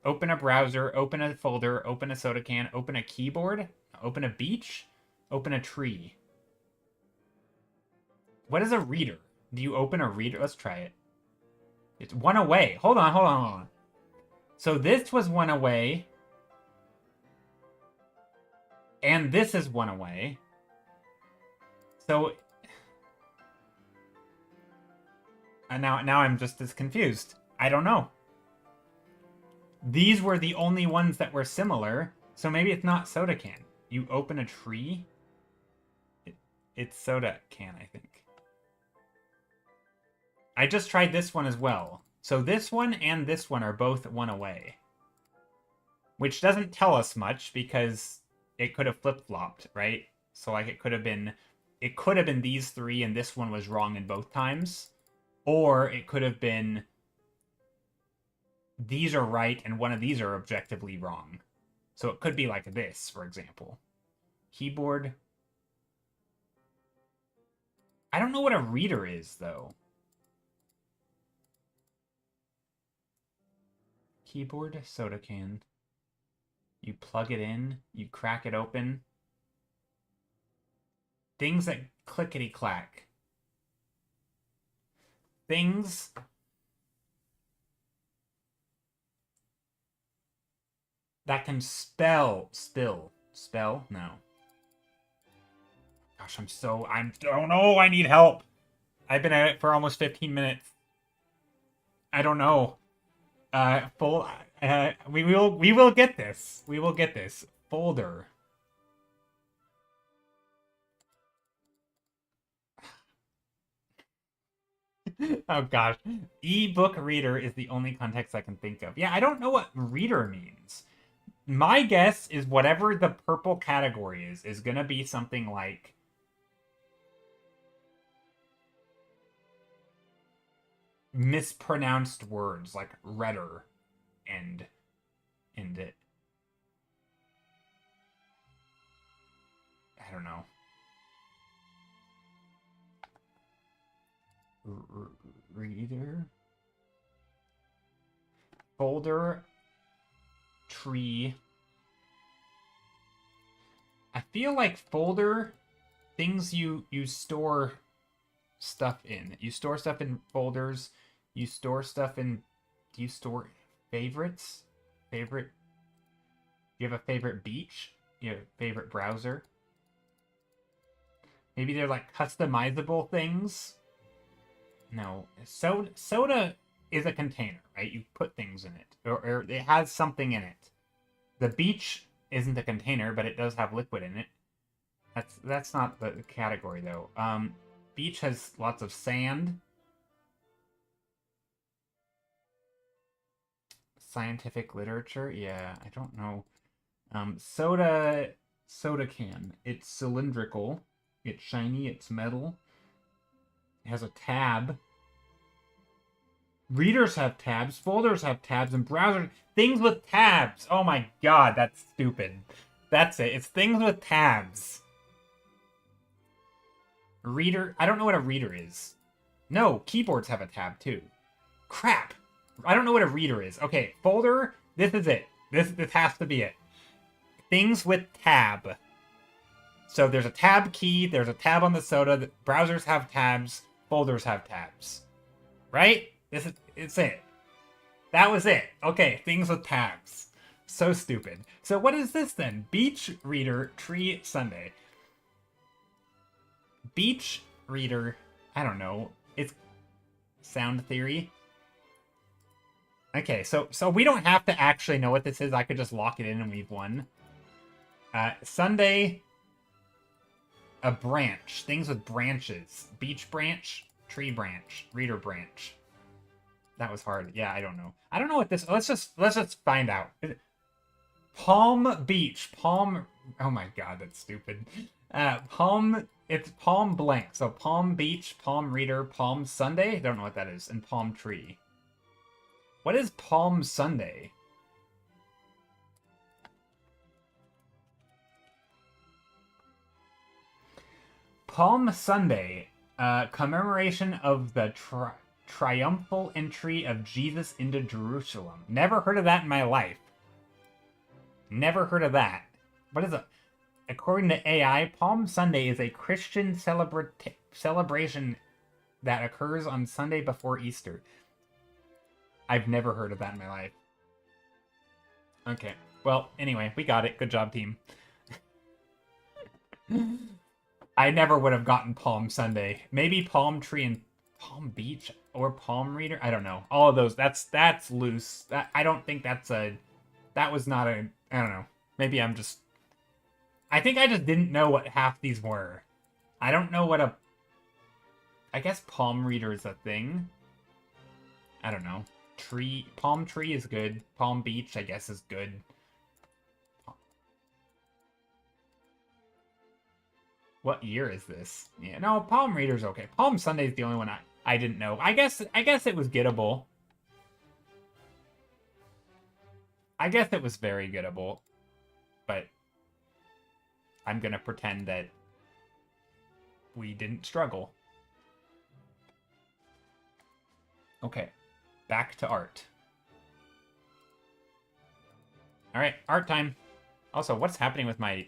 Open a browser, open a folder, open a soda can, open a keyboard, open a beach, open a tree. What is a reader? Do you open a reader? Let's try it. It's one away. Hold on, hold on, hold on. So this was one away. And this is one away. So now I'm just as confused. I don't know. These were the only ones that were similar, so maybe it's not soda can. You open a tree? It's soda can, I think. I just tried this one as well. So this one and this one are both one away. Which doesn't tell us much because it could have flip-flopped, right? So like it could have been these three and this one was wrong in both times. Or it could have been these are right and one of these are objectively wrong. So it could be like this, for example. Keyboard. I don't know what a reader is, though. Keyboard, soda can. You plug it in, you crack it open. Things that clickety-clack. Things that can spill. Spell? No. Gosh, oh no, I need help. I've been at it for almost 15 minutes. I don't know. We will get this. We will get this. Folder. Oh gosh. Ebook reader is the only context I can think of. Yeah, I don't know what reader means. My guess is whatever the purple category is gonna be something like mispronounced words like redder and it. I don't know. Reader, folder, tree. I feel like folder, things you store stuff in. You store stuff in folders. You store stuff in. Do you store favorites? Favorite. You have a favorite beach. You have a favorite browser. Maybe they're like customizable things. No, soda is a container, right? You put things in it, or it has something in it. The beach isn't a container, but it does have liquid in it. That's not the category though. Beach has lots of sand. Scientific literature, yeah, I don't know. Soda can. It's cylindrical. It's shiny. It's metal. It has a tab. Readers have tabs, folders have tabs, and browsers. Things with tabs. Oh my god, that's stupid. That's it. It's things with tabs. Reader. I don't know what a reader is. No, keyboards have a tab too. Crap. I don't know what a reader is. Okay, folder. This is it. This has to be it. Things with tab. So there's a tab key. There's a tab on the soda. Browsers have tabs. Folders have tabs. Right? It's it. That was it. Okay, things with tabs. So stupid. So what is this then? Beach reader, tree, Sunday. Beach reader, I don't know. It's sound theory. Okay, so we don't have to actually know what this is. I could just lock it in and we've won. Sunday, a branch. Things with branches. Beach branch, tree branch, reader branch. That was hard. Yeah, I don't know. I don't know what this. Let's just find out. Palm Beach. Palm. Oh my god, that's stupid. Palm. It's Palm blank. So Palm Beach, Palm Reader, Palm Sunday. I don't know what that is. And Palm Tree. What is Palm Sunday? Palm Sunday. Commemoration of the Triumphal entry of Jesus into Jerusalem. Never heard of that in my life. Never heard of that. What is it? According to AI, Palm Sunday is a Christian celebration that occurs on Sunday before Easter. I've never heard of that in my life. Okay. Well, anyway, we got it. Good job, team. I never would have gotten Palm Sunday. Maybe Palm Tree and Palm Beach or Palm Reader. I don't know. All of those. That's loose. I don't think that's a. That was not a. I don't know. Maybe I'm just. I think I just didn't know what half these were. I don't know what a. I guess Palm Reader is a thing. I don't know. Palm Tree is good. Palm Beach, I guess, is good. What year is this? Yeah, no, Palm Reader's okay. Palm Sunday is the only one I didn't know. I guess it was gettable. I guess it was very gettable. But I'm gonna pretend that we didn't struggle. Okay. Back to art. Alright, art time. Also, what's happening with my...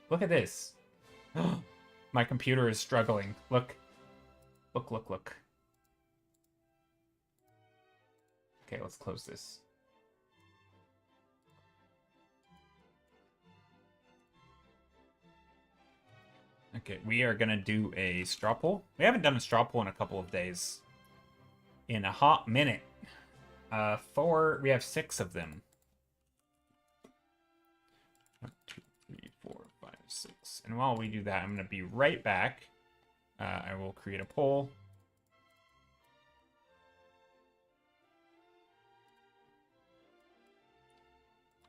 Look at this. My computer is struggling. Look. Look, look, look. Okay, let's close this. Okay, we are gonna do a straw poll. We haven't done a straw poll in a couple of days. In a hot minute. We have 6 of them. 1, 2, 3, 4, 5, 6. And while we do that, I'm going to be right back. I will create a poll.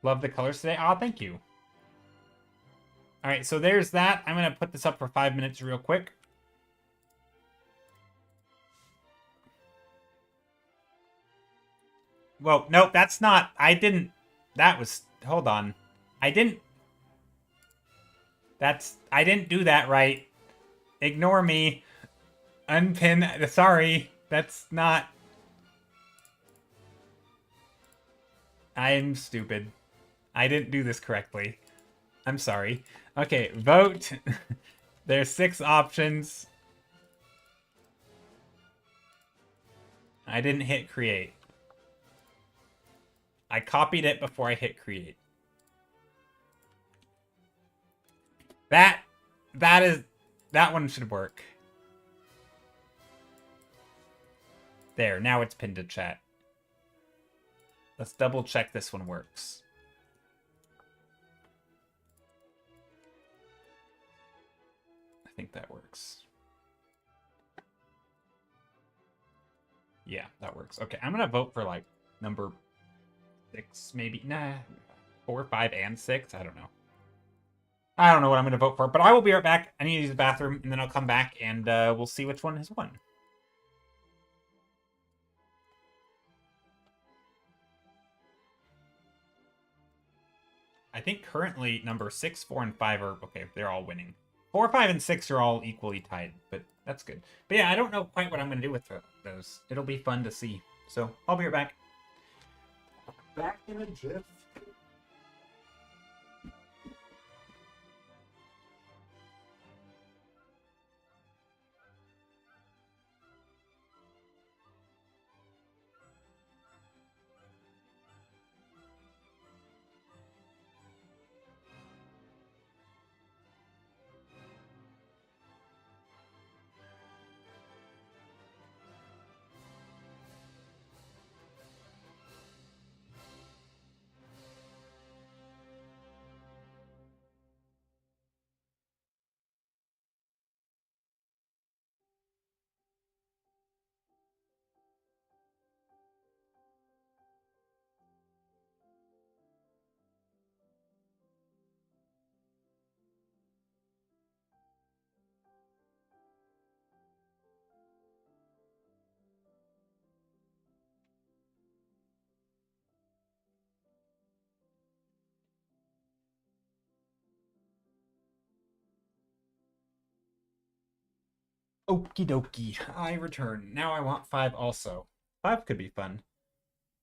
Love the colors today. Aw, thank you. All right, so there's that. I'm going to put this up for 5 minutes real quick. Well, nope, that's not... I didn't... That was... Hold on. I didn't do that right. Ignore me. Unpin... Sorry. That's not... I'm stupid. I didn't do this correctly. I'm sorry. Okay, vote. There's 6 options. I didn't hit create. I copied it before I hit create. That one should work. There, now it's pinned to chat. Let's double check this one works. I think that works. Yeah, that works. Okay, I'm gonna vote for like number 6, maybe. Nah, 4, 5, and 6. I don't know. I don't know what I'm going to vote for, but I will be right back. I need to use the bathroom, and then I'll come back, and we'll see which one has won. I think currently number 6, 4, and 5 are... Okay, they're all winning. 4, 5, and 6 are all equally tied, but that's good. But yeah, I don't know quite what I'm going to do with those. It'll be fun to see. So, I'll be right back. Back in a jiff. Okie dokie. I return. Now I want 5 also. 5 could be fun.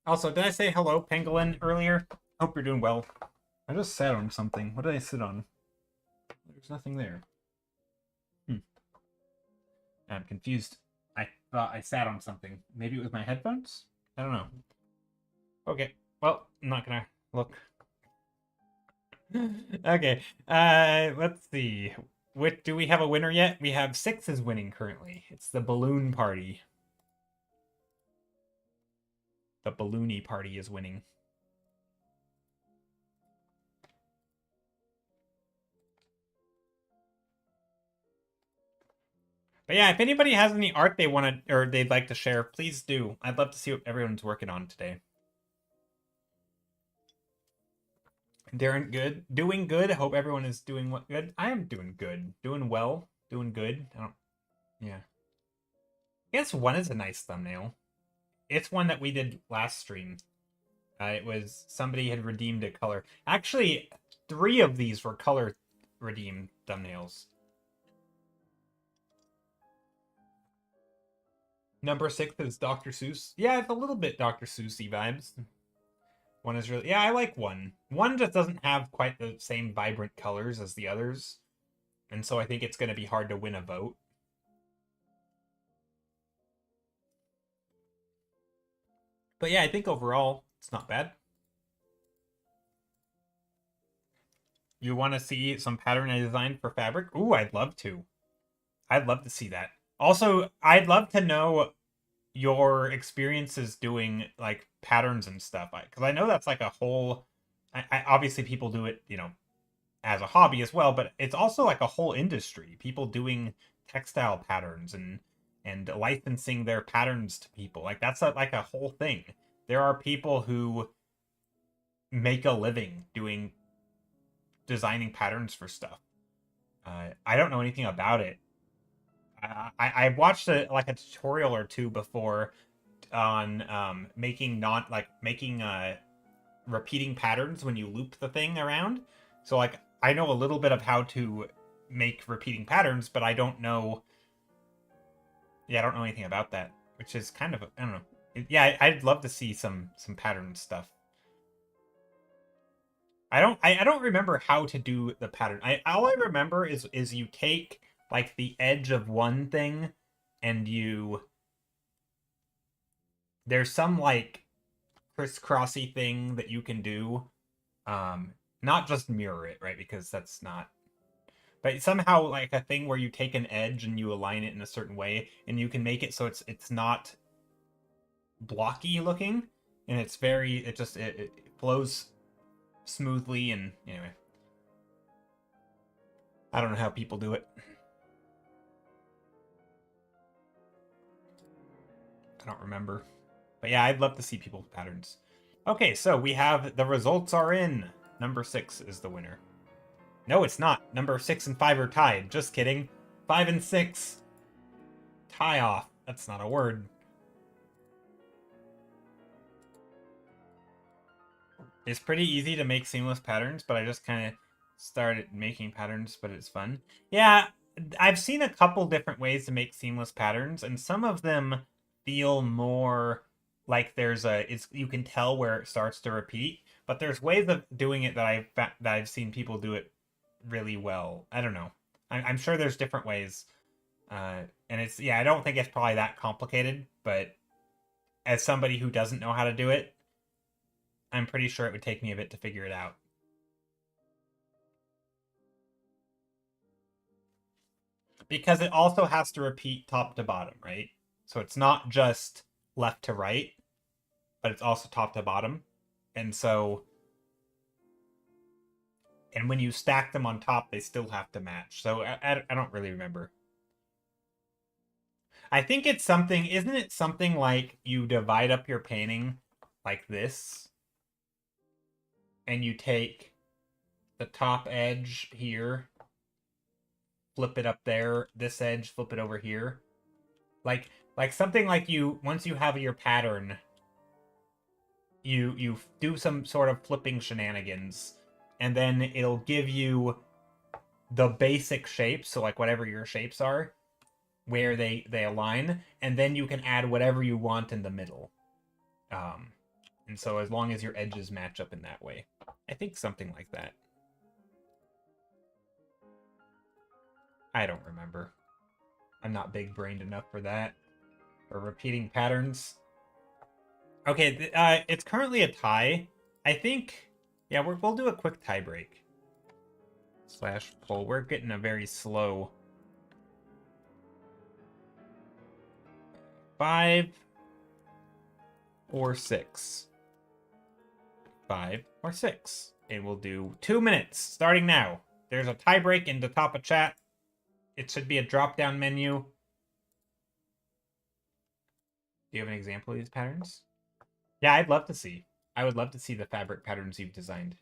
Also, did I say hello, Pangolin, earlier? Hope you're doing well. I just sat on something. What did I sit on? There's nothing there. I'm confused. I thought I sat on something. Maybe it was my headphones? I don't know. Okay. Well, I'm not gonna look. Okay. Let's see. What do we have a winner yet? We have 6 is winning currently. It's the balloon party. The balloony party is winning. But yeah, if anybody has any art they want to or they'd like to share, please do. I'd love to see what everyone's working on today. Darren, good. Doing good. Hope everyone is doing what good. I am doing good. Doing well. Doing good. I don't yeah. I guess 1 is a nice thumbnail. It's one that we did last stream. It was somebody had redeemed a color. Actually, 3 of these were color redeemed thumbnails. Number 6 is Dr. Seuss. Yeah, it's a little bit Dr. Seussy vibes. 1 is really... Yeah, I like 1. 1 just doesn't have quite the same vibrant colors as the others. And so I think it's going to be hard to win a vote. But yeah, I think overall, it's not bad. You want to see some pattern I designed for fabric? Ooh, I'd love to. I'd love to see that. Also, I'd love to know your experiences doing like patterns and stuff, because I know that's like a whole obviously people do it, you know, as a hobby as well, but it's also like a whole industry, people doing textile patterns and licensing their patterns to people. Like that's like a whole thing. There are people who make a living doing designing patterns for stuff. I don't know anything about it. I watched like a tutorial or 2 before on making repeating patterns when you loop the thing around. So like I know a little bit of how to make repeating patterns, but I don't know. Yeah, I don't know anything about that, which is kind of I don't know. Yeah, I'd love to see some pattern stuff. I don't remember how to do the pattern. All I remember is you take like the edge of one thing and there's some like crisscrossy thing that you can do. Not just mirror it, right? Because that's not, but somehow like a thing where you take an edge and you align it in a certain way and you can make it so it's not blocky looking, and it's very it flows smoothly. And anyway, I don't know how people do it. I don't remember. But yeah, I'd love to see people's patterns. Okay, so we have the results are in. Number 6 is the winner. No, it's not. Number 6 and 5 are tied. Just kidding. 5 and 6 tie off. That's not a word. It's pretty easy to make seamless patterns, but I just kind of started making patterns, but it's fun. Yeah, I've seen a couple different ways to make seamless patterns, and some of them feel more like you can tell where it starts to repeat, but there's ways of doing it that I've seen people do it really well. I don't know. I'm sure there's different ways, and it's I don't think it's probably that complicated, but as somebody who doesn't know how to do it, I'm pretty sure it would take me a bit to figure it out. Because it also has to repeat top to bottom, right? So it's not just left to right, but it's also top to bottom. And so, and when you stack them on top, they still have to match. So I don't really remember. I think it's something, isn't it something like you divide up your painting like this, and you take the top edge here, flip it up there, this edge, flip it over here. Like something like once you have your pattern, you do some sort of flipping shenanigans, and then it'll give you the basic shapes, so like whatever your shapes are, where they align, and then you can add whatever you want in the middle. And so as long as your edges match up in that way, I think something like that. I don't remember. I'm not big-brained enough for that. Or repeating patterns. Okay, it's currently a tie. I think, yeah, we'll do a quick tie break. Slash pull. We're getting a very slow 5 or 6. 5 or 6. And we'll do 2 minutes starting now. There's a tie break in the top of chat. It should be a drop-down menu. Do you have an example of these patterns? Yeah, I'd love to see. I would love to see the fabric patterns you've designed.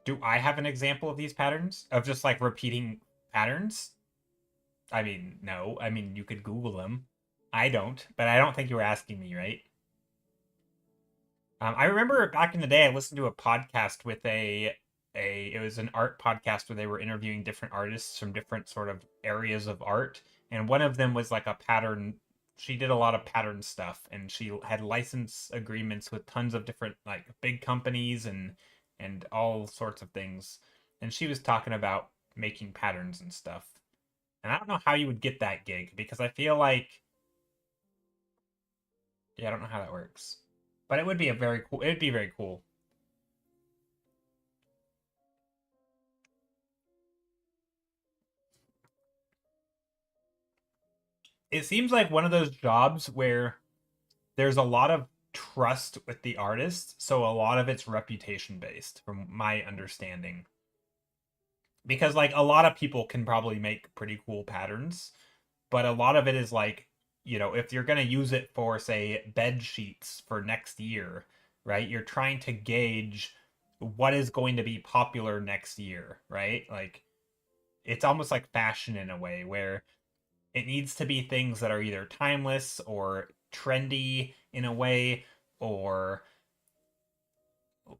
Do I have an example of these patterns? Of just like repeating patterns? I mean, no. I mean, you could Google them. I don't, but I don't think you were asking me, right? I remember back in the day, I listened to a podcast with it was an art podcast where they were interviewing different artists from different sort of areas of art, and one of them was like a pattern. She did a lot of pattern stuff, and she had license agreements with tons of different like big companies and all sorts of things. And she was talking about making patterns and stuff. And I don't know how you would get that gig because I feel like, yeah, I don't know how that works. But it would be it would be very cool. It seems like one of those jobs where there's a lot of trust with the artist, so a lot of it's reputation based from my understanding. Because like a lot of people can probably make pretty cool patterns, but a lot of it is like, if you're going to use it for say bed sheets for next year, right? You're trying to gauge what is going to be popular next year, right? Like it's almost like fashion in a way where it needs to be things that are either timeless or trendy in a way, or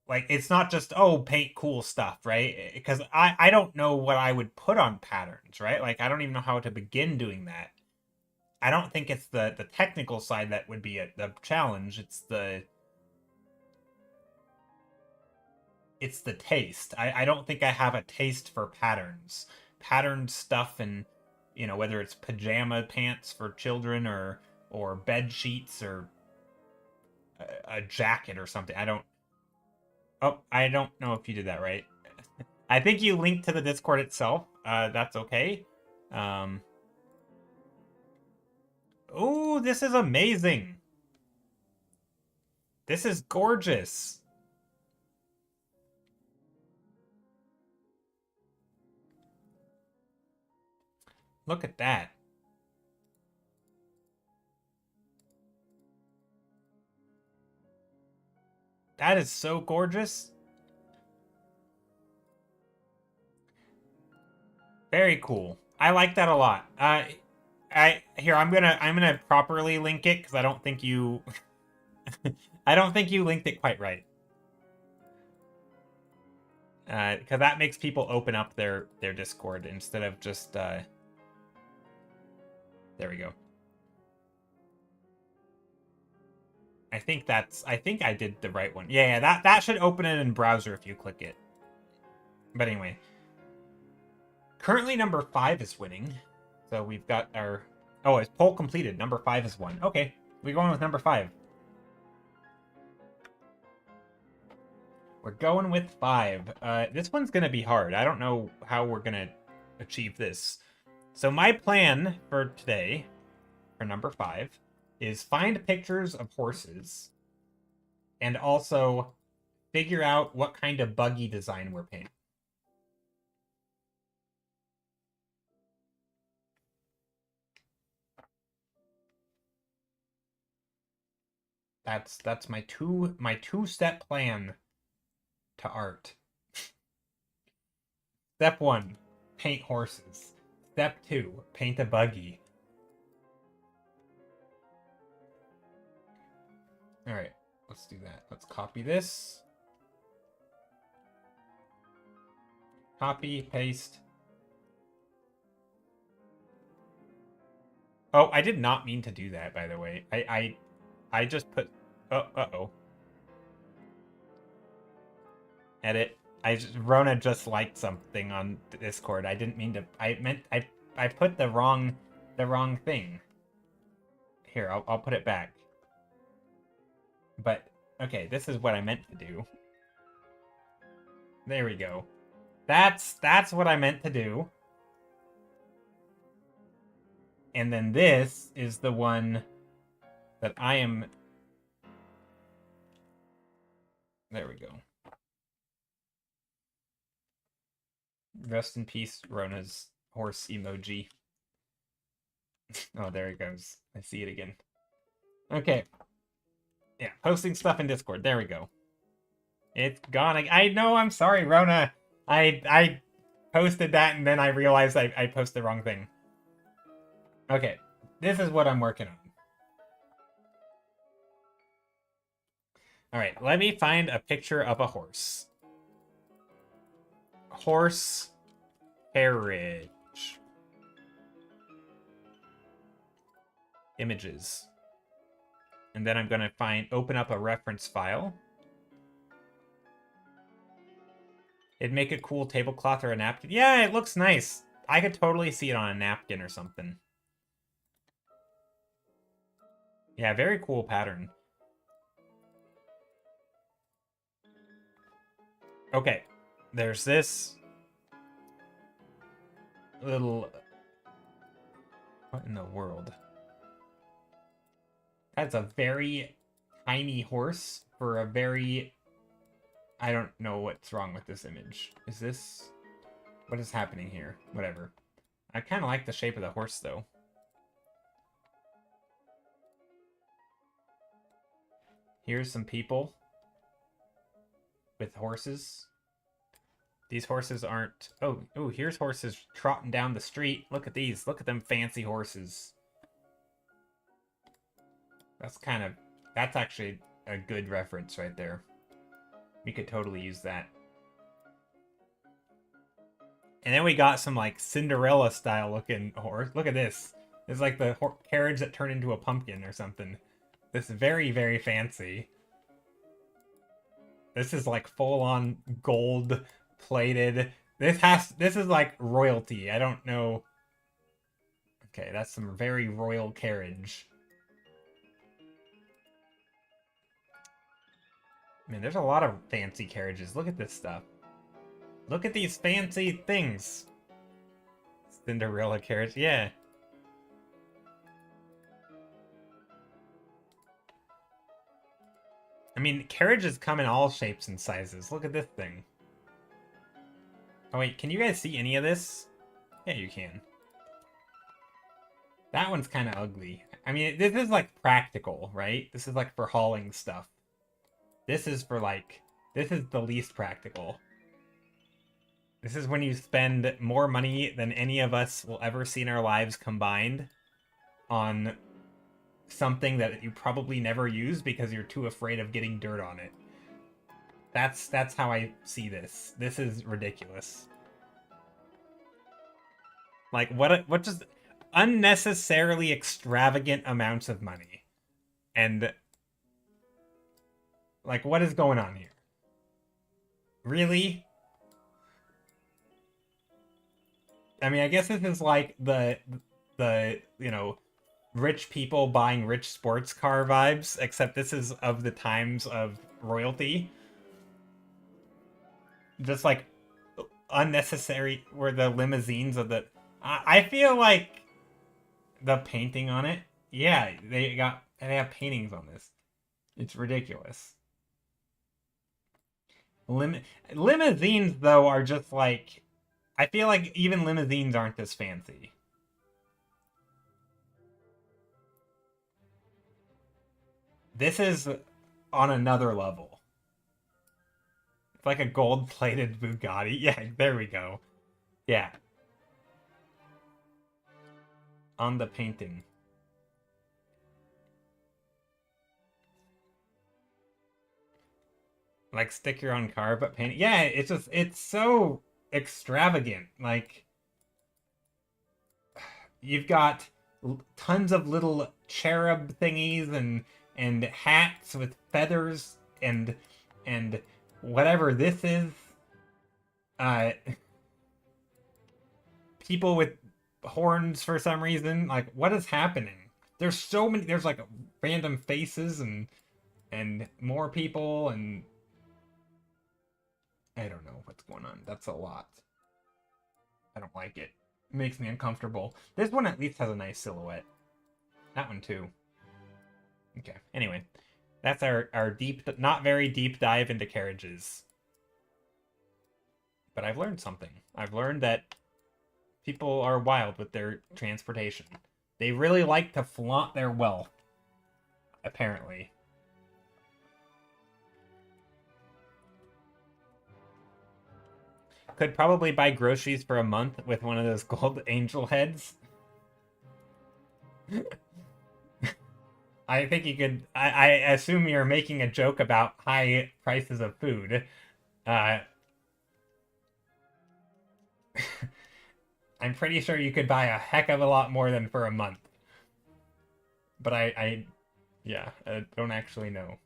like it's not just paint cool stuff, right? Because I don't know what I would put on patterns, right? Like I don't even know how to begin doing that. I don't think it's the technical side that would be the challenge. It's the taste. I don't think I have a taste for patterns. Patterned stuff, and whether it's pajama pants for children or bed sheets or a jacket or something. I don't know if you did that right. I think you linked to the Discord itself. That's okay. Oh, this is amazing. This is gorgeous. Look at that. That is so gorgeous. Very cool. I like that a lot. I'm gonna properly link it because I don't think you I don't think you linked it quite right. Because that makes people open up their Discord instead of just there we go. I think I did the right one. Yeah, that should open it in browser if you click it. But anyway, currently number 5 is winning. So we've got our it's poll completed. Number 5 is won. Okay, we're going with number 5. We're going with 5. This one's gonna be hard. I don't know how we're gonna achieve this. So my plan for today, for number 5, is find pictures of horses and also figure out what kind of buggy design we're painting. That's my two-step plan to art. Step 1, paint horses. Step 2, paint a buggy. All right, let's do that. Let's copy this. Copy, paste. Oh, I did not mean to do that, by the way. I just put... Oh, uh-oh. Edit. Rona just liked something on Discord. I didn't mean to... I put the wrong thing. Here, I'll put it back. But, okay, this is what I meant to do. There we go. That's what I meant to do. And then this is the one that I am... There we go. Rest in peace, Rona's horse emoji. Oh, there it goes. I see it again. Okay. Yeah, posting stuff in Discord. There we go. It's gone. I know, I'm sorry, Rona. I posted that and then I realized I posted the wrong thing. Okay, this is what I'm working on. Alright, let me find a picture of a horse. Horse carriage. Images. And then I'm going to open up a reference file. It'd make a cool tablecloth or a napkin. Yeah, it looks nice. I could totally see it on a napkin or something. Yeah, very cool pattern. Okay, there's this little... What in the world? That's a very tiny horse for a very... I don't know what's wrong with this image. Is this... What is happening here? Whatever. I kind of like the shape of the horse, though. Here's some people with horses. These horses aren't... Oh, here's horses trotting down the street. Look at these. Look at them fancy horses. That's actually a good reference right there. We could totally use that. And then we got some, like, Cinderella-style looking horse. Look at this. It's like the carriage that turned into a pumpkin or something. This is very, very fancy. This is, like, full-on gold-plated. This is, like, royalty. I don't know. Okay, that's some very royal carriage. I mean, there's a lot of fancy carriages. Look at this stuff. Look at these fancy things. Cinderella carriage, yeah. I mean, carriages come in all shapes and sizes. Look at this thing. Oh wait, can you guys see any of this? Yeah, you can. That one's kind of ugly. I mean, this is like practical, right? This is like for hauling stuff. This is for like, this is the least practical. This is when you spend more money than any of us will ever see in our lives combined on something that you probably never use because you're too afraid of getting dirt on it. That's how I see this. This is ridiculous. Like, what just unnecessarily extravagant amounts of money. And like, what is going on here? Really? I mean, I guess this is like the you know, rich people buying rich sports car vibes, except this is of the times of royalty. Just like unnecessary were the limousines of the... I feel like the painting on it, yeah, they have paintings on this. It's ridiculous. Limousines, though, are just like... I feel like even limousines aren't this fancy. This is on another level. It's like a gold-plated Bugatti. Yeah, there we go. Yeah. On the painting. Like stick your own car, but paint it. Yeah, it's just, it's so extravagant. Like, you've got tons of little cherub thingies and hats with feathers and whatever this is. Uh, people with horns for some reason. Like, what is happening? There's so many. There's like random faces and more people, and I don't know what's going on. That's a lot. I don't like it. It makes me uncomfortable. This one at least has a nice silhouette. That one too. Okay. Anyway, that's our deep, not very deep dive into carriages. But I've learned something. I've learned that people are wild with their transportation. They really like to flaunt their wealth, apparently. Could probably buy groceries for a month with one of those gold angel heads. I think you could. I assume you're making a joke about high prices of food. I'm pretty sure you could buy a heck of a lot more than for a month. But yeah, I don't actually know.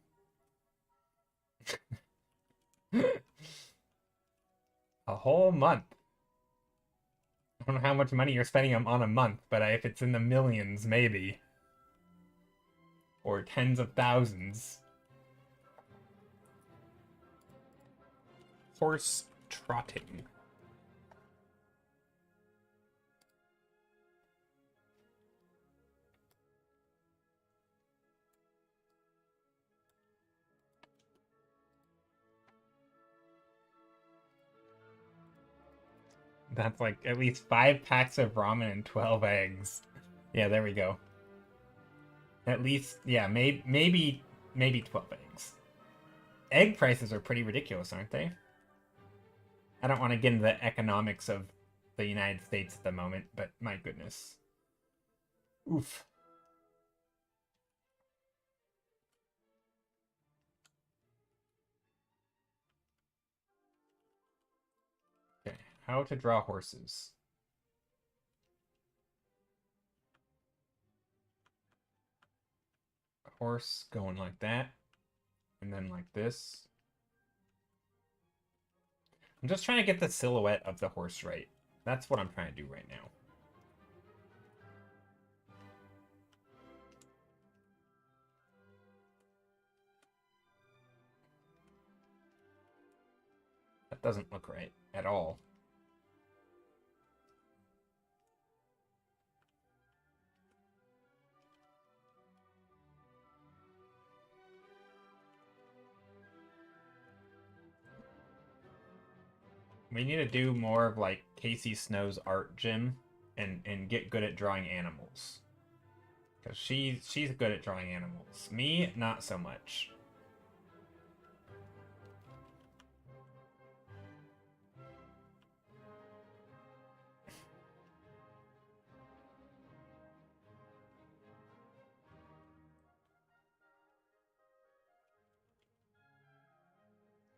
A whole month. I don't know how much money you're spending on a month, but if it's in the millions, maybe. Or tens of thousands. Horse trotting. That's like at least 5 packs of ramen and 12 eggs. Yeah, there we go. At least, yeah, maybe 12 eggs. Egg prices are pretty ridiculous, aren't they? I don't want to get into the economics of the United States at the moment, but my goodness. Oof. Okay, how to draw horses. A horse going like that, and then like this. I'm just trying to get the silhouette of the horse right. That's what I'm trying to do right now. That doesn't look right at all. We need to do more of like Casey Snow's art gym and get good at drawing animals. Because she's good at drawing animals. Me, not so much.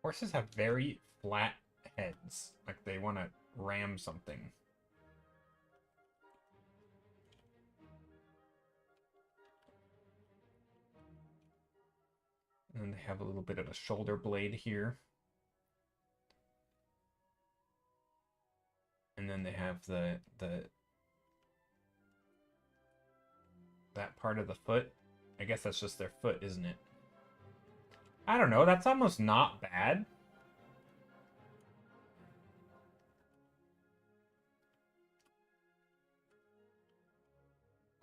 Horses have very flat heads. Like they want to ram something. And then they have a little bit of a shoulder blade here. And then they have that part of the foot. I guess that's just their foot, isn't it? I don't know, that's almost not bad.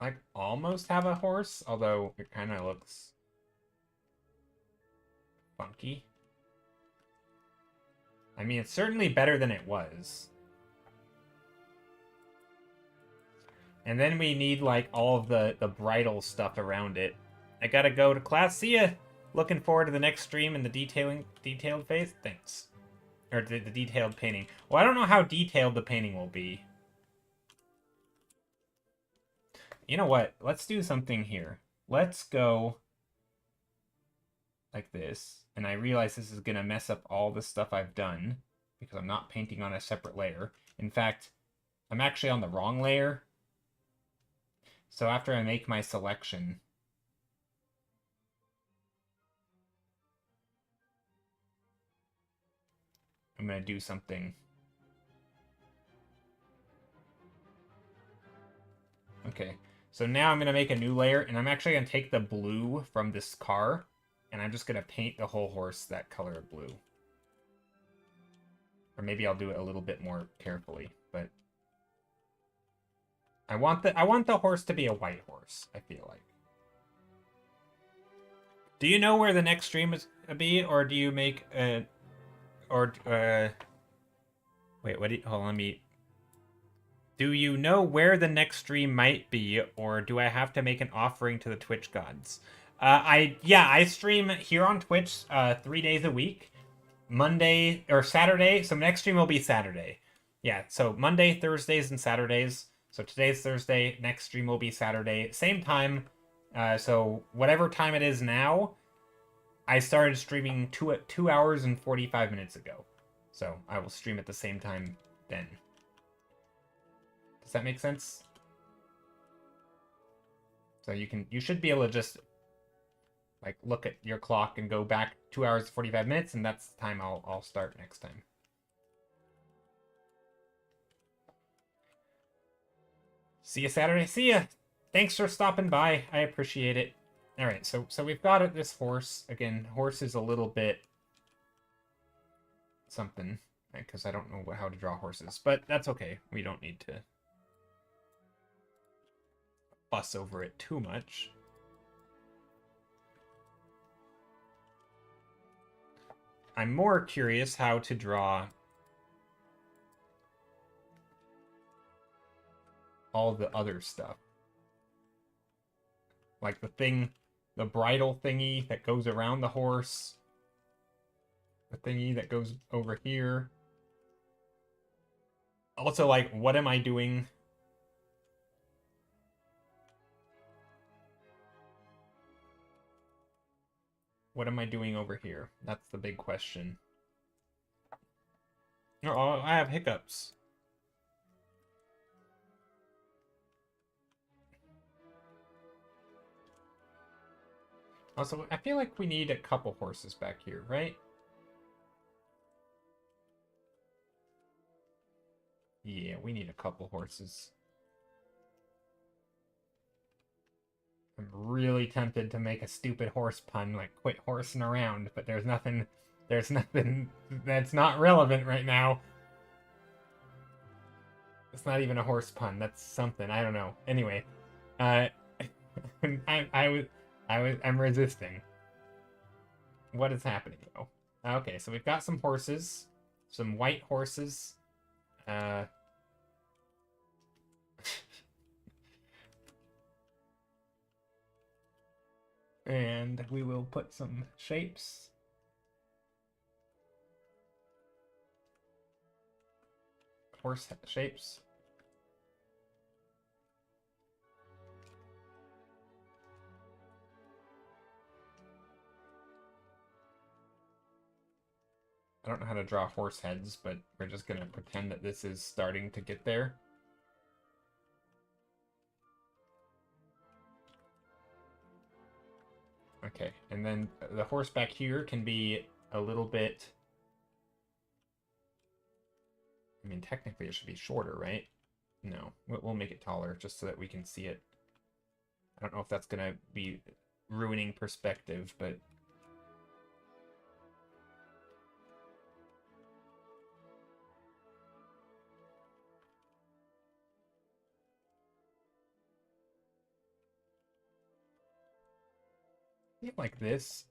Like almost have a horse, although it kind of looks funky. I mean, it's certainly better than it was. And then we need like all of the bridal stuff around it. I gotta go to class. See ya! Looking forward to the next stream in the detailed phase. Thanks. Or the detailed painting. Well, I don't know how detailed the painting will be. You know what? Let's do something here. Let's go like this. And I realize this is going to mess up all the stuff I've done. because I'm not painting on a separate layer. In fact, I'm actually on the wrong layer. So after I make my selection, I'm going to do something. Okay, so now I'm going to make a new layer, and I'm actually going to take the blue from this car, and I'm just going to paint the whole horse that color of blue. Or maybe I'll do it a little bit more carefully, but I want the horse to be a white horse, I feel like. Do you know where the next stream is gonna be, or do you make a wait, what do you, hold on, let me. Do you know where the next stream might be, or do I have to make an offering to the Twitch gods? I stream here on Twitch 3 days a week. Monday or Saturday. So next stream will be Saturday. Yeah, so Monday, Thursdays, and Saturdays. So today's Thursday. Next stream will be Saturday. Same time. So whatever time it is now, I started streaming 2 hours and 45 minutes ago. So I will stream at the same time then. Does that make sense? So you should be able to just like look at your clock and go back 2 hours 45 minutes, and that's the time I'll start next time. See you Saturday. See ya. Thanks for stopping by. I appreciate it. All right, so we've got this horse again. Horse is a little bit something because I don't know how to draw horses, but that's okay. We don't need to fuss over it too much. I'm more curious how to draw all the other stuff. Like the bridle thingy that goes around the horse. The thingy that goes over here. Also, like, what am I doing? What am I doing over here? That's the big question. Oh, I have hiccups. Also, I feel like we need a couple horses back here, right? Yeah, we need a couple horses. I'm really tempted to make a stupid horse pun, like quit horsing around, but there's nothing that's not relevant right now. It's not even a horse pun. That's something. I don't know. Anyway, I'm resisting. What is happening though? Okay, so we've got some horses, some white horses. And we will put some shapes. Horse shapes. I don't know how to draw horse heads, but we're just gonna pretend that this is starting to get there. Okay, and then the horse back here can be a little bit... I mean, technically it should be shorter, right? No, we'll make it taller just so that we can see it. I don't know if that's gonna be ruining perspective, but... like this.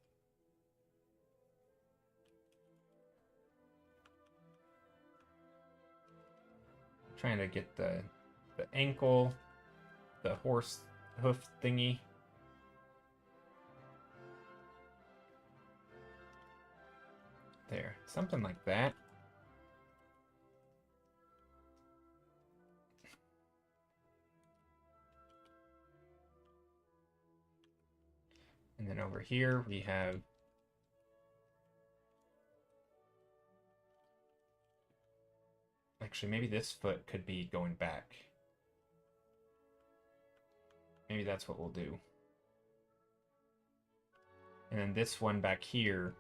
I'm trying to get the ankle, the horse hoof thingy. There, something like that. And then over here we have Actually, maybe this foot could be going back. Maybe that's what we'll do. And then this one back here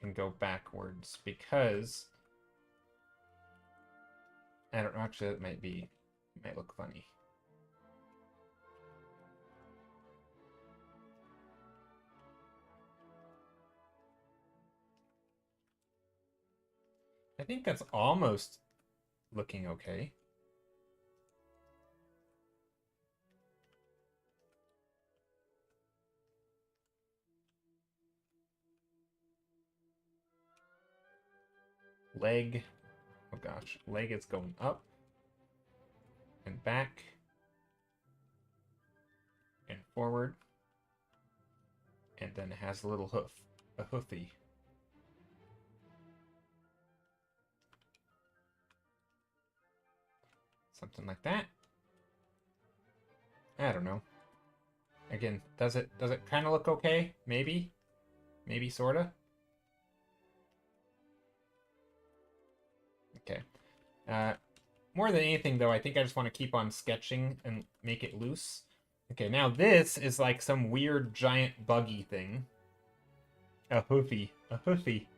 can go backwards because I don't know, actually that might look funny. I think that's almost looking okay. Leg. Oh gosh. Leg is going up. And back. And forward. And then it has a little hoof. A hoofy. Something like that. I don't know. Again, does it kind of look okay? Maybe? Maybe sorta? Okay. More than anything, though, I think I just want to keep on sketching and make it loose. Okay, now this is like some weird giant buggy thing. A hoofy. A hoofy.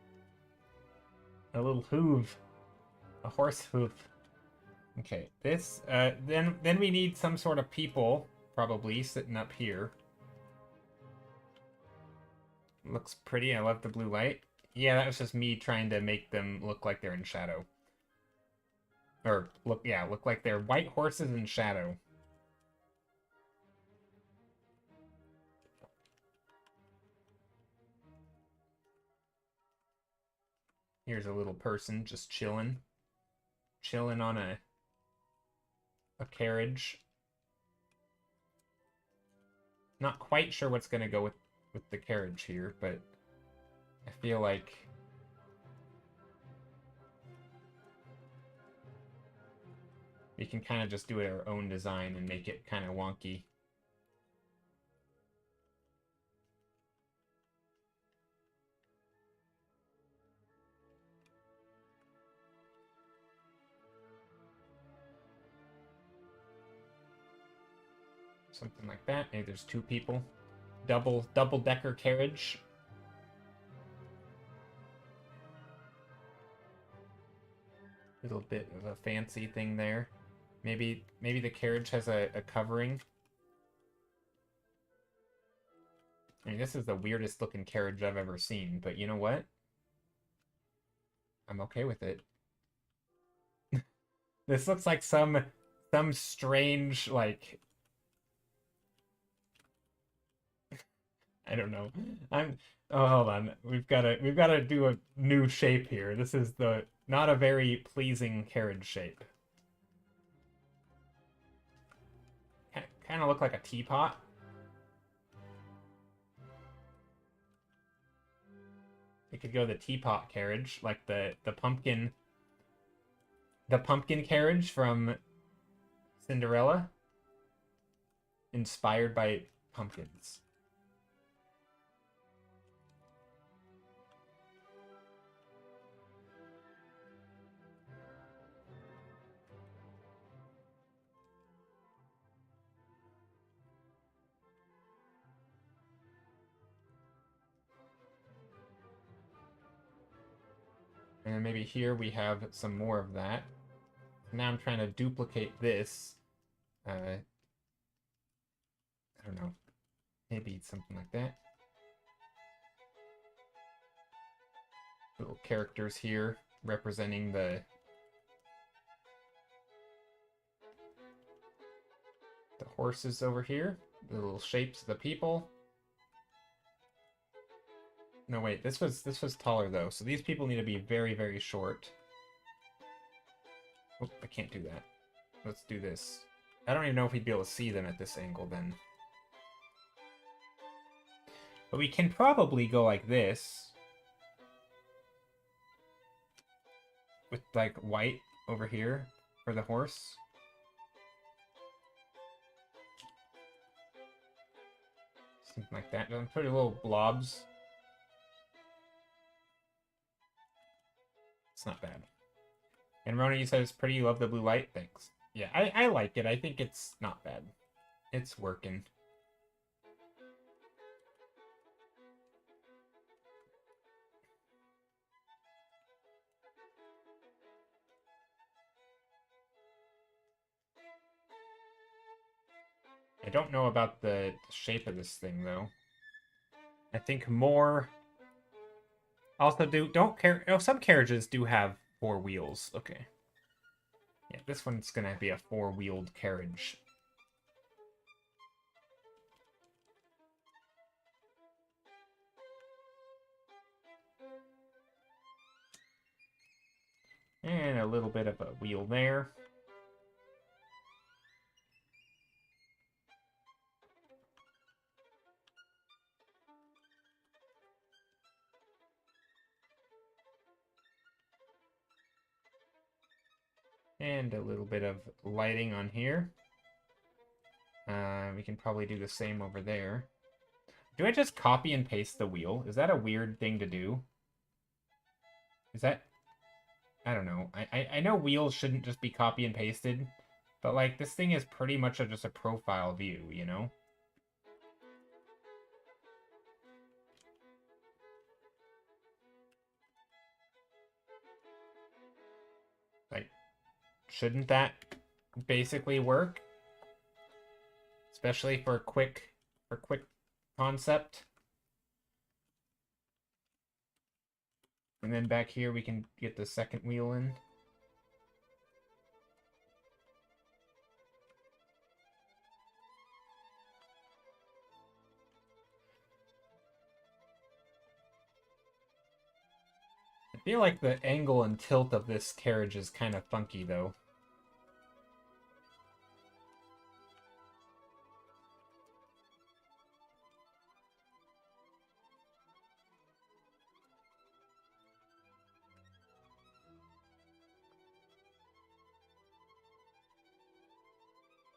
A little hoof. A horse hoof. Okay, this, then we need some sort of people, probably, sitting up here. Looks pretty, I love the blue light. Yeah, that was just me trying to make them look like they're in shadow. Or, look like they're white horses in shadow. Here's a little person just chilling. Chilling on a carriage. Not quite sure what's going to go with the carriage here, but I feel like we can kind of just do our own design and make it kind of wonky. Something like that. Maybe there's two people. Double-decker carriage. Little bit of a fancy thing there. Maybe the carriage has a covering. I mean, this is the weirdest looking carriage I've ever seen, but you know what? I'm okay with it. This looks like some strange, like, I don't know. Oh, hold on. We've gotta do a new shape here. This is not a very pleasing carriage shape. Kind of look like a teapot. It could go the teapot carriage, like the pumpkin carriage from Cinderella, inspired by pumpkins. And then maybe here we have some more of that. Now I'm trying to duplicate this. I don't know. Maybe something like that. Little characters here representing the horses over here. The little shapes of the people. No, wait, this was taller though, so these people need to be very, very short. Oh, I can't do that. Let's do this. I don't even know if we'd be able to see them at this angle then. But we can probably go like this. With, like, white over here for the horse. Something like that. Pretty little blobs. It's not bad. And Rona, you said it's pretty. You love the blue light. Thanks. Yeah, I like it. I think it's not bad. It's working. I don't know about the shape of this thing, though. I think more... Also, don't care... Oh, some carriages do have 4 wheels. Okay. Yeah, this one's gonna be a 4-wheeled carriage. And a little bit of a wheel there. And a little bit of lighting on here. We can probably do the same over there. Do I just copy and paste the wheel? Is that a weird thing to do? Is that... I don't know. I know wheels shouldn't just be copy and pasted, but like this thing is pretty much just a profile view, you know? Like, shouldn't that basically work? Especially for quick concept. And then back here we can get the second wheel in. I feel like the angle and tilt of this carriage is kind of funky, though.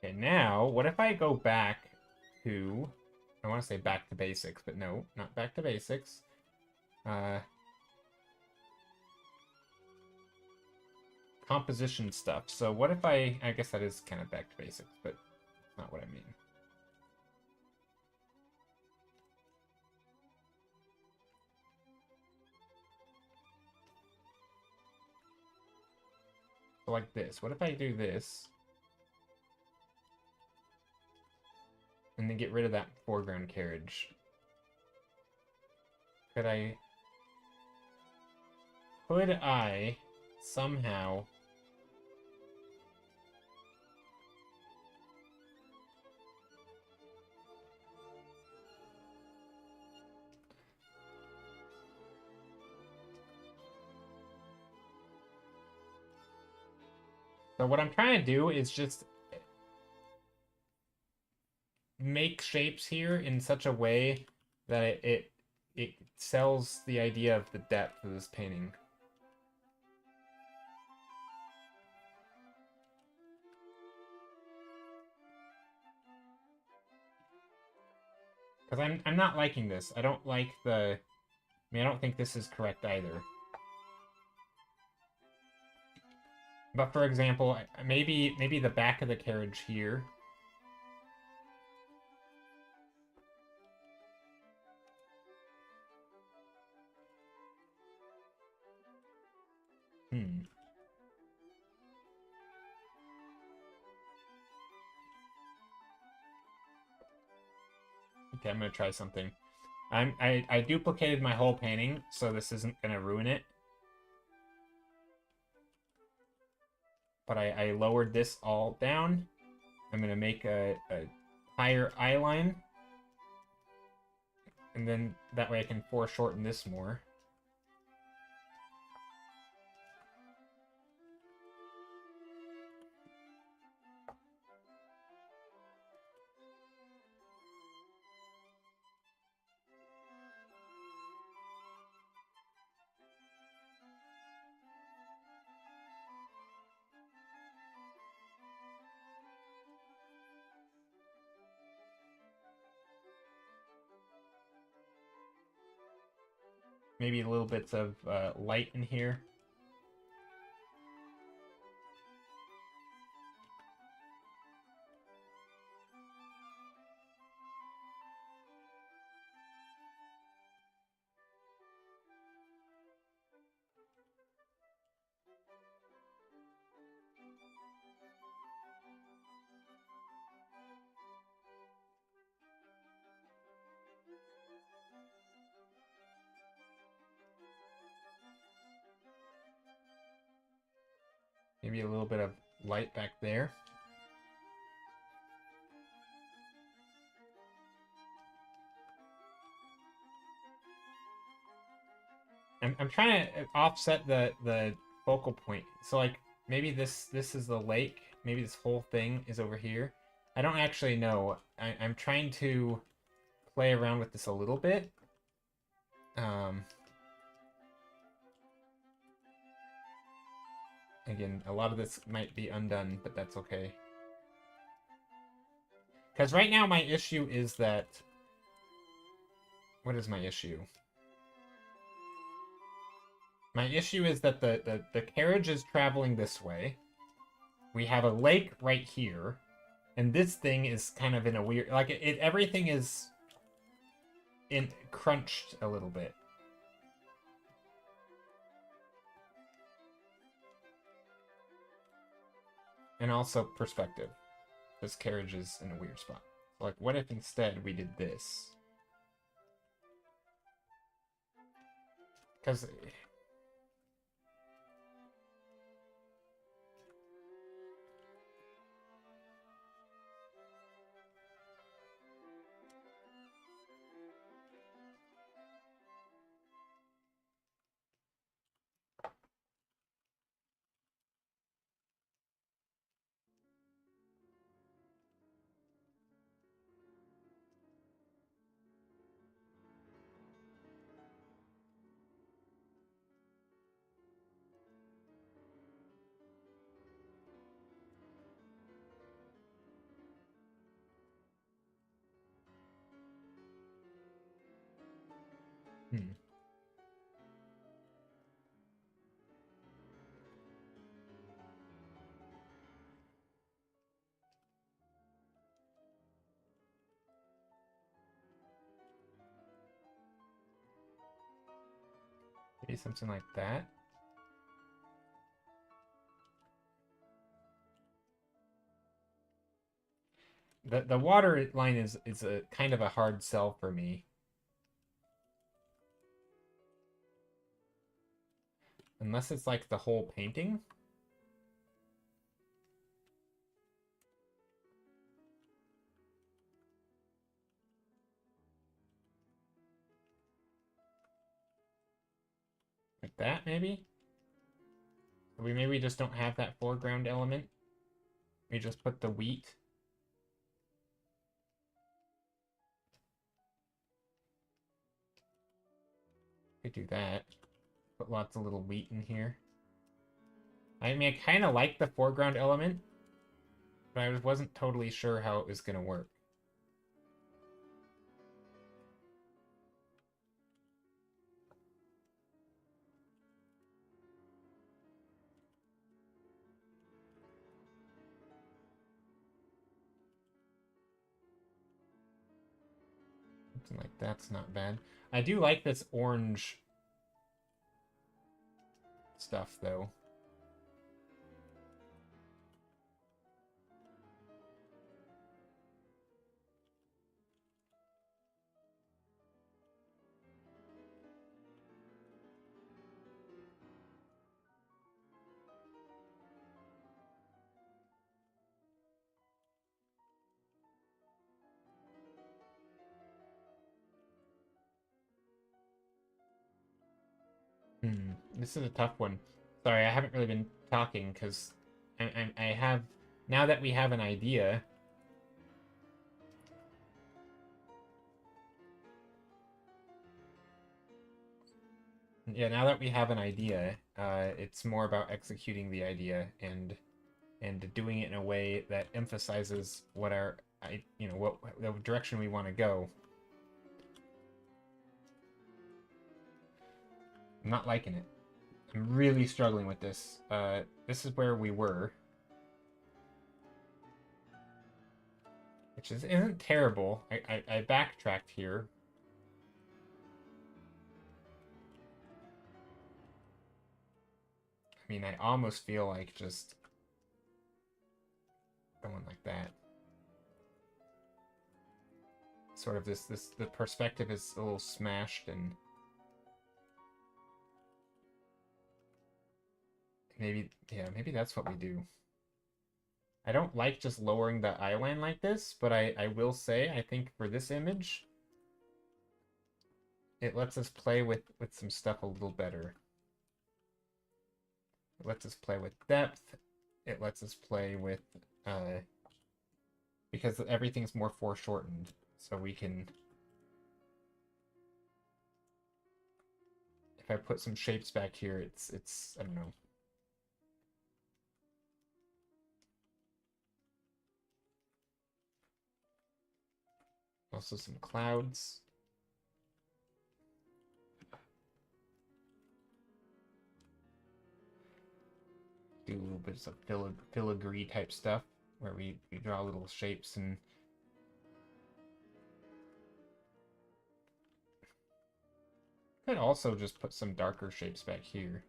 Okay, now, what if I go back to... I want to say back to basics, but no, not back to basics. Composition stuff. So what if I guess that is kind of back to basics, but not what I mean. So like this. What if I do this? And then get rid of that foreground carriage. Could I somehow... So what I'm trying to do is just make shapes here in such a way that it sells the idea of the depth of this painting. Because I'm not liking this. I don't like the... I mean, I don't think this is correct either. But for example, maybe the back of the carriage here. Okay, I'm gonna try something. I duplicated my whole painting, so this isn't gonna ruin it. But I lowered this all down. I'm gonna make a higher eye line. And then that way I can foreshorten this more. Maybe a little bits of light in here. Maybe a little bit of light back there. I'm trying to offset the focal point. So like maybe this is the lake. Maybe this whole thing is over here. I don't actually know. I'm trying to play around with this a little bit. Again, a lot of this might be undone, but that's okay. Because right now my issue is that... What is my issue? My issue is that the carriage is traveling this way. We have a lake right here. And this thing is kind of in a weird... Like, everything is crunched a little bit. And also perspective. This carriage is in a weird spot. So like, what if instead we did this? Because... Maybe something like that. The water line is a kind of a hard sell for me. Unless it's like the whole painting. Like that, maybe? Maybe we just don't have that foreground element. We just put the wheat. We could do that. Put lots of little wheat in here. I mean, I kind of like the foreground element, but I wasn't totally sure how it was going to work. Something like that's not bad. I do like this orange stuff, though. This is a tough one. Sorry, I haven't really been talking because I have... Now that we have an idea... Yeah, now that we have an idea, it's more about executing the idea and doing it in a way that emphasizes what our... what the direction we want to go. I'm not liking it. I'm really struggling with this. This is where we were. Which isn't terrible. I backtracked here. I mean, I almost feel like just Going like that. Sort of the perspective is a little smashed, and maybe, yeah, maybe that's what we do. I don't like just lowering the eyeline like this, but I will say, I think for this image, it lets us play with some stuff a little better. It lets us play with depth. It lets us play with, because everything's more foreshortened, so we can, if I put some shapes back here, it's I don't know. Also some clouds. Do a little bit of filigree type stuff where we draw little shapes and could also just put some darker shapes back here.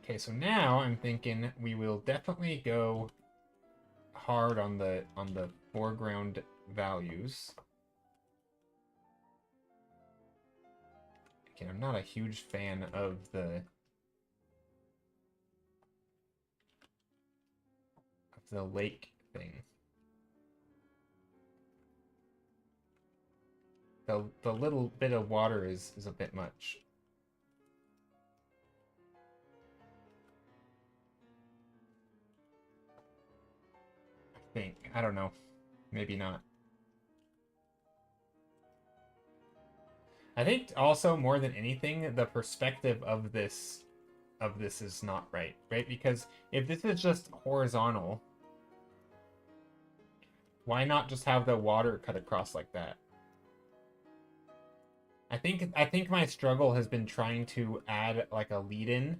Okay, so now I'm thinking we will definitely go hard on the foreground values. Again, I'm not a huge fan of the lake thing. The little bit of water is a bit much. I think. I don't know. Maybe not. I think also more than anything, the perspective of this is not right? Because if this is just horizontal, why not just have the water cut across like that? I think my struggle has been trying to add like a lead-in.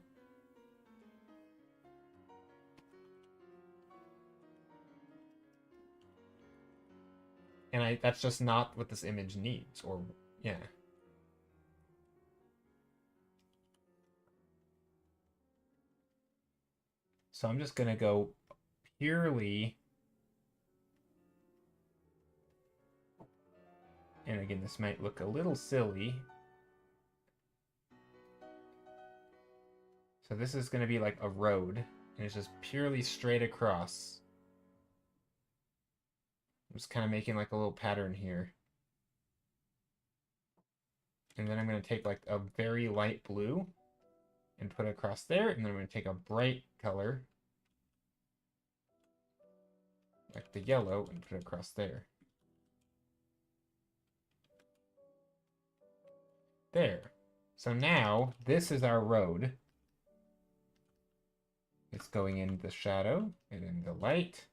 And that's just not what this image needs, or yeah. So I'm just gonna go purely, and again, this might look a little silly. So this is gonna be like a road, and it's just purely straight across. I'm just kind of making like a little pattern here. And then I'm gonna take like a very light blue and put it across there, and then I'm gonna take a bright color, like the yellow, and put it across there. There. So now, this is our road. It's going in the shadow and in the light.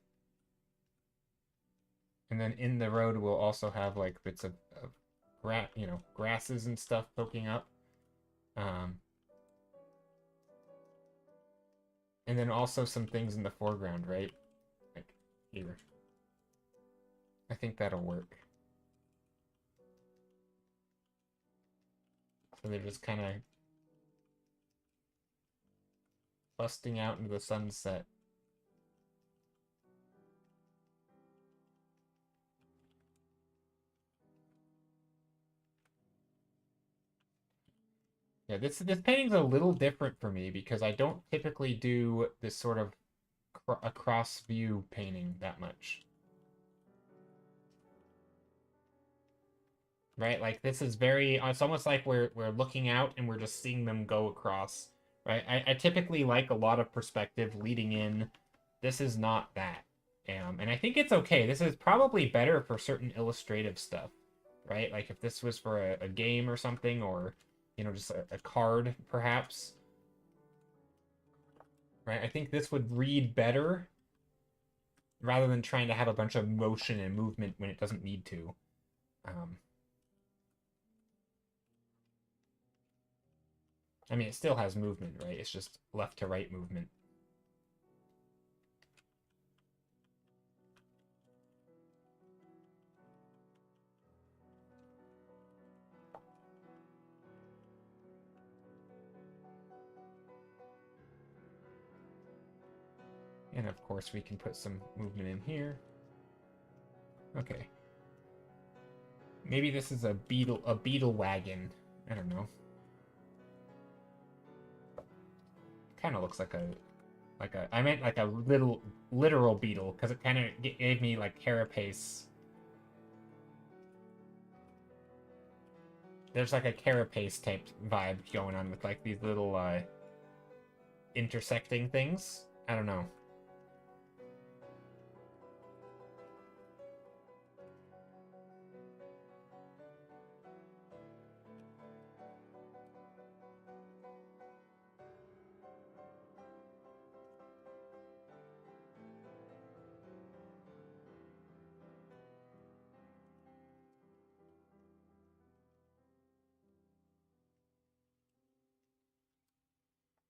And then in the road, we'll also have like bits of grasses and stuff poking up. And then also some things in the foreground, right? Like here. I think that'll work. So they're just kind of busting out into the sunset. Yeah, this painting's a little different for me because I don't typically do this sort of a cross view painting that much. Right? Like this is very, it's almost like we're looking out and we're just seeing them go across. Right? I typically like a lot of perspective leading in. This is not that. And I think it's okay. This is probably better for certain illustrative stuff, right? Like if this was for a game or something, or just a card perhaps, right? I think this would read better rather than trying to have a bunch of motion and movement when it doesn't need to. I mean, it still has movement, right? It's just left to right movement. course, we can put some movement in here. Okay. Maybe this is a beetle wagon. I don't know. Kind of looks like a I meant like a literal beetle, because it kind of gave me like carapace. There's like a carapace type vibe going on with like these little intersecting things. I don't know.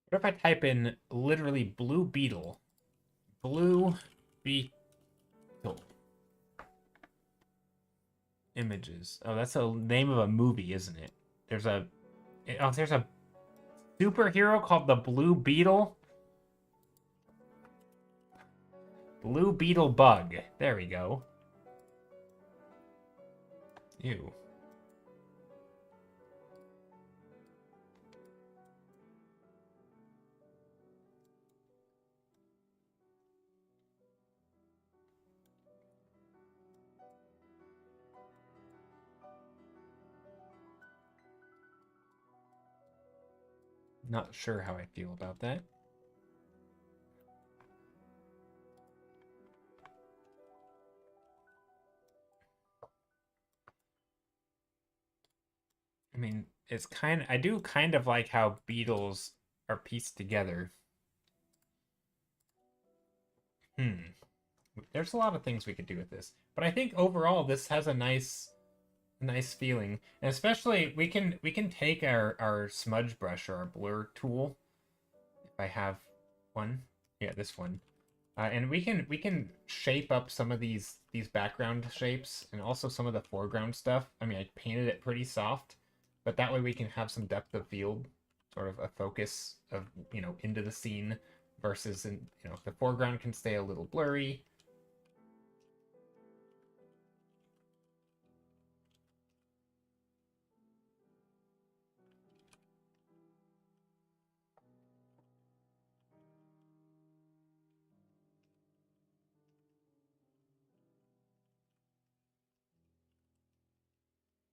What if I type in literally blue beetle? Blue beetle. Images. Oh, that's the name of a movie, isn't it? There's a superhero called the Blue Beetle. Blue Beetle Bug. There we go. Ew. Not sure how I feel about that. I mean, I do kind of like how beetles are pieced together. There's a lot of things we could do with this. But I think overall this has a nice feeling. And especially we can take our smudge brush or our blur tool, if I have one. Yeah, this one. And we can shape up some of these background shapes and also some of the foreground stuff. I mean, I painted it pretty soft, but that way we can have some depth of field, sort of a focus of, into the scene versus the foreground can stay a little blurry.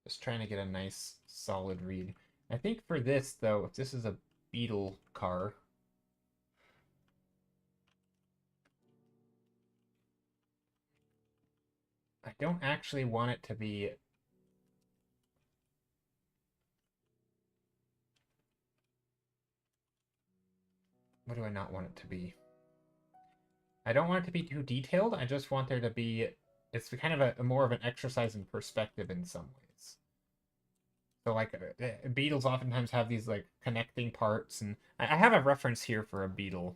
Just trying to get a nice solid read. I think for this though, if this is a beetle car, I don't actually want it to be. What do I not want it to be? I don't want it to be too detailed. I just want there to be. It's kind of a more of an exercise in perspective in some ways. So like beetles oftentimes have these like connecting parts, and I have a reference here for a beetle.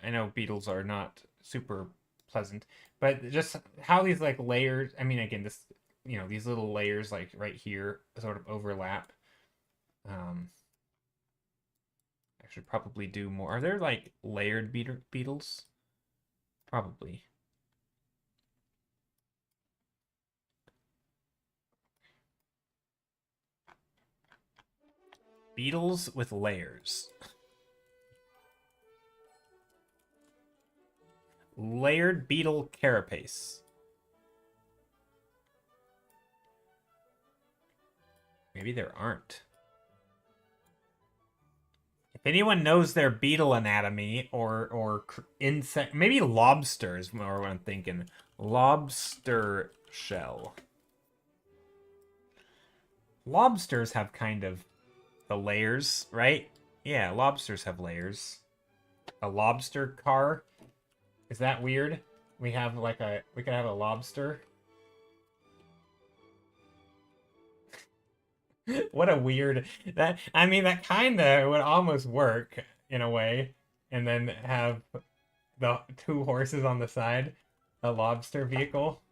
I know beetles are not super pleasant, but just how these like layers. I mean, again, this these little layers like right here sort of overlap. I should probably do more. Are there like layered beetles? Probably. Beetles with layers. Layered beetle carapace. Maybe there aren't. If anyone knows their beetle anatomy or insect, maybe lobsters, more what I'm thinking. Lobster shell. Lobsters have kind of the layers, right? Yeah, lobsters have layers. A lobster car. Is that weird? We could have a lobster. What a weird I mean that kind of would almost work in a way, and then have the two horses on the side, a lobster vehicle.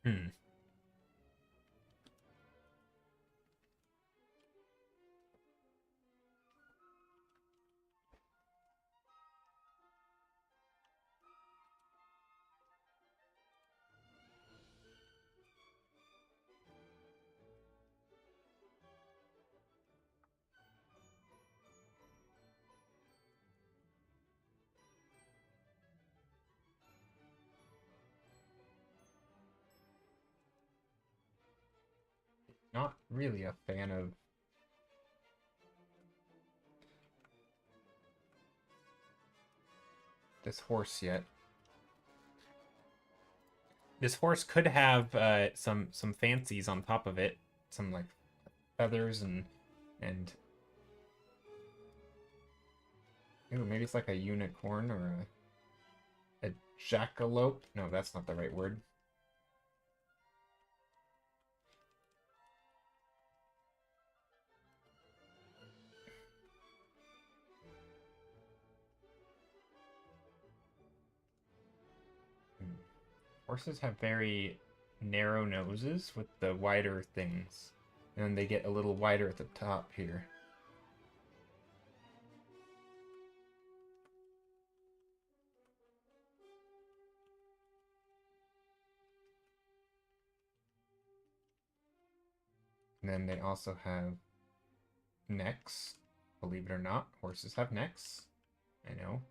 Hmm. not really a fan of this horse yet. This horse could have some fancies on top of it, some like feathers and ooh, maybe it's like a unicorn or a jackalope. No, that's not the right word. Horses have very narrow noses with the wider things. And they get a little wider at the top here. And then they also have necks. Believe it or not, horses have necks. I know.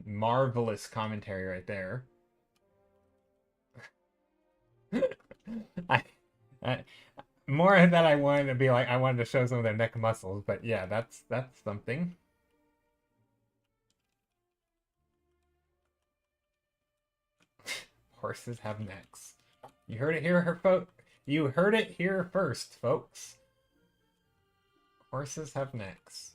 Marvelous commentary right there. I, I more that I wanted to be like I wanted to show some of their neck muscles, but yeah, that's something. Horses have necks. You heard it here, You heard it here first, folks. Horses have necks.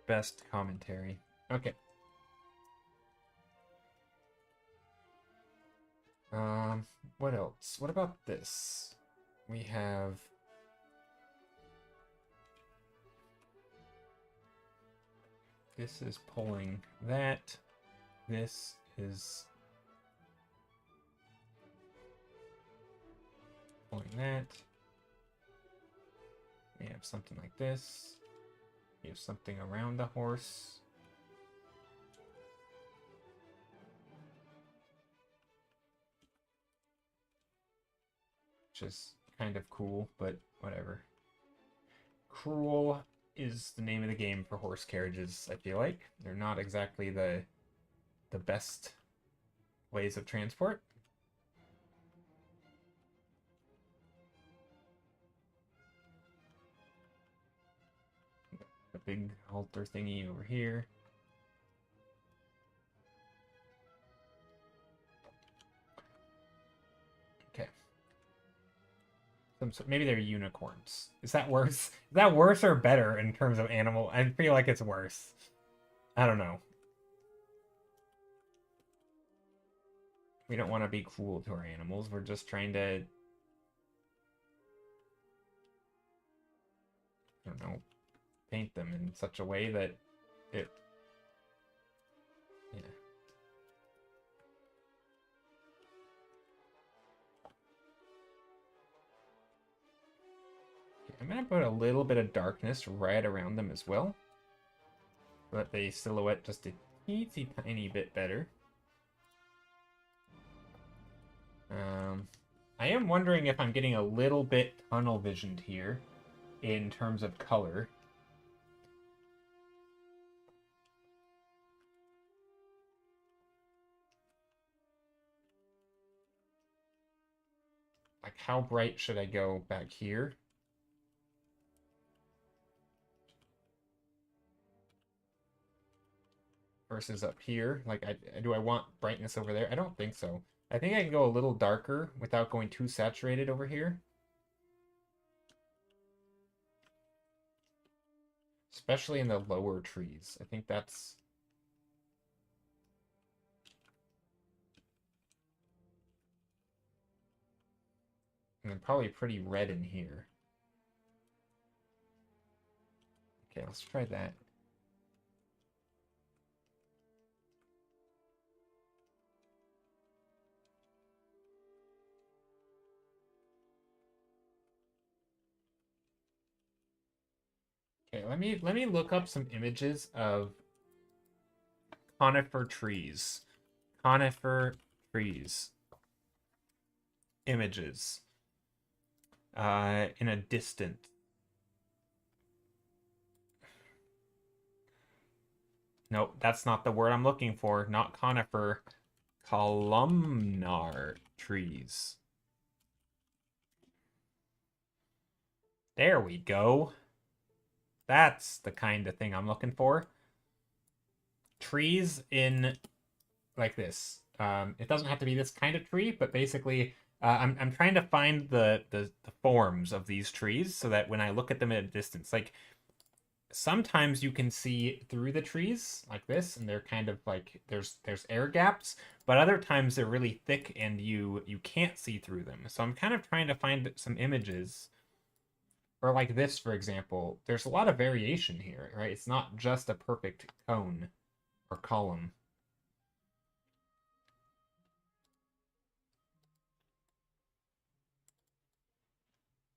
Best commentary. Okay. What else? What about this? We have this is pulling that. This is pulling that. We have something like this. We have something around the horse. Which is kind of cool, but whatever. Cruel is the name of the game for horse carriages, I feel like. They're not exactly the best ways of transport. A big halter thingy over here. Okay. Maybe they're unicorns. Is that worse? Is that worse or better in terms of animal? I feel like it's worse. I don't know. We don't want to be cruel to our animals. We're just trying to, I don't know, paint them in such a way that it, yeah. Okay, I'm gonna put a little bit of darkness right around them as well, so that they silhouette just a teensy tiny bit better. I am wondering if I'm getting a little bit tunnel visioned here in terms of color. Like, how bright should I go back here? Versus up here? Like, do I want brightness over there? I don't think so. I think I can go a little darker without going too saturated over here. Especially in the lower trees. I think that's... And then probably pretty red in here. Okay, let's try that. Okay, let me look up some images of conifer trees. Conifer trees. images in a distant. Nope, that's not the word I'm looking for. Not conifer. Columnar trees. There we go. That's the kind of thing I'm looking for. Trees in like this. It doesn't have to be this kind of tree, but basically, I'm trying to find the forms of these trees so that when I look at them at a distance, like sometimes you can see through the trees like this, and they're kind of like there's air gaps, but other times they're really thick and you can't see through them. So I'm kind of trying to find some images. Or like this, for example, there's a lot of variation here, right? It's not just a perfect cone or column.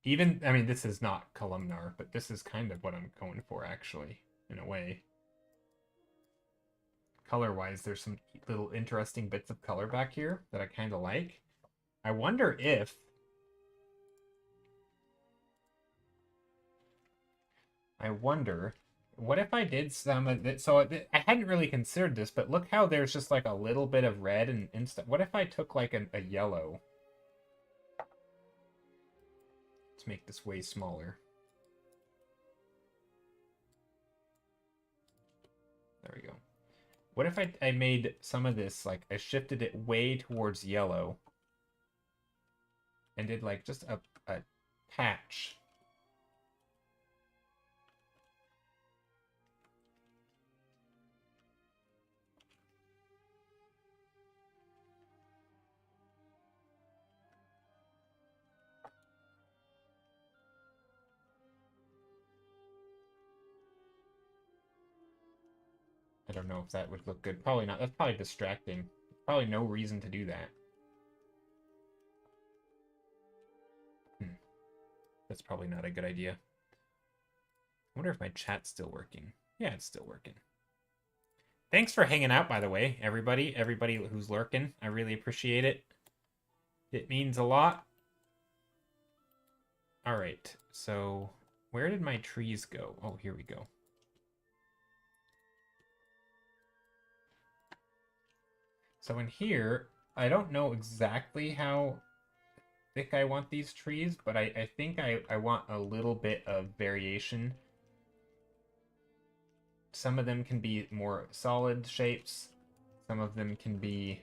Even, I mean, this is not columnar, but this is kind of what I'm going for, actually, in a way. Color-wise, there's some little interesting bits of color back here that I kind of like. I wonder if what if I did some of it? So I hadn't really considered this, but look how there's just like a little bit of red and stuff. What if I took like a yellow? Let's make this way smaller. There we go. What if I made some of this, like I shifted it way towards yellow and did like just a patch. I don't know if that would look good. Probably not. That's probably distracting. Probably no reason to do that. That's probably not a good idea. I wonder if my chat's still working. Yeah, it's still working. Thanks for hanging out, by the way, everybody. Everybody who's lurking. I really appreciate it. It means a lot. All right, so where did my trees go? Oh, here we go. So in here, I don't know exactly how thick I want these trees, but I think I want a little bit of variation. Some of them can be more solid shapes. Some of them can be...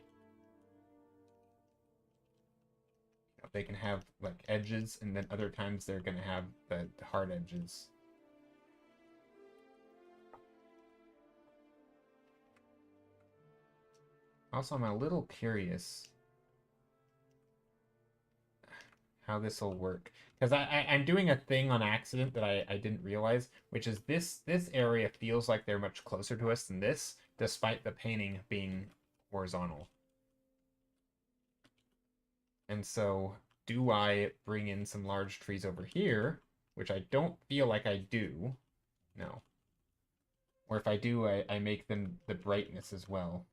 they can have like edges, and then other times they're going to have the hard edges. Also, I'm a little curious how this will work, because I'm doing a thing on accident that I didn't realize, which is this area feels like they're much closer to us than this, despite the painting being horizontal. And so, do I bring in some large trees over here, which I don't feel like I do. No. Or if I do, I make them the brightness as well.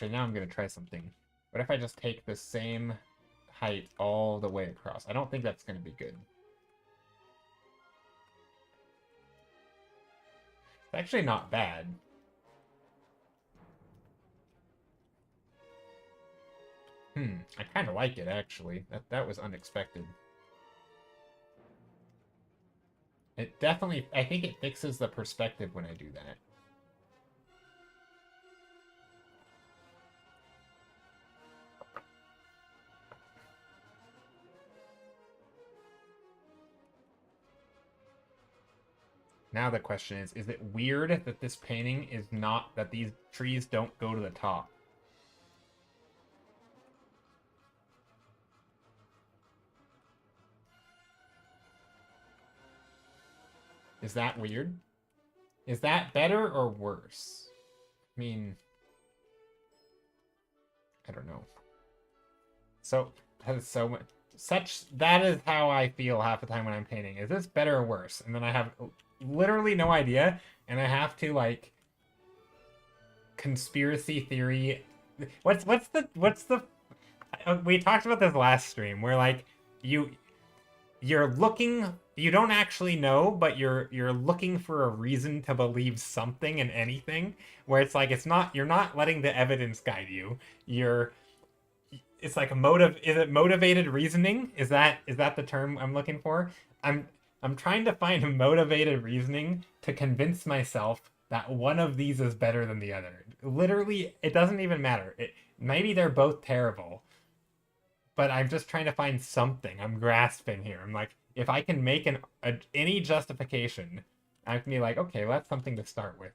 Okay, now I'm going to try something. What if I just take the same height all the way across? I don't think that's going to be good. It's actually not bad. I kind of like it, actually. That was unexpected. It definitely... I think it fixes the perspective when I do that. Now the question is it weird that this painting is not... that these trees don't go to the top? Is that weird? Is that better or worse? I mean... I don't know. So, that is so much... that is how I feel half the time when I'm painting. Is this better or worse? And then I have literally no idea, and I have to, like, conspiracy theory what's the we talked about this last stream where like you you're looking, you don't actually know, but you're looking for a reason to believe something in anything, where it's like it's not, you're not letting the evidence guide you. You're, it's like a motive, is it motivated reasoning? Is that the term I'm looking for? I'm I'm trying to find a motivated reasoning to convince myself that one of these is better than the other. Literally, it doesn't even matter. Maybe they're both terrible, but I'm just trying to find something. I'm grasping here. I'm like, if I can make any justification, I can be like, okay, well, that's something to start with.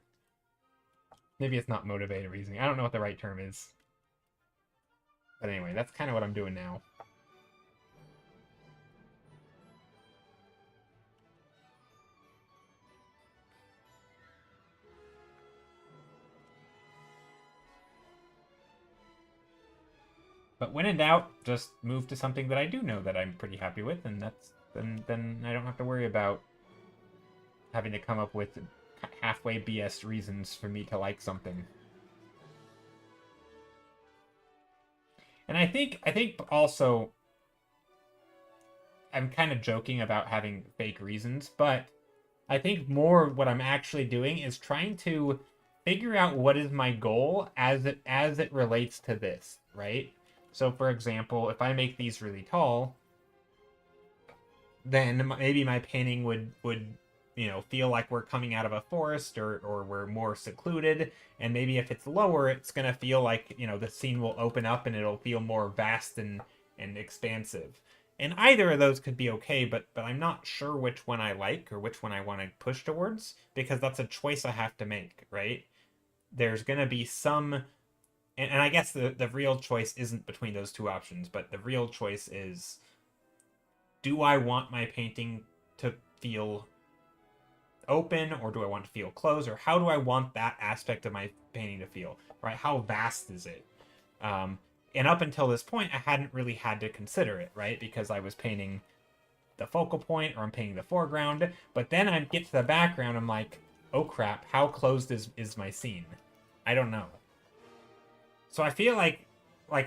Maybe it's not motivated reasoning. I don't know what the right term is. But anyway, that's kind of what I'm doing now. But when in doubt, just move to something that I do know that I'm pretty happy with, and that's then I don't have to worry about having to come up with halfway BS reasons for me to like something. And I think also I'm kind of joking about having fake reasons, but I think more what I'm actually doing is trying to figure out what is my goal as it relates to this, right? So for example, if I make these really tall, then maybe my painting would feel like we're coming out of a forest, or we're more secluded, and maybe if it's lower, it's going to feel like the scene will open up and it'll feel more vast and expansive. And either of those could be okay, but I'm not sure which one I like or which one I want to push towards, because that's a choice I have to make, right? There's going to be some, and I guess the real choice isn't between those two options, but the real choice is, do I want my painting to feel open, or do I want to feel closed, or how do I want that aspect of my painting to feel, right? How vast is it? And up until this point, I hadn't really had to consider it, right? Because I was painting the focal point, or I'm painting the foreground. But then I get to the background, I'm like, oh crap, how closed is my scene? I don't know. So I feel like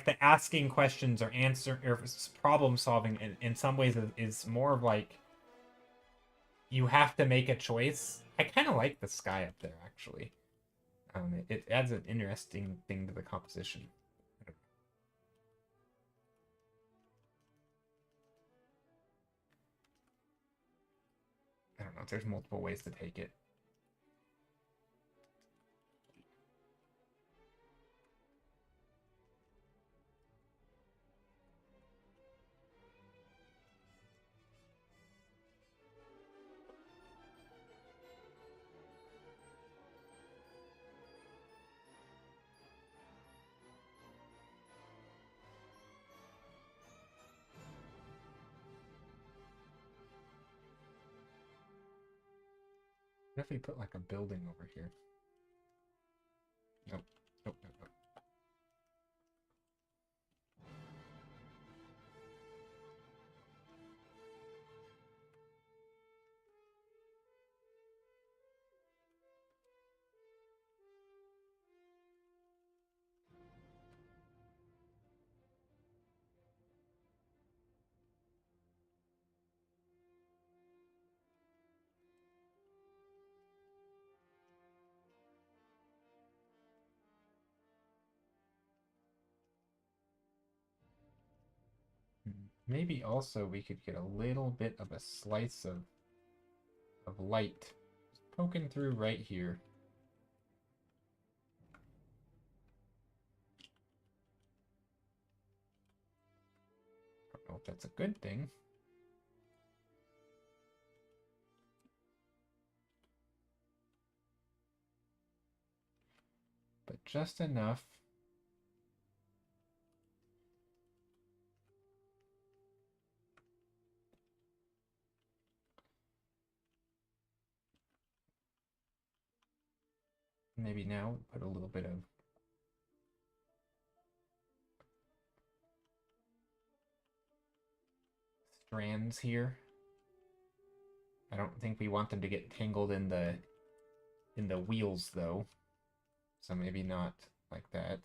the asking questions or answer or problem solving in some ways is more of like, you have to make a choice. I kind of like the sky up there, actually. It adds an interesting thing to the composition. I don't know. There's multiple ways to take it. What if we put like a building over here? Nope. Nope, nope, nope. Maybe also we could get a little bit of a slice of light poking through right here. I don't know if that's a good thing. But just enough. Maybe now put a little bit of strands here. I don't think we want them to get tangled in the wheels though. So maybe not like that.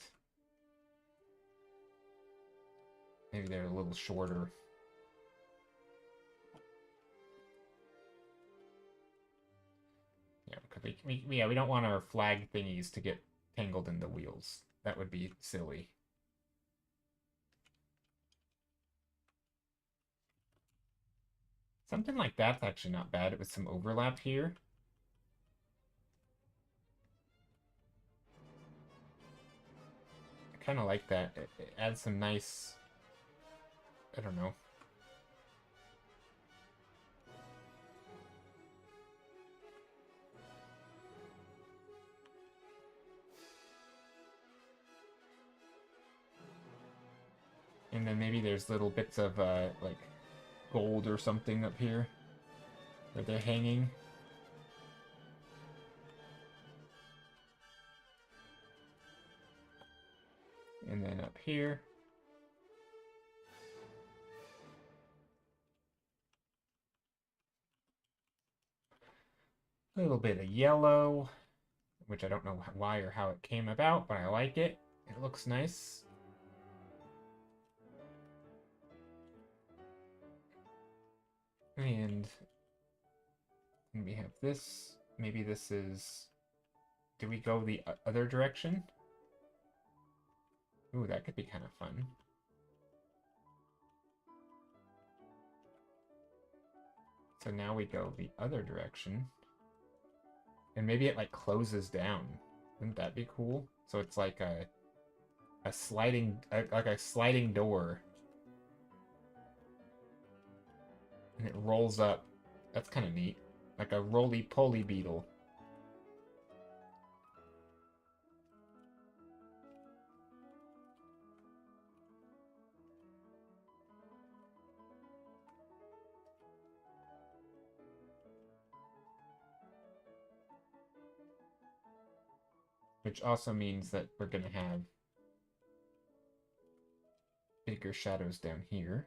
Maybe they're a little shorter. Yeah, because we don't want our flag thingies to get tangled in the wheels. That would be silly. Something like that's actually not bad with some overlap here. I kind of like that. It adds some nice, I don't know. And then maybe there's little bits of like gold or something up here where they're hanging. And then up here. A little bit of yellow, which I don't know why or how it came about, but I like it. It looks nice. And we have this. Maybe this is... Do we go the other direction? Ooh, that could be kind of fun. So now we go the other direction. And maybe it like closes down. Wouldn't that be cool? So it's like a sliding, like a sliding door. And it rolls up. That's kind of neat. Like a roly-poly beetle. Which also means that we're going to have bigger shadows down here.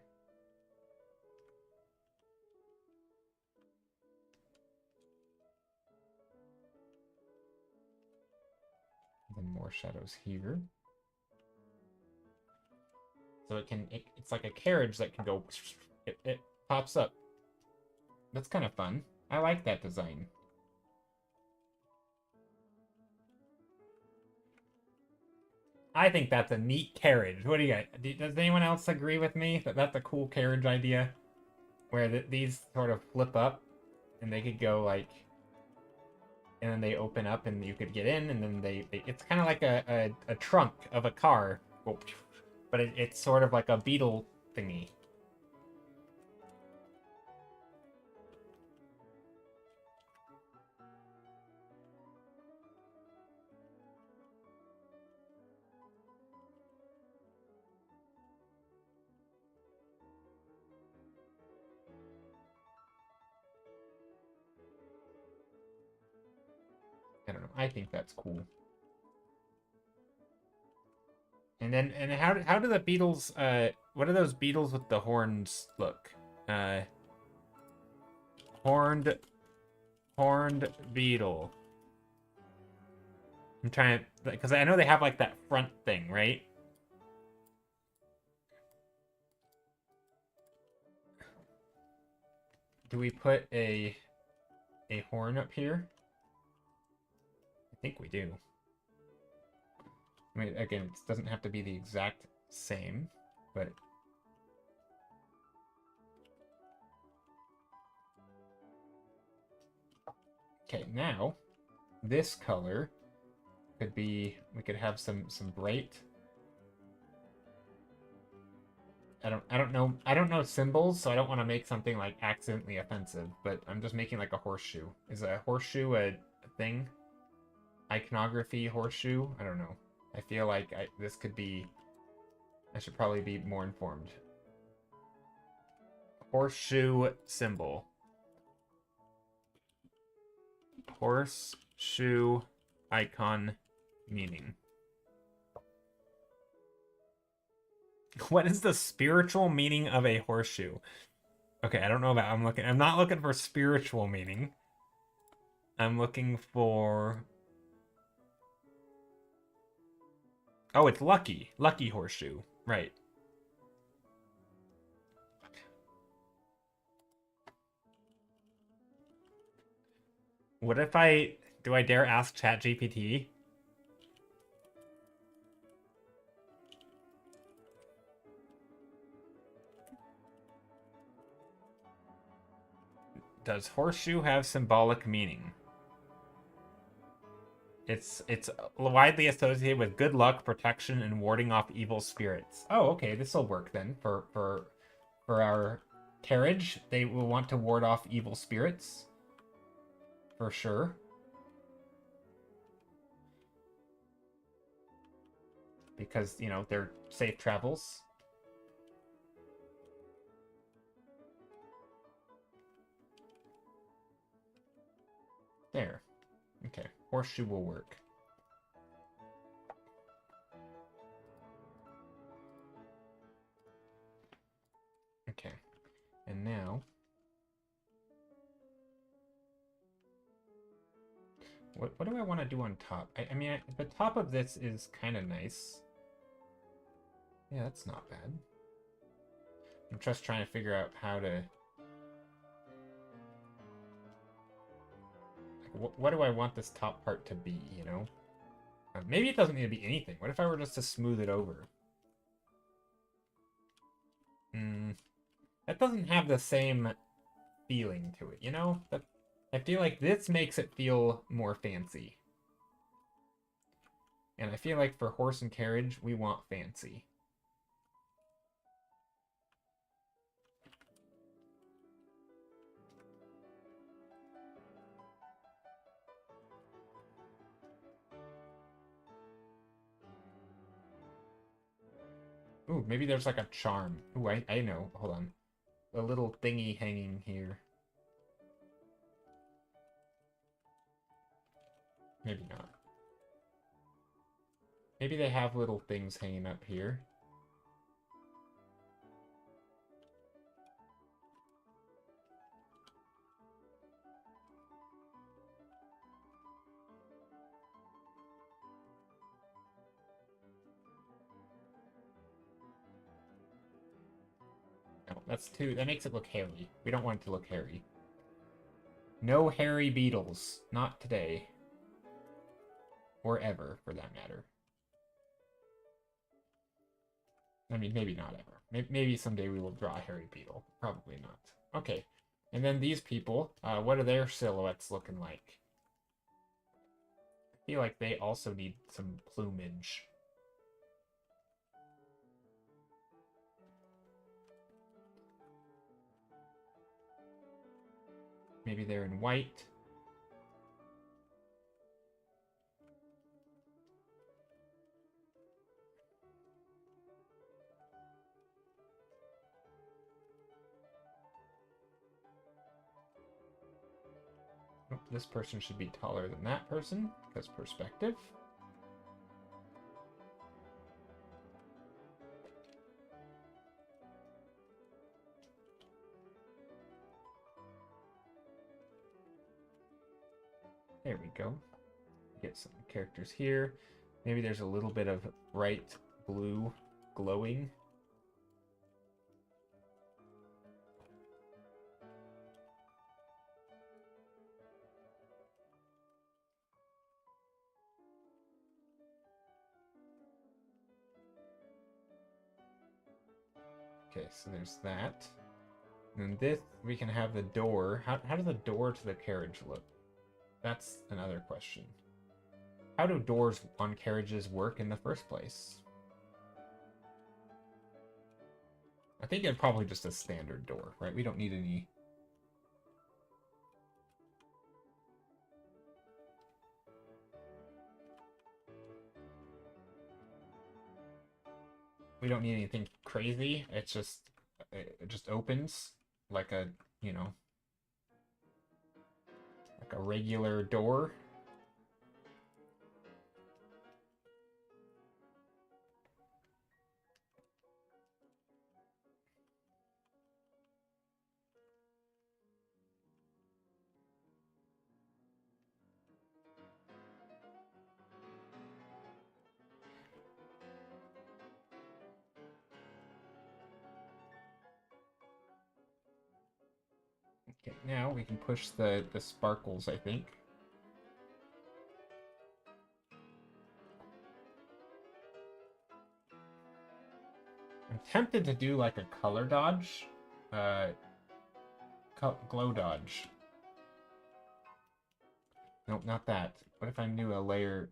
And then more shadows here. So it's like a carriage that can go, it pops up. That's kind of fun. I like that design. I think that's a neat carriage. What do you got? Does anyone else agree with me that that's a cool carriage idea? Where these sort of flip up and they could go like, and then they open up and you could get in, and then it's kind of like a trunk of a car. But it's sort of like a beetle thingy. I don't know. I think that's cool. And then, how do the beetles, what are those beetles with the horns look? Horned beetle. I'm trying to, because I know they have like that front thing, right? Do we put a horn up here? I think we do. I mean, again, it doesn't have to be the exact same, but... Okay, now, this color could be... We could have some bright... I don't know symbols, so I don't want to make something like accidentally offensive, but I'm just making like a horseshoe. Is a horseshoe a thing? Iconography horseshoe? I don't know. I feel like this could be... I should probably be more informed. Horseshoe symbol. Horseshoe icon meaning. What is the spiritual meaning of a horseshoe? Okay, I don't know about... I'm not looking for spiritual meaning. I'm looking for... Oh, it's lucky. Lucky horseshoe. Right. What if do I dare ask ChatGPT? Does horseshoe have symbolic meaning? It's widely associated with good luck, protection, and warding off evil spirits. Oh, okay, this will work then for our carriage. They will want to ward off evil spirits for sure. Because, you know, they're safe travels. There. Okay, horseshoe will work. Okay, and now... What do I want to do on top? I mean, the top of this is kind of nice. Yeah, that's not bad. I'm just trying to figure out how to... What do I want this top part to be, you know? Maybe it doesn't need to be anything. What if I were just to smooth it over? That doesn't have the same feeling to it, you know? I feel like this makes it feel more fancy. And I feel like for horse and carriage, we want fancy. Ooh, maybe there's like a charm. Ooh, I know. Hold on. A little thingy hanging here. Maybe not. Maybe they have little things hanging up here. No, that's too... That makes it look hairy. We don't want it to look hairy. No hairy beetles. Not today. Or ever, for that matter. I mean, maybe not ever. Maybe someday we will draw a hairy beetle. Probably not. Okay. And then these people, what are their silhouettes looking like? I feel like they also need some plumage. Maybe they're in white. Oh, this person should be taller than that person, because perspective. There we go. Get some characters here. Maybe there's a little bit of bright blue glowing. Okay, so there's that. And then this, we can have the door. How does the door to the carriage look? That's another question. How do doors on carriages work in the first place? I think it's probably just a standard door, right? We don't need any... We don't need anything crazy. It just opens like a, you know, like a regular door. Okay, now we can push the sparkles, I think. I'm tempted to do like a color dodge. Glow dodge. Nope, not that. What if I knew a layer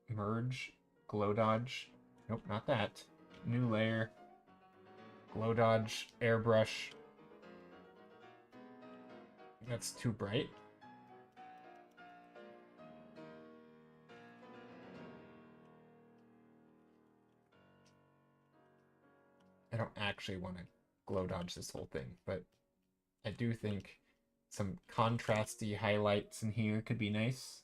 merge, glow dodge? Nope, not that. New layer, glow dodge, airbrush. That's too bright. I don't actually want to glow dodge this whole thing, but I do think some contrasty highlights in here could be nice.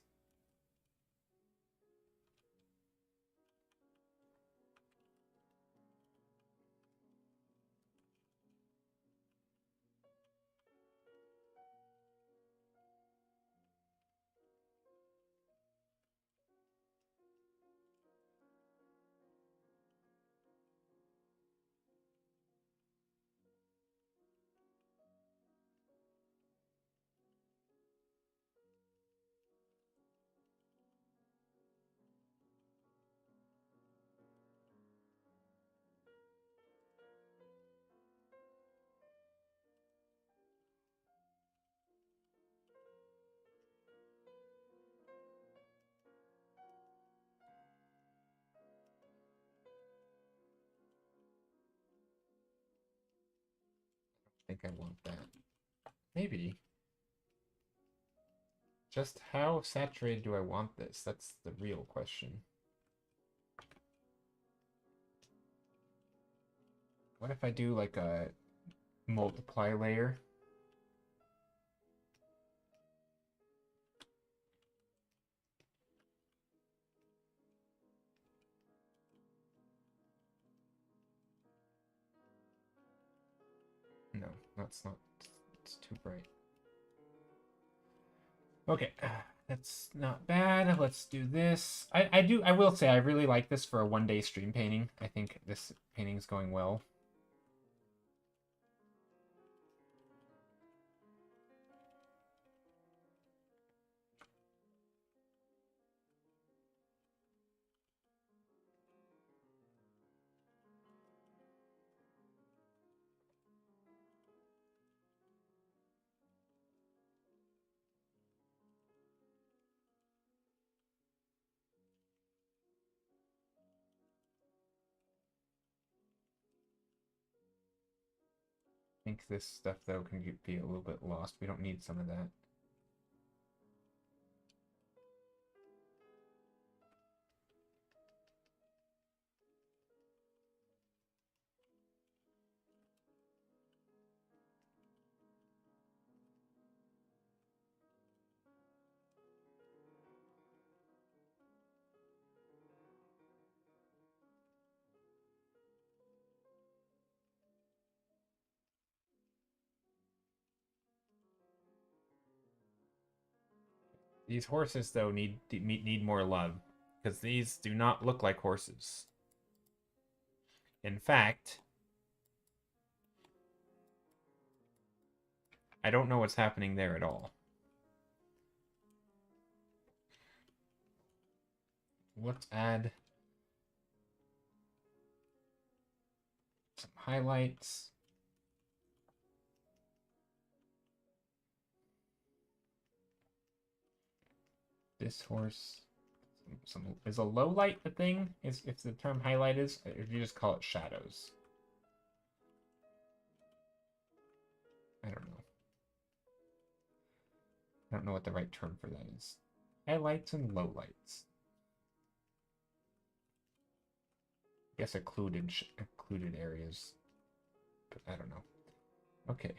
I think I want that. Maybe. Just how saturated do I want this? That's the real question. What if I do like a multiply layer? No, that's not. It's too bright. Okay, that's not bad. Let's do this. I will say I really like this for a one-day stream painting. I think this painting's going well. I think this stuff, though, can be a little bit lost. We don't need some of that. These horses, though, need more love, because these do not look like horses. In fact, I don't know what's happening there at all. Let's add some highlights. This horse. Is a low light the thing? Is if the term highlight is, if you just call it shadows. I don't know. I don't know what the right term for that is. Highlights and lowlights. I guess occluded areas, but I don't know. Okay.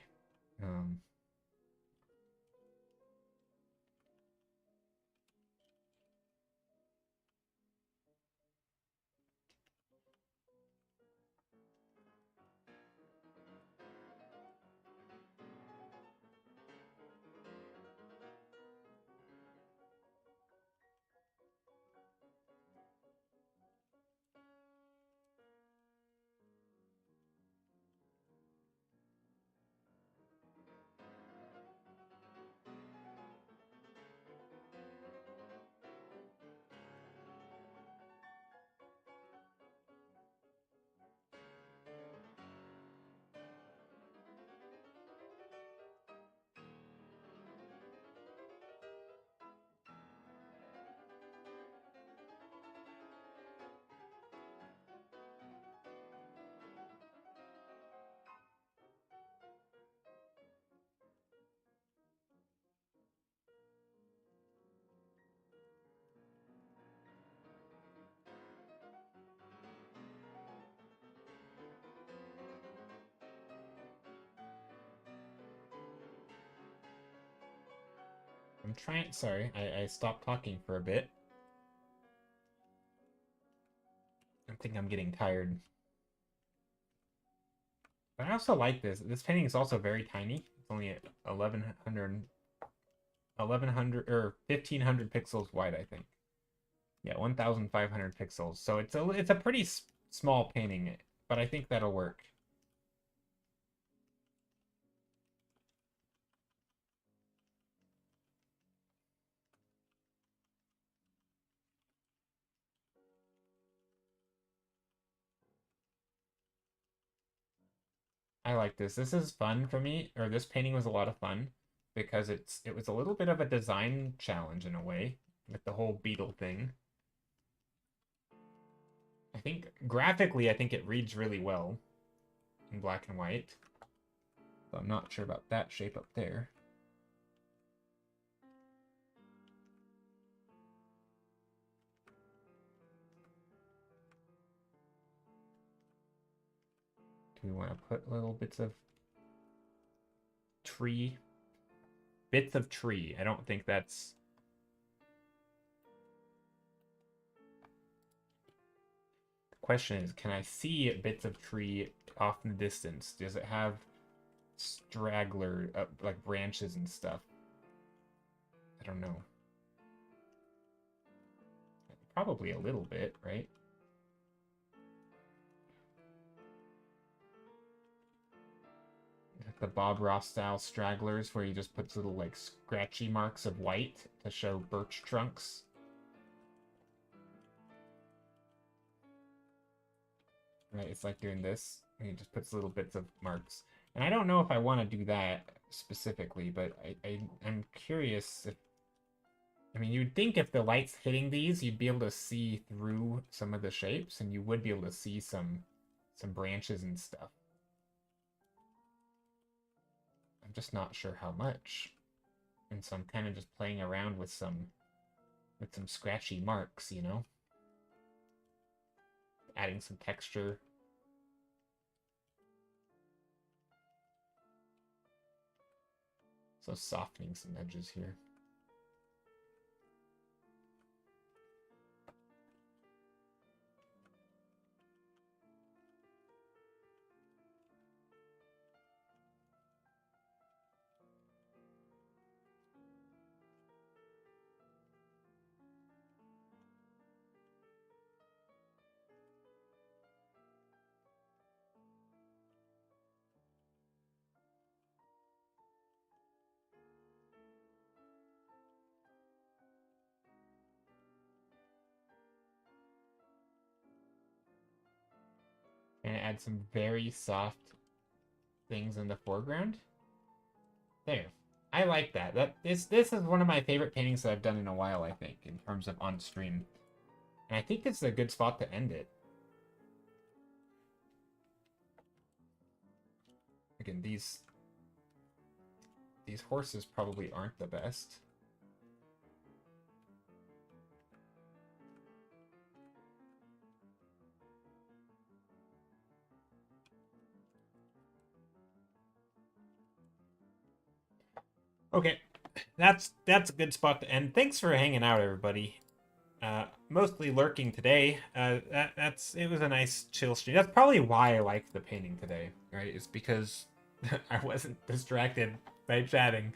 I'm trying. Sorry, I stopped talking for a bit. I think I'm getting tired. But I also like this. This painting is also very tiny. It's only at 1100 or 1500 pixels wide, I think. Yeah, 1500 pixels. So it's a pretty small painting, but I think that'll work. I like this. This is fun for me, or this painting was a lot of fun because it was a little bit of a design challenge in a way with the whole beetle thing. I think graphically, I think it reads really well in black and white. But I'm not sure about that shape up there. Do we want to put little bits of tree? Bits of tree. I don't think that's... The question is, can I see bits of tree off in the distance? Does it have straggler, like branches and stuff? I don't know. Probably a little bit, right? The Bob Ross style stragglers where he just puts little like scratchy marks of white to show birch trunks. Right, it's like doing this, and he just puts little bits of marks. And I don't know if I want to do that specifically, but I'm curious if... I mean, you'd think if the light's hitting these, you'd be able to see through some of the shapes, and you would be able to see some branches and stuff. I'm just not sure how much. And so I'm kind of just playing around with some scratchy marks, you know? Adding some texture. So softening some edges here. And add some very soft things in the foreground. There. I like that. This is one of my favorite paintings that I've done in a while, I think, in terms of on stream. And I think this is a good spot to end it. Again, these horses probably aren't the best. Okay, that's a good spot to end. Thanks for hanging out, everybody. Mostly lurking today. It was a nice chill stream. That's probably why I liked the painting today, right? It's because I wasn't distracted by chatting.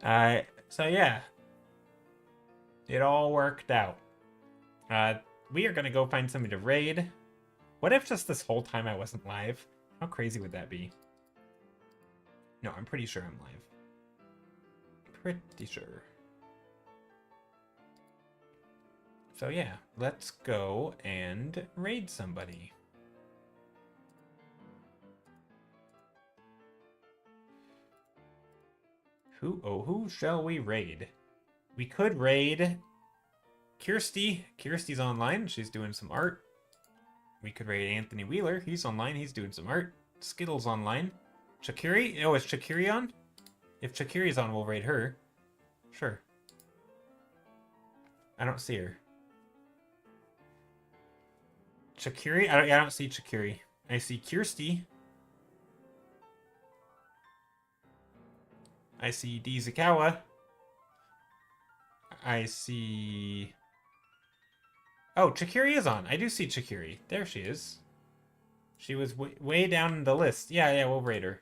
So yeah, it all worked out. We are gonna go find somebody to raid. What if just this whole time I wasn't live? How crazy would that be? No, I'm pretty sure I'm live. Pretty sure. So yeah, let's go and raid somebody. Who shall we raid? We could raid Kirsty. Kirsty's online. She's doing some art. We could raid Anthony Wheeler. He's online. He's doing some art. Skittles online. Chakiri? Oh, is Chakiri on? If Chakiri's on, we'll raid her. Sure. I don't see her. Chakiri? I don't see Chakiri. I see Kirsty. I see D. Zakawa. I see... Oh, Chikiri is on. I do see Chikiri. There she is. She was way down the list. Yeah, we'll raid her.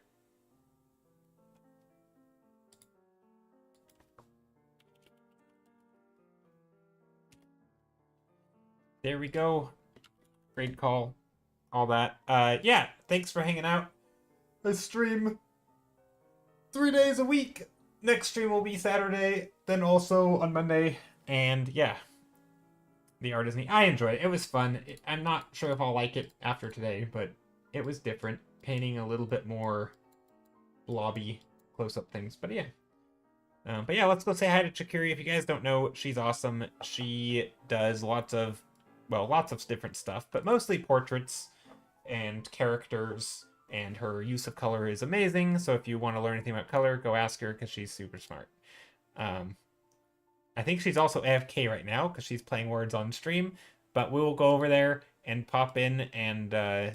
There we go. Great call. All that. Yeah, thanks for hanging out. I stream 3 days a week. Next stream will be Saturday, then also on Monday. And yeah, the art is neat. I enjoyed it. It was fun. I'm not sure if I'll like it after today, but it was different. Painting a little bit more blobby close-up things. But yeah. But yeah, let's go say hi to Chikiri. If you guys don't know, she's awesome. She does lots of different stuff, but mostly portraits and characters, and her use of color is amazing. So if you want to learn anything about color, go ask her because she's super smart. I think she's also AFK right now because she's playing Words on stream, but we will go over there and pop in and